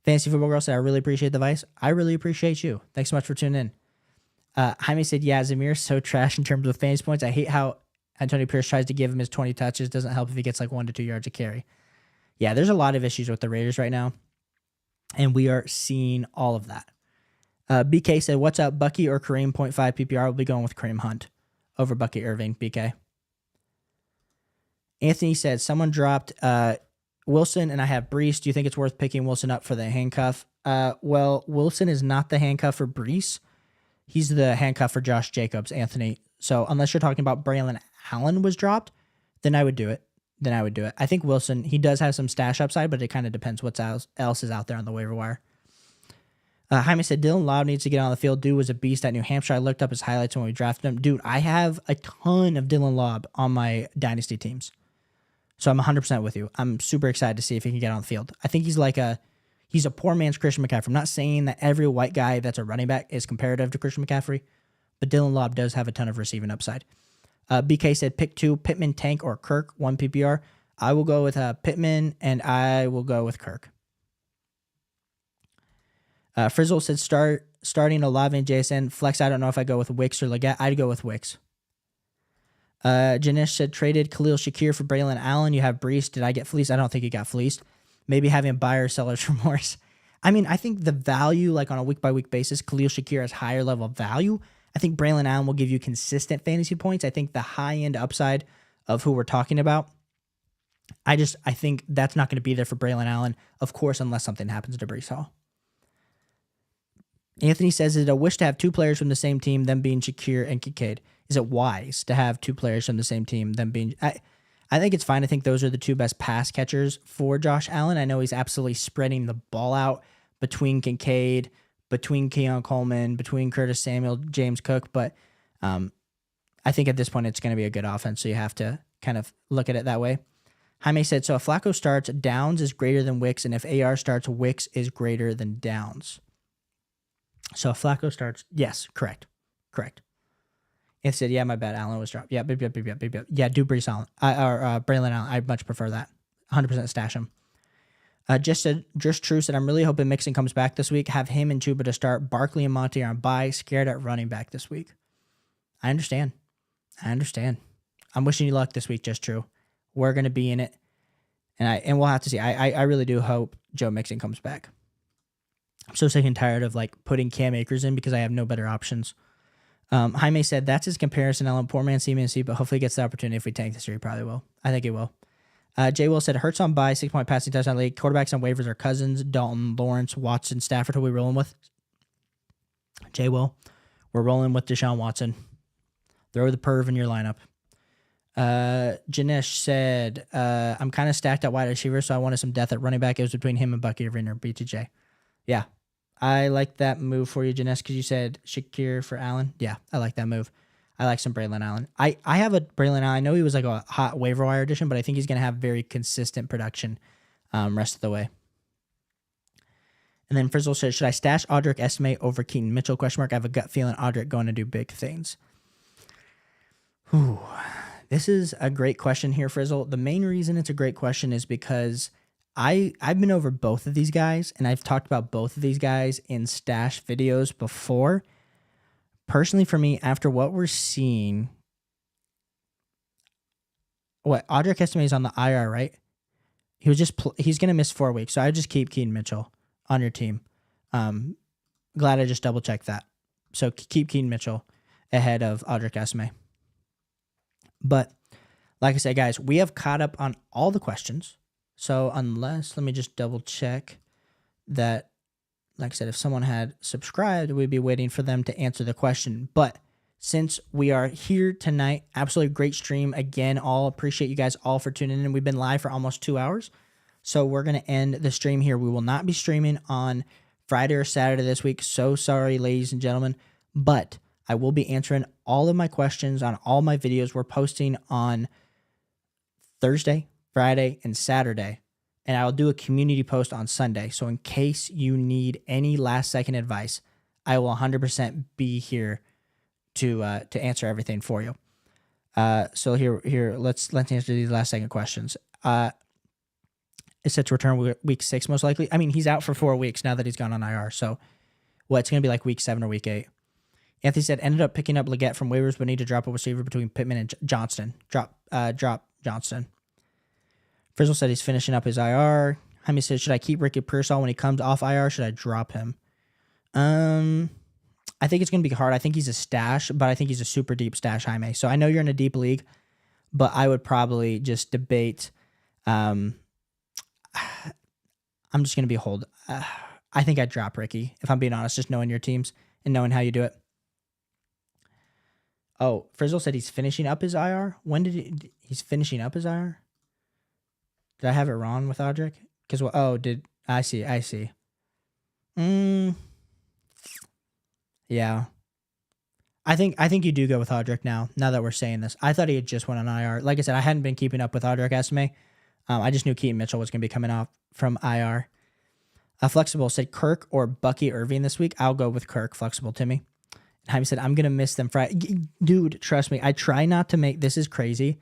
Fantasy Football Girl said, I really appreciate the advice. I really appreciate you. Thanks so much for tuning in. Jaime said, yeah, Zamir's so trash in terms of fantasy points. I hate how Antonio Pierce tries to give him his 20 touches. Doesn't help if he gets like 1 to 2 yards a carry. Yeah, there's a lot of issues with the Raiders right now, and we are seeing all of that. BK said, what's up, Bucky or Kareem? 0.5 PPR. We'll be going with Kareem Hunt over Bucky Irving, BK. Anthony said, someone dropped Wilson, and I have Brees. Do you think it's worth picking Wilson up for the handcuff? Well, Wilson is not the handcuff for Brees. He's the handcuff for Josh Jacobs, Anthony. So unless you're talking about Braylon Allen was dropped, then I would do it. then I would do it. I think Wilson, he does have some stash upside, but it kind of depends what else is out there on the waiver wire. Jaime said, Dylan Lobb needs to get on the field. Dude was a beast at New Hampshire. I looked up his highlights when we drafted him. Dude, I have a ton of Dylan Lobb on my Dynasty teams. So I'm 100% with you. I'm super excited to see if he can get on the field. I think he's a poor man's Christian McCaffrey. I'm not saying that every white guy that's a running back is comparative to Christian McCaffrey, but Dylan Lobb does have a ton of receiving upside. BK said, pick 2, Pittman, Tank, or Kirk, 1 PPR. I will go with Pittman, and I will go with Kirk. Frizzle said, starting Olave and JSN. Flex, I don't know if I go with Wicks or Leggett. I'd go with Wicks. Janesh said, traded Khalil Shakir for Braylon Allen. You have Brees. Did I get fleeced? I don't think he got fleeced. Maybe having buyer seller's remorse. I mean, I think the value, like on a week-by-week basis, Khalil Shakir has higher level value. I think Braylon Allen will give you consistent fantasy points. I think the high-end upside of who we're talking about, I think that's not going to be there for Braylon Allen, of course, unless something happens to Brees Hall. Anthony says, is it a wish to have 2 players from the same team, them being Shakir and Kincaid? Is it wise to have 2 players from the same team, them being... I think it's fine. I think those are the 2 best pass catchers for Josh Allen. I know he's absolutely spreading the ball out between Kincaid, between Keon Coleman, between Curtis Samuel, James Cook, but I think at this point it's going to be a good offense, so you have to kind of look at it that way. Jaime said, so if Flacco starts, Downs is greater than Wicks, and if AR starts, Wicks is greater than Downs. So if Flacco starts, yes, correct. It said, yeah, my bad, Allen was dropped. Yeah, yeah, do Brees Allen, or Braylon Allen. I'd much prefer that. 100% stash him. Just True said, I'm really hoping Mixon comes back this week. Have him and Chuba to start. Barkley and Monty are on bye. Scared at running back this week. I understand. I'm wishing you luck this week, Just True. We're going to be in it. And we'll have to see. I really do hope Joe Mixon comes back. I'm so sick and tired of like putting Cam Akers in because I have no better options. Jaime said, that's his comparison, Ellen. Poor man, CMC, but hopefully he gets the opportunity. If we tank this year, he probably will. I think he will. Jay Will said, Hurts on bye, 6-point passing touchdown league. Quarterbacks on waivers are Cousins, Dalton, Lawrence, Watson, Stafford. Who are we rolling with? Jay Will. We're rolling with Deshaun Watson. Throw the perv in your lineup. Janesh said, I'm kind of stacked at wide receiver, so I wanted some depth at running back. It was between him and Bucky or BTJ. Yeah. I like that move for you, Janesh, because you said Shakir for Allen. Yeah, I like that move. I like some Braylon Allen. I have a Braylon Allen. I know he was like a hot waiver wire addition, but I think he's going to have very consistent production rest of the way. And then Frizzle says, should I stash Audric Estimate over Keaton Mitchell? I have a gut feeling Audric going to do big things. Whew. This is a great question here, Frizzle. The main reason it's a great question is because I've been over both of these guys, and I've talked about both of these guys in stash videos before. Personally, for me, after what we're seeing, Audric Estimate is on the IR, right? He's going to miss 4 weeks, so I just keep Keaton Mitchell on your team. Glad I just double checked that. So keep Keaton Mitchell ahead of Audric Estimate. But like I said, guys, we have caught up on all the questions. So let me just double check that, like I said, if someone had subscribed, we'd be waiting for them to answer the question. But since we are here tonight, absolutely great stream. Again, all appreciate you guys all for tuning in. We've been live for almost 2 hours. So we're going to end the stream here. We will not be streaming on Friday or Saturday this week. So sorry, ladies and gentlemen. But I will be answering all of my questions on all my videos. We're posting on Thursday, Friday, and Saturday, and I'll do a community post on Sunday. So in case you need any last-second advice, I will 100% be here to answer everything for you. So here, let's answer these last-second questions. It's set to return week 6 most likely. I mean, he's out for 4 weeks now that he's gone on IR. So, it's going to be like week 7 or week 8. Anthony said, ended up picking up Leggett from waivers, but need to drop a receiver between Pittman and Johnston. Drop Johnston. Frizzle said he's finishing up his IR. Jaime said, should I keep Ricky Pearsall when he comes off IR? Should I drop him? I think it's going to be hard. I think he's a stash, but I think he's a super deep stash, Jaime. So I know you're in a deep league, but I would probably just debate. I'm just going to be a hold. I think I'd drop Ricky, if I'm being honest, just knowing your teams and knowing how you do it. Oh, Frizzle said he's finishing up his IR. When did he's finishing up his IR? Did I have it wrong with Audric? Because I see. Yeah. I think you do go with Audric now that we're saying this. I thought he had just went on IR. Like I said, I hadn't been keeping up with Audric Esme. I just knew Keaton Mitchell was going to be coming off from IR. Flexible said Kirk or Bucky Irving this week. I'll go with Kirk. Flexible Timmy. Jaime said, I'm going to miss them Friday. Dude, trust me. I try not to make, this is crazy,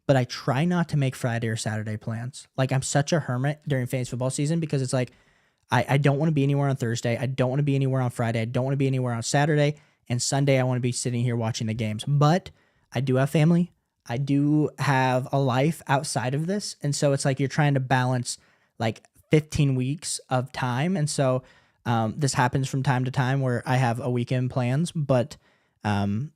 but I try not to make Friday or Saturday plans. Like, I'm such a hermit during fantasy football season because it's like, I don't want to be anywhere on Thursday. I don't want to be anywhere on Friday. I don't want to be anywhere on Saturday. And Sunday, I want to be sitting here watching the games. But I do have family. I do have a life outside of this. And so it's like you're trying to balance like 15 weeks of time. And so this happens from time to time where I have a weekend plans. But I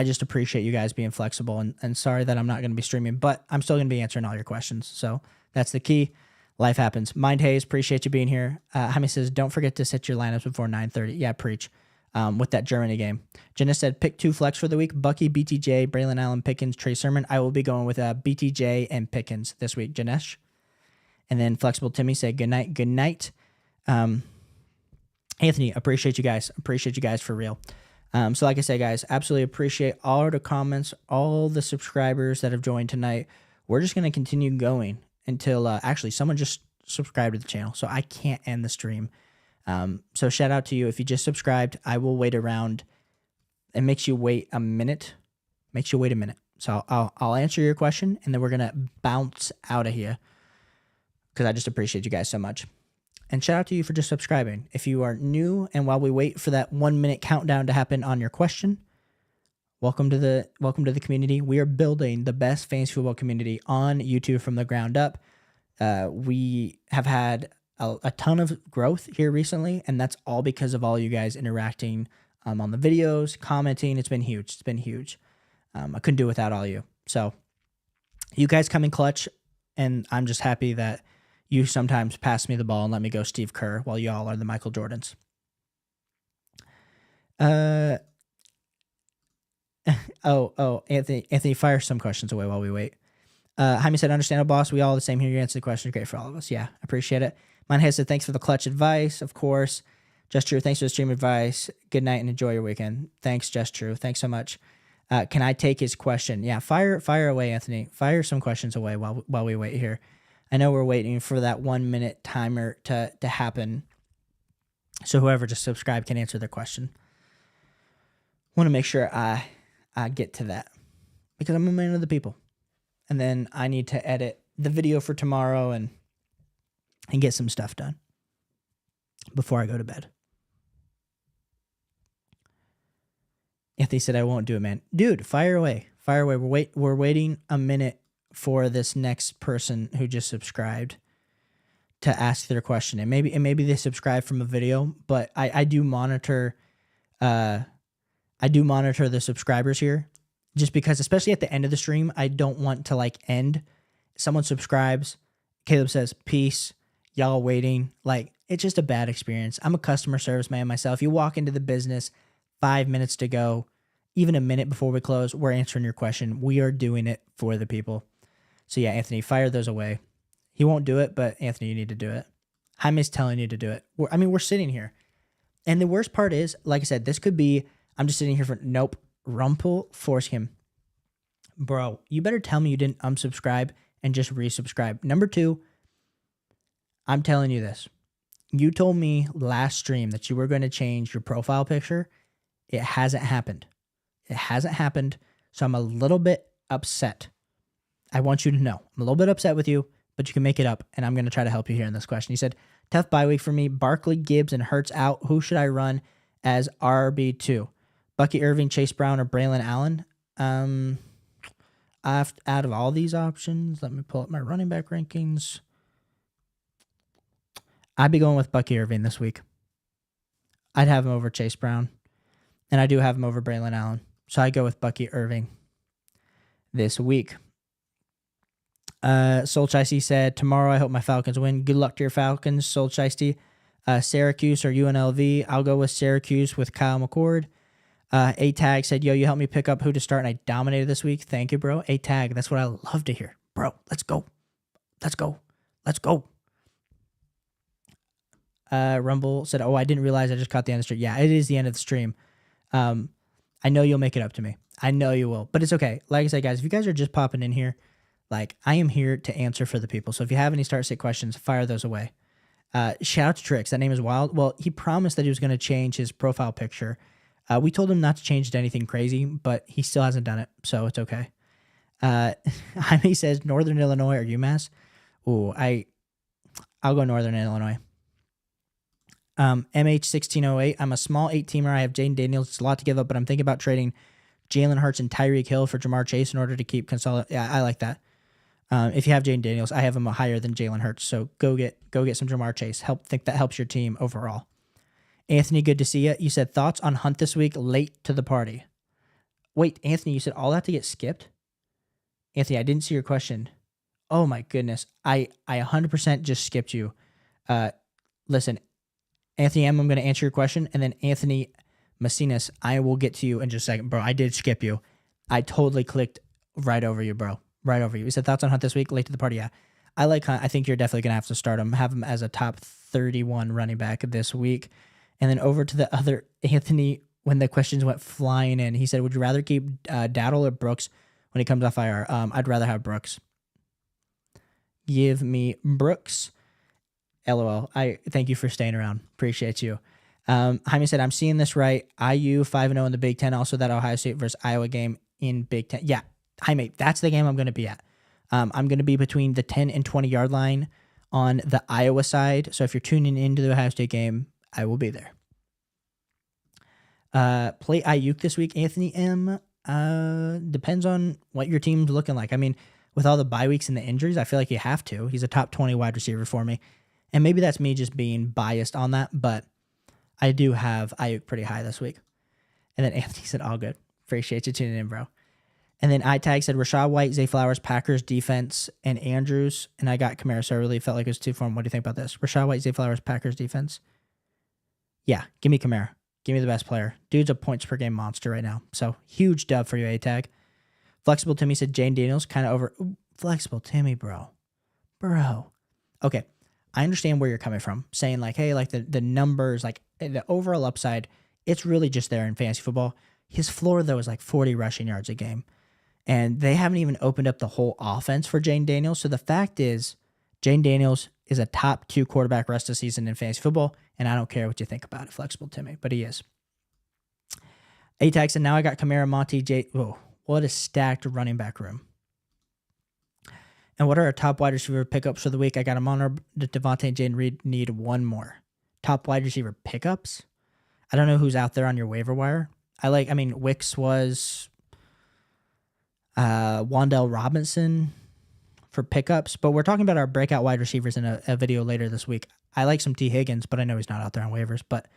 just appreciate you guys being flexible. And sorry that I'm not going to be streaming. But I'm still going to be answering all your questions. So that's the key. Life happens. Mind Hayes, appreciate you being here. Jaime says, don't forget to set your lineups before 9:30. Yeah, preach. With that Germany game. Jenna said, pick 2 flex for the week. Bucky, BTJ, Braylon Allen, Pickens, Trey Sermon. I will be going with BTJ and Pickens this week, Janesh. And then Flexible Timmy said, good night, good night. Anthony, appreciate you guys. Appreciate you guys for real. So like I said, guys, absolutely appreciate all the comments, all the subscribers that have joined tonight. We're just going to continue going until actually someone just subscribed to the channel, so I can't end the stream. So shout out to you. If you just subscribed, I will wait around. It makes you wait a minute. Makes you wait a minute. So I'll answer your question, and then we're going to bounce out of here because I just appreciate you guys so much. And shout out to you for just subscribing. If you are new and while we wait for that 1 minute countdown to happen on your question, welcome to the community. We are building the best fantasy football community on YouTube from the ground up. We have had a ton of growth here recently, and that's all because of all you guys interacting on the videos, commenting. It's been huge. It's been huge. I couldn't do it without all you. So you guys come in clutch, and I'm just happy that you sometimes pass me the ball and let me go Steve Kerr while y'all are the Michael Jordans. Anthony, fire some questions away while we wait. Jaime said, understandable, boss. We all the same here. You answer the question. Great for all of us. Yeah, appreciate it. Mine has said, thanks for the clutch advice, of course. Just True, thanks for the stream advice. Good night and enjoy your weekend. Thanks, Just True. Thanks so much. Can I take his question? Yeah, fire away, Anthony. Fire some questions away while we wait here. I know we're waiting for that 1 minute timer to happen, so whoever just subscribed can answer their question. Want to make sure I get to that because I'm a man of the people, and then I need to edit the video for tomorrow and get some stuff done before I go to bed. Anthony said, I won't do it, man. Dude, fire away. Fire away. We're waiting a minute for this next person who just subscribed to ask their question. And maybe they subscribe from a video, but I do monitor the subscribers here just because, especially at the end of the stream, I don't want to like end. Someone subscribes, Caleb says, peace, y'all waiting. Like, it's just a bad experience. I'm a customer service man myself. You walk into the business 5 minutes to go, even a minute before we close, we're answering your question. We are doing it for the people. So yeah, Anthony, fire those away. He won't do it, but Anthony, you need to do it. Jaime's telling you to do it. We're sitting here. And the worst part is, like I said, this could be, I'm just sitting here for, nope, Rumpel force him. Bro, you better tell me you didn't unsubscribe and just resubscribe. Number 2, I'm telling you this. You told me last stream that you were going to change your profile picture. It hasn't happened. It hasn't happened. So I'm a little bit upset. I want you to know. I'm a little bit upset with you, but you can make it up, and I'm going to try to help you here in this question. He said, tough bye week for me. Barkley, Gibbs, and Hurts out. Who should I run as RB2? Bucky Irving, Chase Brown, or Braylon Allen? Out of all these options, let me pull up my running back rankings. I'd be going with Bucky Irving this week. I'd have him over Chase Brown, and I do have him over Braylon Allen. So I go with Bucky Irving this week. Soul Shiesty said, tomorrow I hope my Falcons win. Good luck to your Falcons, Soul Shiesty. Syracuse or UNLV. I'll go with Syracuse with Kyle McCord. A-Tag said, yo, you helped me pick up who to start, and I dominated this week. Thank you, bro. A-Tag, that's what I love to hear. Bro, let's go. Let's go. Let's go. Rumble said, "Oh, I didn't realize I just caught the end of the stream." Yeah, it is the end of the stream. I know you'll make it up to me. I know you will, but it's okay. Like I said, guys, if you guys are just popping in here, like I am here to answer for the people. So if you have any start sit questions, fire those away. Shout out to Trix. That name is wild. Well, he promised that he was going to change his profile picture. We told him not to change it to anything crazy, but he still hasn't done it, so it's okay. Jaime says Northern Illinois or UMass. Ooh, I'll go Northern Illinois. MH1608. I'm a small 8-teamer. I have Jaden Daniels. It's a lot to give up, but I'm thinking about trading Jalen Hurts and Tyreek Hill for Jamar Chase in order to keep consolidate. Yeah, I like that. If you have Jaden Daniels, I have him higher than Jalen Hurts. So go get some Jamar Chase. Think that helps your team overall. Anthony, good to see you. You said thoughts on Hunt this week, late to the party. Wait, Anthony, you said all that to get skipped? Anthony, I didn't see your question. Oh my goodness. I 100% just skipped you. Listen, Anthony M, I'm going to answer your question, and then Anthony Macinas, I will get to you in just a second. Bro, I did skip you. I totally clicked right over you, bro. Right over you. You said thoughts on Hunt this week, late to the party. Yeah. I like Hunt. I think you're definitely going to have to start him. Have him as a top 31 running back this week. And then over to the other Anthony, when the questions went flying in, he said, would you rather keep Dowdle or Brooks when he comes off IR? I'd rather have Brooks. Give me Brooks. LOL. I thank you for staying around. Appreciate you. Jaime said, I'm seeing this right. IU 5-0 in the Big Ten. Also that Ohio State versus Iowa game in Big Ten. Yeah, Jaime, that's the game I'm going to be at. I'm going to be between the 10 and 20 yard line on the Iowa side. So if you're tuning into the Ohio State game, I will be there. Play Ayuk this week, Anthony M. Depends on what your team's looking like. I mean, with all the bye weeks and the injuries, I feel like you have to. He's a top 20 wide receiver for me. And maybe that's me just being biased on that, but I do have Ayuk pretty high this week. And then Anthony said, all good. Appreciate you tuning in, bro. And then iTag said, Rashad White, Zay Flowers, Packers, defense, and Andrews. And I got Kamara, so I really felt like it was too fun. What do you think about this? Rashad White, Zay Flowers, Packers, defense. Yeah, give me Kamara. Give me the best player. Dude's a points per game monster right now. So huge dub for you, iTag. Flexible Timmy said, Jane Daniels, kind of over. Ooh, Flexible Timmy, bro. Okay. I understand where you're coming from, saying like, hey, like the numbers, like the overall upside, it's really just there in fantasy football. His floor, though, is like 40 rushing yards a game. And they haven't even opened up the whole offense for Jane Daniels. So the fact is, Jane Daniels is a top 2 quarterback rest of the season in fantasy football, and I don't care what you think about it, Flexible Timmy, but he is. A-Tax, and now I got Kamara, Monty, Whoa, what a stacked running back room. And what are our top wide receiver pickups for the week? I got Amon, Devontae, and Jaden Reed. Need one more. Top wide receiver pickups? I don't know who's out there on your waiver wire. Wicks was Wan'Dale Robinson for pickups, but we're talking about our breakout wide receivers in a video later this week. I like some T. Higgins, but I know he's not out there on waivers, but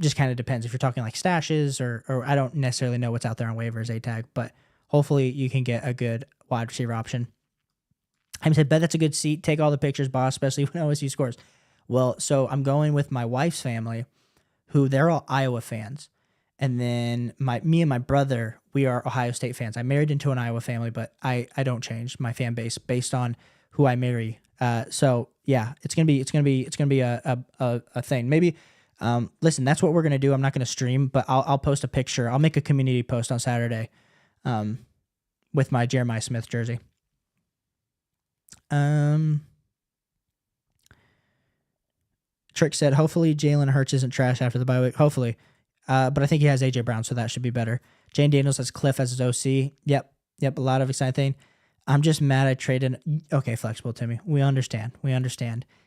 just kind of depends. If you're talking like stashes or I don't necessarily know what's out there on waivers, A-Tag, but hopefully you can get a good wide receiver option. I said, bet that's a good seat. Take all the pictures, boss, especially when OSU scores. Well, so I'm going with my wife's family, who they're all Iowa fans. And then me and my brother, we are Ohio State fans. I married into an Iowa family, but I don't change my fan base based on who I marry. So yeah, it's gonna be a thing. Maybe listen, that's what we're gonna do. I'm not gonna stream, but I'll post a picture. I'll make a community post on Saturday, with my Jeremiah Smith jersey. Trick said, hopefully Jalen Hurts isn't trash after the bye week. Hopefully. But I think he has A.J. Brown, so that should be better. Jane Daniels has Cliff as his OC. Yep, a lot of exciting thing. I'm just mad I traded. Okay, Flexible Timmy. We understand.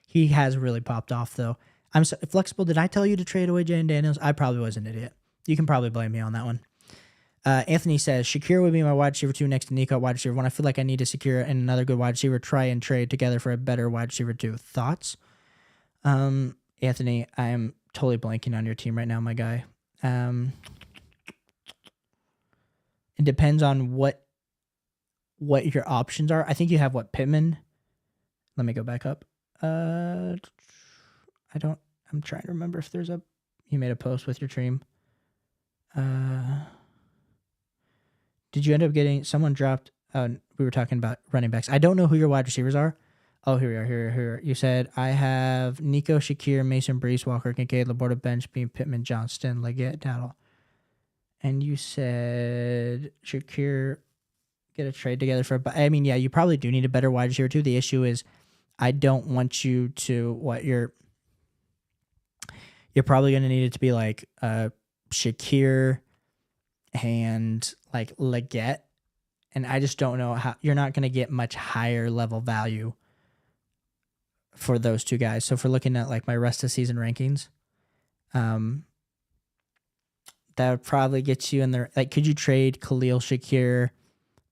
He has really popped off, though. I'm so, Flexible, did I tell you to trade away Jane Daniels? I probably was an idiot. You can probably blame me on that one. Anthony says, Shakir would be my wide receiver 2 next to Nico, wide receiver 1. I feel like I need to secure and another good wide receiver. Try and trade together for a better wide receiver 2. Thoughts? Anthony, I am totally blanking on your team right now, my guy. It depends on what your options are. I think you have Pittman. Let me go back up. I'm trying to remember if there's you made a post with your team. Did you end up getting someone dropped? We were talking about running backs. I don't know who your wide receivers are. Oh, here we are. Here. You said I have Nico, Shakir, Mason, Brees, Walker, Kincaid, Laporta, Bench, Bean, Pittman, Johnston, Leggett, Dowdle. And you said Shakir get a trade together for. I mean, yeah, you probably do need a better wide receiver too. The issue is, I don't want you to you're probably going to need it to be like Shakir and like Leggett, and I just don't know how you're not going to get much higher level value for those two guys. So if we're looking at like my rest of season rankings, that would probably get you in there. Like, could you trade Khalil Shakir?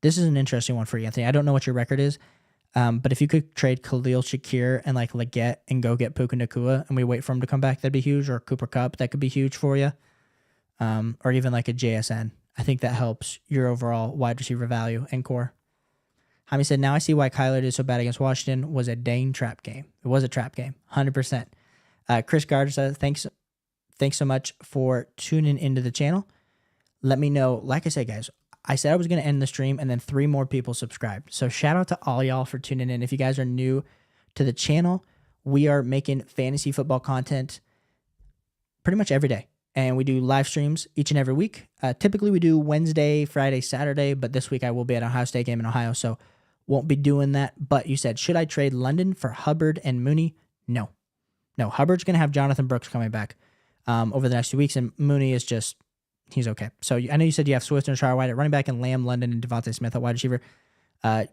This is an interesting one for you, Anthony. I don't know what your record is, but if you could trade Khalil Shakir and like Leggett and go get Puka Nacua and we wait for him to come back, that'd be huge. Or Cooper Kupp, that could be huge for you. Or even like a JSN. I think that helps your overall wide receiver value and core. Jaime said, now I see why Kyler did so bad against Washington. Was a dang trap game. It was a trap game, 100%. Chris Gardner said, thanks so much for tuning into the channel. Let me know. Like I said, guys, I said I was going to end the stream and then 3 more people subscribed. So shout out to all y'all for tuning in. If you guys are new to the channel, we are making fantasy football content pretty much every day. And we do live streams each and every week. Typically we do Wednesday, Friday, Saturday, but this week I will be at an Ohio State game in Ohio, so won't be doing that. But you said, should I trade London for Hubbard and Mooney? No, Hubbard's going to have Jonathan Brooks coming back over the next 2 weeks, and Mooney is just, he's okay. So I know you said you have Swift and Rashard White at running back and Lamb, London, and Devontae Smith at wide receiver.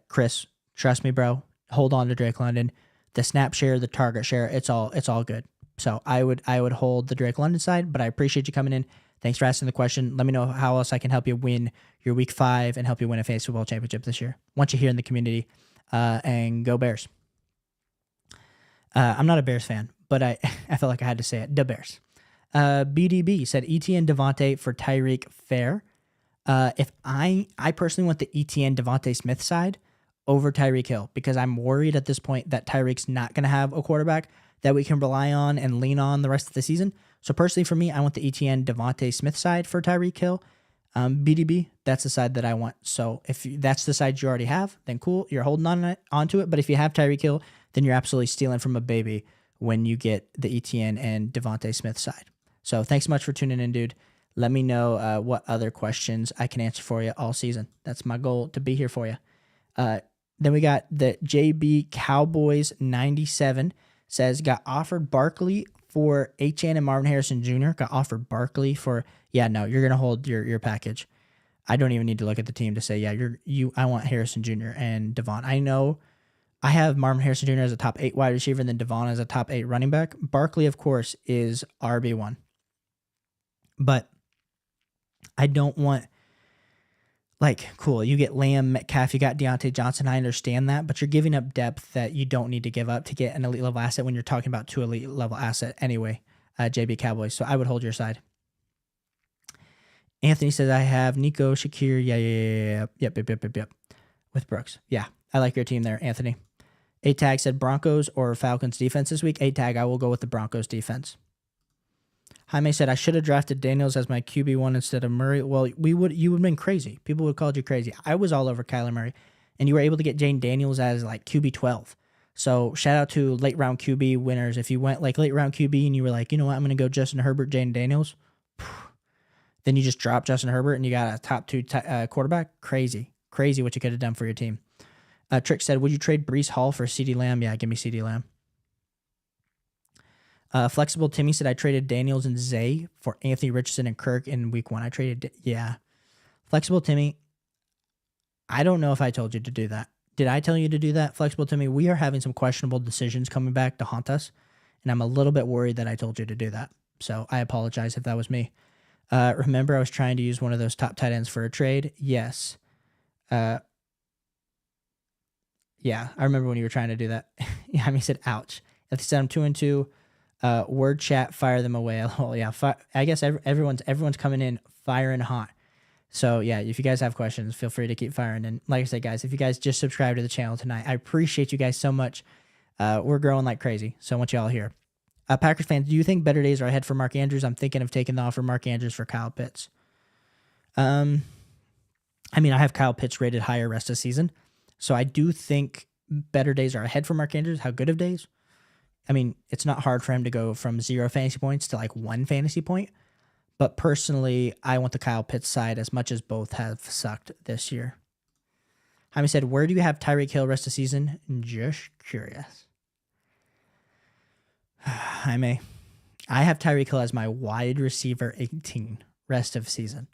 Chris, trust me, bro. Hold on to Drake London. The snap share, the target share, it's all good. So I would hold the Drake London side, but I appreciate you coming in. Thanks for asking the question. Let me know how else I can help you win your week 5 and help you win a fantasy football championship this year. Want you here in the community, and go Bears. I'm not a Bears fan, but I felt like I had to say it. The Bears. BDB said ETN Devontae for Tyreek fair. If I personally want the ETN Devontae Smith side over Tyreek Hill, because I'm worried at this point that Tyreek's not going to have a quarterback that we can rely on and lean on the rest of the season. So personally for me, I want the ETN Devontae Smith side for Tyreek Hill. BDB, that's the side that I want. So if that's the side you already have, then cool, you're holding onto it. But if you have Tyreek Hill, then you're absolutely stealing from a baby when you get the ETN and Devontae Smith side. So thanks so much for tuning in, dude. Let me know what other questions I can answer for you all season. That's my goal, to be here for you. Then we got the JB Cowboys 97 says, got offered Barkley for HN and Marvin Harrison Jr. Got offered Barkley for, you're going to hold your package. I don't even need to look at the team to say, I want Harrison Jr. and Devon. I know I have Marvin Harrison Jr. as a top 8 wide receiver and then Devon as a top 8 running back. Barkley, of course, is RB1. But I don't want, cool, you get Lamb, Metcalf, you got Deontay Johnson. I understand that, but you're giving up depth that you don't need to give up to get an elite level asset when you're talking about 2 elite level asset anyway, JB Cowboys. So I would hold your side. Anthony says, I have Nico, Shakir. Yep. With Brooks. Yeah, I like your team there, Anthony. A-Tag said Broncos or Falcons defense this week. A-Tag, I will go with the Broncos defense. Jaime said, I should have drafted Daniels as my QB1 instead of Murray. Well, you would have been crazy. People would have called you crazy. I was all over Kyler Murray, and you were able to get Jane Daniels as QB12. So shout out to late round QB winners. If you went late round QB and you were like, you know what, I'm going to go Justin Herbert, Jane Daniels, then you just drop Justin Herbert and you got a top 2 quarterback. Crazy what you could have done for your team. Trick said, would you trade Breece Hall for CeeDee Lamb? Yeah, give me CeeDee Lamb. Flexible Timmy said, I traded Daniels and Zay for Anthony Richardson and Kirk in week 1. Flexible Timmy, I don't know if I told you to do that. Did I tell you to do that, Flexible Timmy? We are having some questionable decisions coming back to haunt us, and I'm a little bit worried that I told you to do that. So I apologize if that was me. Remember, I was trying to use one of those top tight ends for a trade? Yes. Yeah, I remember when you were trying to do that. I mean, said, ouch. If they said I'm 2-2, word chat, fire them away. Oh, yeah. I guess everyone's coming in firing hot. So, yeah, if you guys have questions, feel free to keep firing. And like I said, guys, if you guys just subscribed to the channel tonight, I appreciate you guys so much. We're growing like crazy. So I want you all here. Packers fans, do you think better days are ahead for Mark Andrews? I'm thinking of taking the offer Mark Andrews for Kyle Pitts. I have Kyle Pitts rated higher rest of the season. So I do think better days are ahead for Mark Andrews, how good of days. I mean, it's not hard for him to go from 0 fantasy points to like 1 fantasy point. But personally, I want the Kyle Pitts side as much as both have sucked this year. Jaime said, where do you have Tyreek Hill rest of the season? Just curious. Jaime, I have Tyreek Hill as my wide receiver 18 rest of season.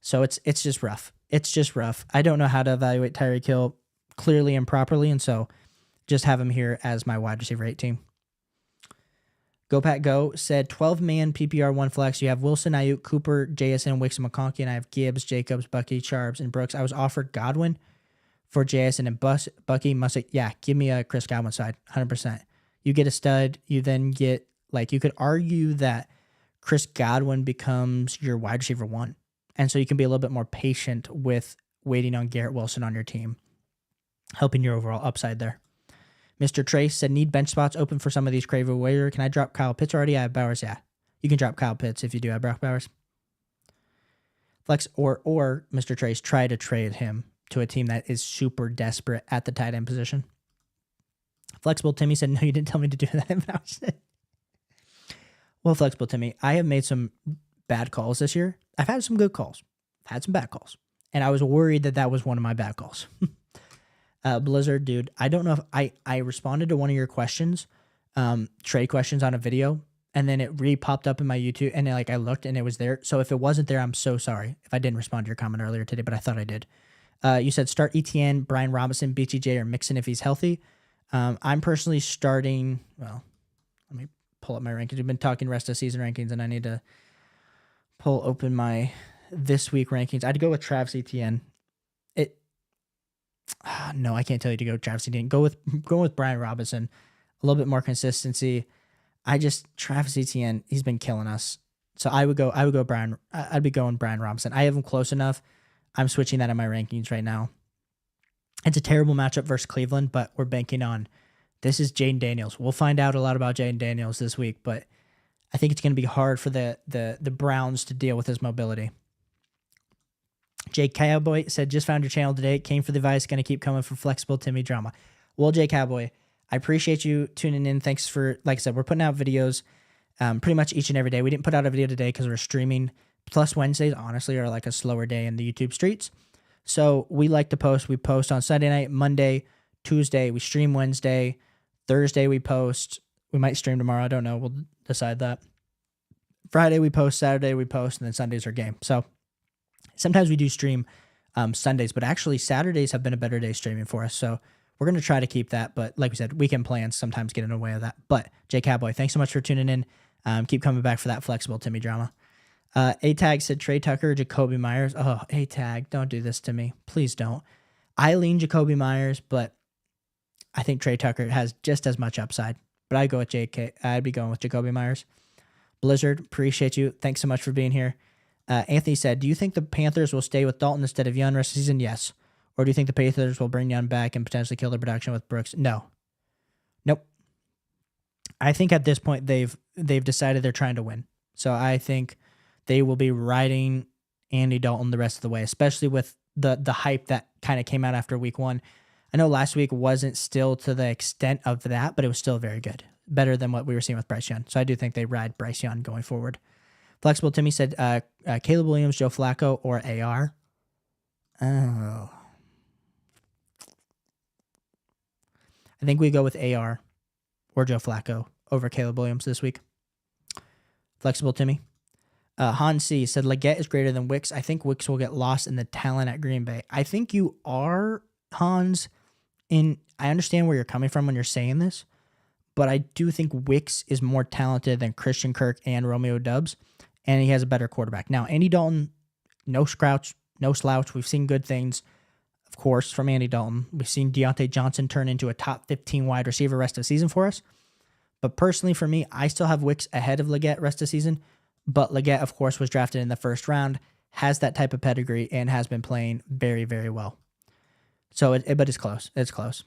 So it's just rough. It's just rough. I don't know how to evaluate Tyreek Hill clearly and properly, and so just have him here as my wide receiver 18. Go Pat Go said 12-man PPR 1 flex. You have Wilson, Ayuk, Cooper, JSN, Wicks, and McConkey, and I have Gibbs, Jacobs, Bucky, Sharps, and Brooks. I was offered Godwin for JSN and Bucky. Yeah, give me a Chris Godwin side, 100%. You get a stud. You then get, like, you could argue that Chris Godwin becomes your wide receiver 1. And so you can be a little bit more patient with waiting on Garrett Wilson on your team, helping your overall upside there. Mr. Trace said, need bench spots open for some of these Craven Waiver. Can I drop Kyle Pitts already? I have Bowers. Yeah, you can drop Kyle Pitts if you do have Brock Bowers. Flex or Mr. Trace, try to trade him to a team that is super desperate at the tight end position. Flexible Timmy said, no, you didn't tell me to do that. Well, Flexible Timmy, I have made some bad calls this year. I've had some good calls. I've had some bad calls. And I was worried that was one of my bad calls. Blizzard, dude, I don't know if I responded to one of your questions, trade questions on a video, and then it re-popped up in my YouTube, and I looked and it was there. So if it wasn't there, I'm so sorry if I didn't respond to your comment earlier today, but I thought I did. You said start ETN, Brian Robinson, BTJ, or Mixon if he's healthy. I'm personally starting, well, let me pull up my rankings. We've been talking rest of season rankings, and I need to pull open my this week rankings. I'd go with Travis Etienne. No, I can't tell you to go Travis Etienne. Go with Brian Robinson. A little bit more consistency. Travis Etienne, he's been killing us. So I'd be going Brian Robinson. I have him close enough. I'm switching that in my rankings right now. It's a terrible matchup versus Cleveland, but we're banking on this is Jaden Daniels. We'll find out a lot about Jaden Daniels this week, but I think it's going to be hard for the Browns to deal with his mobility. Jake Cowboy said, just found your channel today. Came for the advice. Going to keep coming for Flexible Timmy drama. Well, Jake Cowboy, I appreciate you tuning in. Thanks for, like I said, we're putting out videos pretty much each and every day. We didn't put out a video today because we're streaming. Plus Wednesdays, honestly, are like a slower day in the YouTube streets. So we like to post. We post on Sunday night, Monday, Tuesday. We stream Wednesday. Thursday we post. We might stream tomorrow. I don't know. We'll decide that. Friday we post. Saturday we post. And then Sunday's our game. So sometimes we do stream Sundays, but actually Saturdays have been a better day streaming for us. So we're going to try to keep that. But like we said, weekend plans sometimes get in the way of that. But Jay Cowboy, thanks so much for tuning in. Keep coming back for that Flexible Timmy drama. A-Tag said Trey Tucker, Jacoby Myers. Oh, A-Tag, don't do this to me. Please don't. I lean Jacoby Myers, but I think Trey Tucker has just as much upside. But I'd go with JK. I'd be going with Jacoby Myers. Blizzard, appreciate you. Thanks so much for being here. Anthony said, do you think the Panthers will stay with Dalton instead of Young rest of the season? Yes. Or do you think the Panthers will bring Young back and potentially kill their production with Brooks? No. Nope. I think at this point they've decided they're trying to win. So I think they will be riding Andy Dalton the rest of the way, especially with the hype that kind of came out after week 1. I know last week wasn't still to the extent of that, but it was still very good. Better than what we were seeing with Bryce Young. So I do think they ride Bryce Young going forward. Flexible Timmy said Caleb Williams, Joe Flacco, or AR. Oh. I think we go with AR or Joe Flacco over Caleb Williams this week. Flexible Timmy. Han C said Leggett is greater than Wicks. I think Wicks will get lost in the talent at Green Bay. I think you are, Hans. I understand where you're coming from when you're saying this, but I do think Wicks is more talented than Christian Kirk and Romeo Doubs, and he has a better quarterback. Now, Andy Dalton, no slouch. We've seen good things, of course, from Andy Dalton. We've seen Deontay Johnson turn into a top 15 wide receiver rest of the season for us. But personally, for me, I still have Wicks ahead of Leggett rest of the season. But Leggett, of course, was drafted in the first round, has that type of pedigree, and has been playing very, very well. So, but it's close. It's close.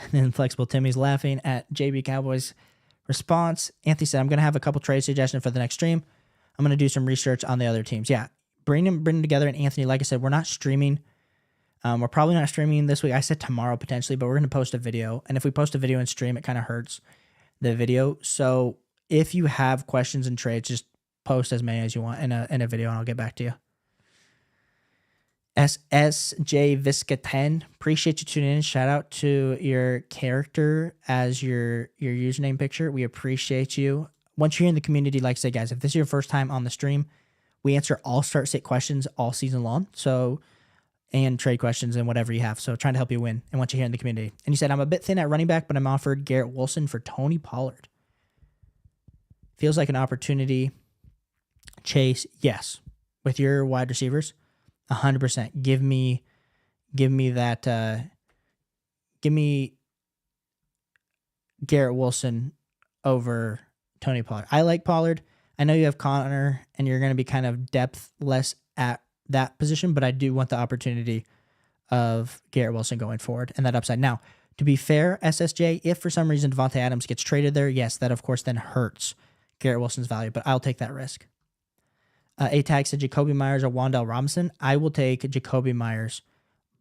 And then Flexible Timmy's laughing at JB Cowboy's response. Anthony said, I'm going to have a couple trade suggestions for the next stream. I'm going to do some research on the other teams. Yeah, bring them together. And Anthony, like I said, we're not streaming We're probably not streaming this week. I said tomorrow potentially, but we're going to post a video. And if we post a video and stream, it kind of hurts the video. So if you have questions and trades, just post as many as you want in a video, and I'll get back to you. SSJ Visca 10, appreciate you tuning in. Shout out to your character as your username picture. We appreciate you. Once you're in the community, like I said, guys, if this is your first time on the stream, we answer all start sit questions all season long. So, and trade questions and whatever you have. So trying to help you win. And once you're here in the community, and you said, I'm a bit thin at running back, but I'm offered Garrett Wilson for Tony Pollard. Feels like an opportunity. Chase, yes. With your wide receivers, 100%. Give me that. Give me Garrett Wilson over Tony Pollard. I like Pollard. I know you have Connor, and you're going to be kind of depthless at that position, but I do want the opportunity of Garrett Wilson going forward and that upside. Now, to be fair, SSJ, if for some reason Devontae Adams gets traded there, yes, that of course then hurts Garrett Wilson's value, but I'll take that risk. A-Tag said Jacoby Myers or Wan'Dale Robinson. I will take Jacoby Myers,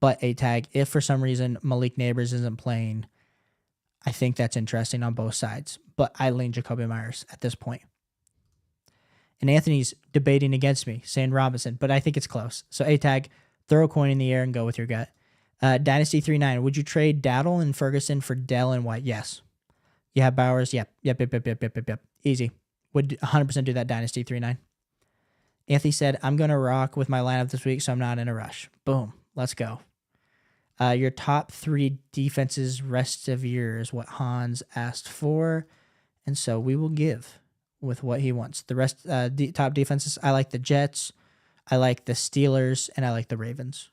but A-Tag, if for some reason Malik Neighbors isn't playing, I think that's interesting on both sides, but I lean Jacoby Myers at this point. And Anthony's debating against me, saying Robinson, but I think it's close. So A-Tag, throw a coin in the air and go with your gut. Dynasty 39, would you trade Daddle and Ferguson for Dell and White? Yes. You have Bowers? Yep. Easy. Would 100% do that, Dynasty 39. Anthony said, I'm going to rock with my lineup this week, so I'm not in a rush. Boom. Let's go. Your top 3 defenses rest of year is what Hans asked for, and so we will give with what he wants. The rest, top defenses, I like the Jets, I like the Steelers, and I like the Ravens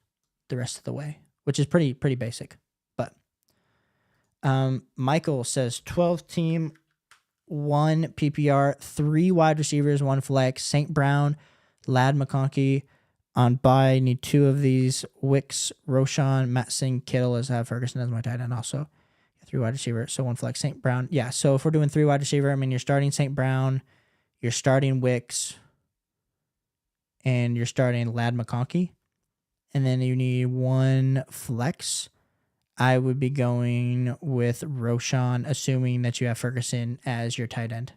the rest of the way, which is pretty basic. But Michael says 12 team, 1 PPR, 3 wide receivers, 1 flex, St. Brown, Lad McConkey on bye. Need 2 of these. Wicks, Roshan, Matt Singh, Kittle as Ferguson as my tight end also. 3 wide receiver, so 1 flex. St. Brown. Yeah, so if we're doing 3 wide receiver, I mean, you're starting St. Brown, you're starting Wicks, and you're starting Lad McConkey. And then you need 1 flex. I would be going with Roshan, assuming that you have Ferguson as your tight end.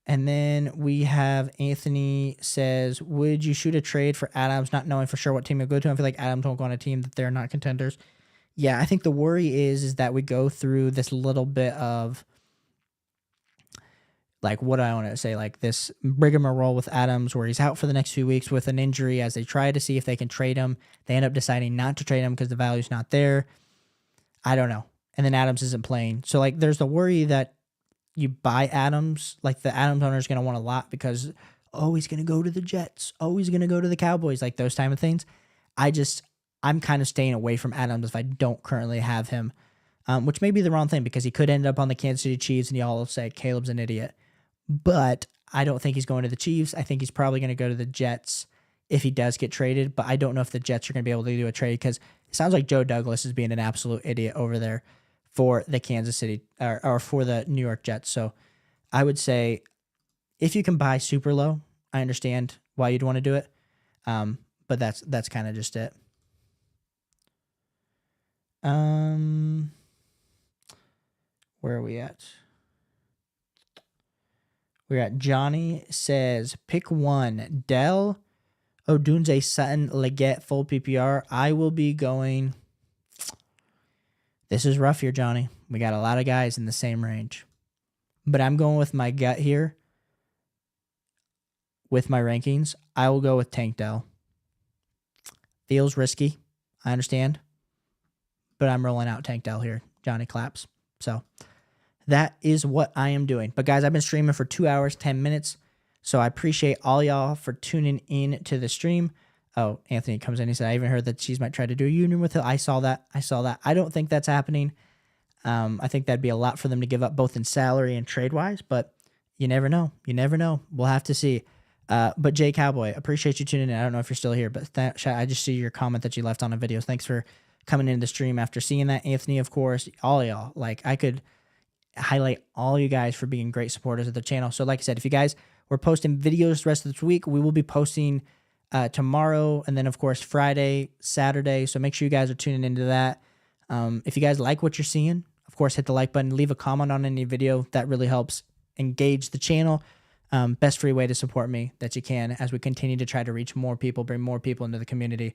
And then we have Anthony says, would you shoot a trade for Adams, not knowing for sure what team you'll go to? I feel like Adams won't go on a team that they're not contenders. Yeah, I think the worry is that we go through this little bit of, like, what do I want to say? Like this rigmarole with Adams where he's out for the next few weeks with an injury as they try to see if they can trade him. They end up deciding not to trade him because the value's not there. I don't know. And then Adams isn't playing. So, like, there's the worry that you buy Adams, like the Adams owner is going to want a lot because, oh, he's going to go to the Jets. Oh, he's going to go to the Cowboys, like those type of things. I'm kind of staying away from Adams if I don't currently have him, which may be the wrong thing because he could end up on the Kansas City Chiefs and y'all will say Caleb's an idiot. But I don't think he's going to the Chiefs. I think he's probably going to go to the Jets if he does get traded, but I don't know if the Jets are going to be able to do a trade because it sounds like Joe Douglas is being an absolute idiot over there for the Kansas City or for the New York Jets. So I would say if you can buy super low, I understand why you'd want to do it. But that's kind of just it. Where are we at? We're at Johnny says, pick 1. Dell, Odunze, Sutton, Leggett, full PPR. I will be going. This is rough here, Johnny. We got a lot of guys in the same range. But I'm going with my gut here. With my rankings, I will go with Tank Dell. Feels risky. I understand. But I'm rolling out Tank Dell here. Johnny claps. So that is what I am doing. But guys, I've been streaming for 2 hours, 10 minutes. So I appreciate all y'all for tuning in to the stream. Oh, Anthony comes in. He said, I even heard that Cheese might try to do a union with it. I saw that. I don't think that's happening. I think that'd be a lot for them to give up both in salary and trade-wise, but you never know. We'll have to see. But Jay Cowboy, appreciate you tuning in. I don't know if you're still here, but I just see your comment that you left on a video. Thanks for coming into the stream after seeing that. Anthony, of course, all y'all. Like, I could highlight all you guys for being great supporters of the channel. So like I said, if you guys were posting videos the rest of this week, we will be posting tomorrow, and then of course Friday, Saturday. So make sure you guys are tuning into that. If you guys like what you're seeing, of course, hit the like button, leave a comment on any video. That really helps engage the channel. Best free way to support me that you can as we continue to try to reach more people, bring more people into the community.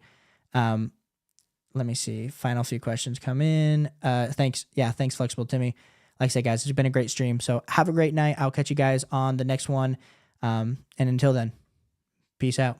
Let me see. Final few questions come in. Thanks. Yeah, thanks, Flexible Timmy. Like I said, guys, it's been a great stream. So have a great night. I'll catch you guys on the next one. And until then, peace out.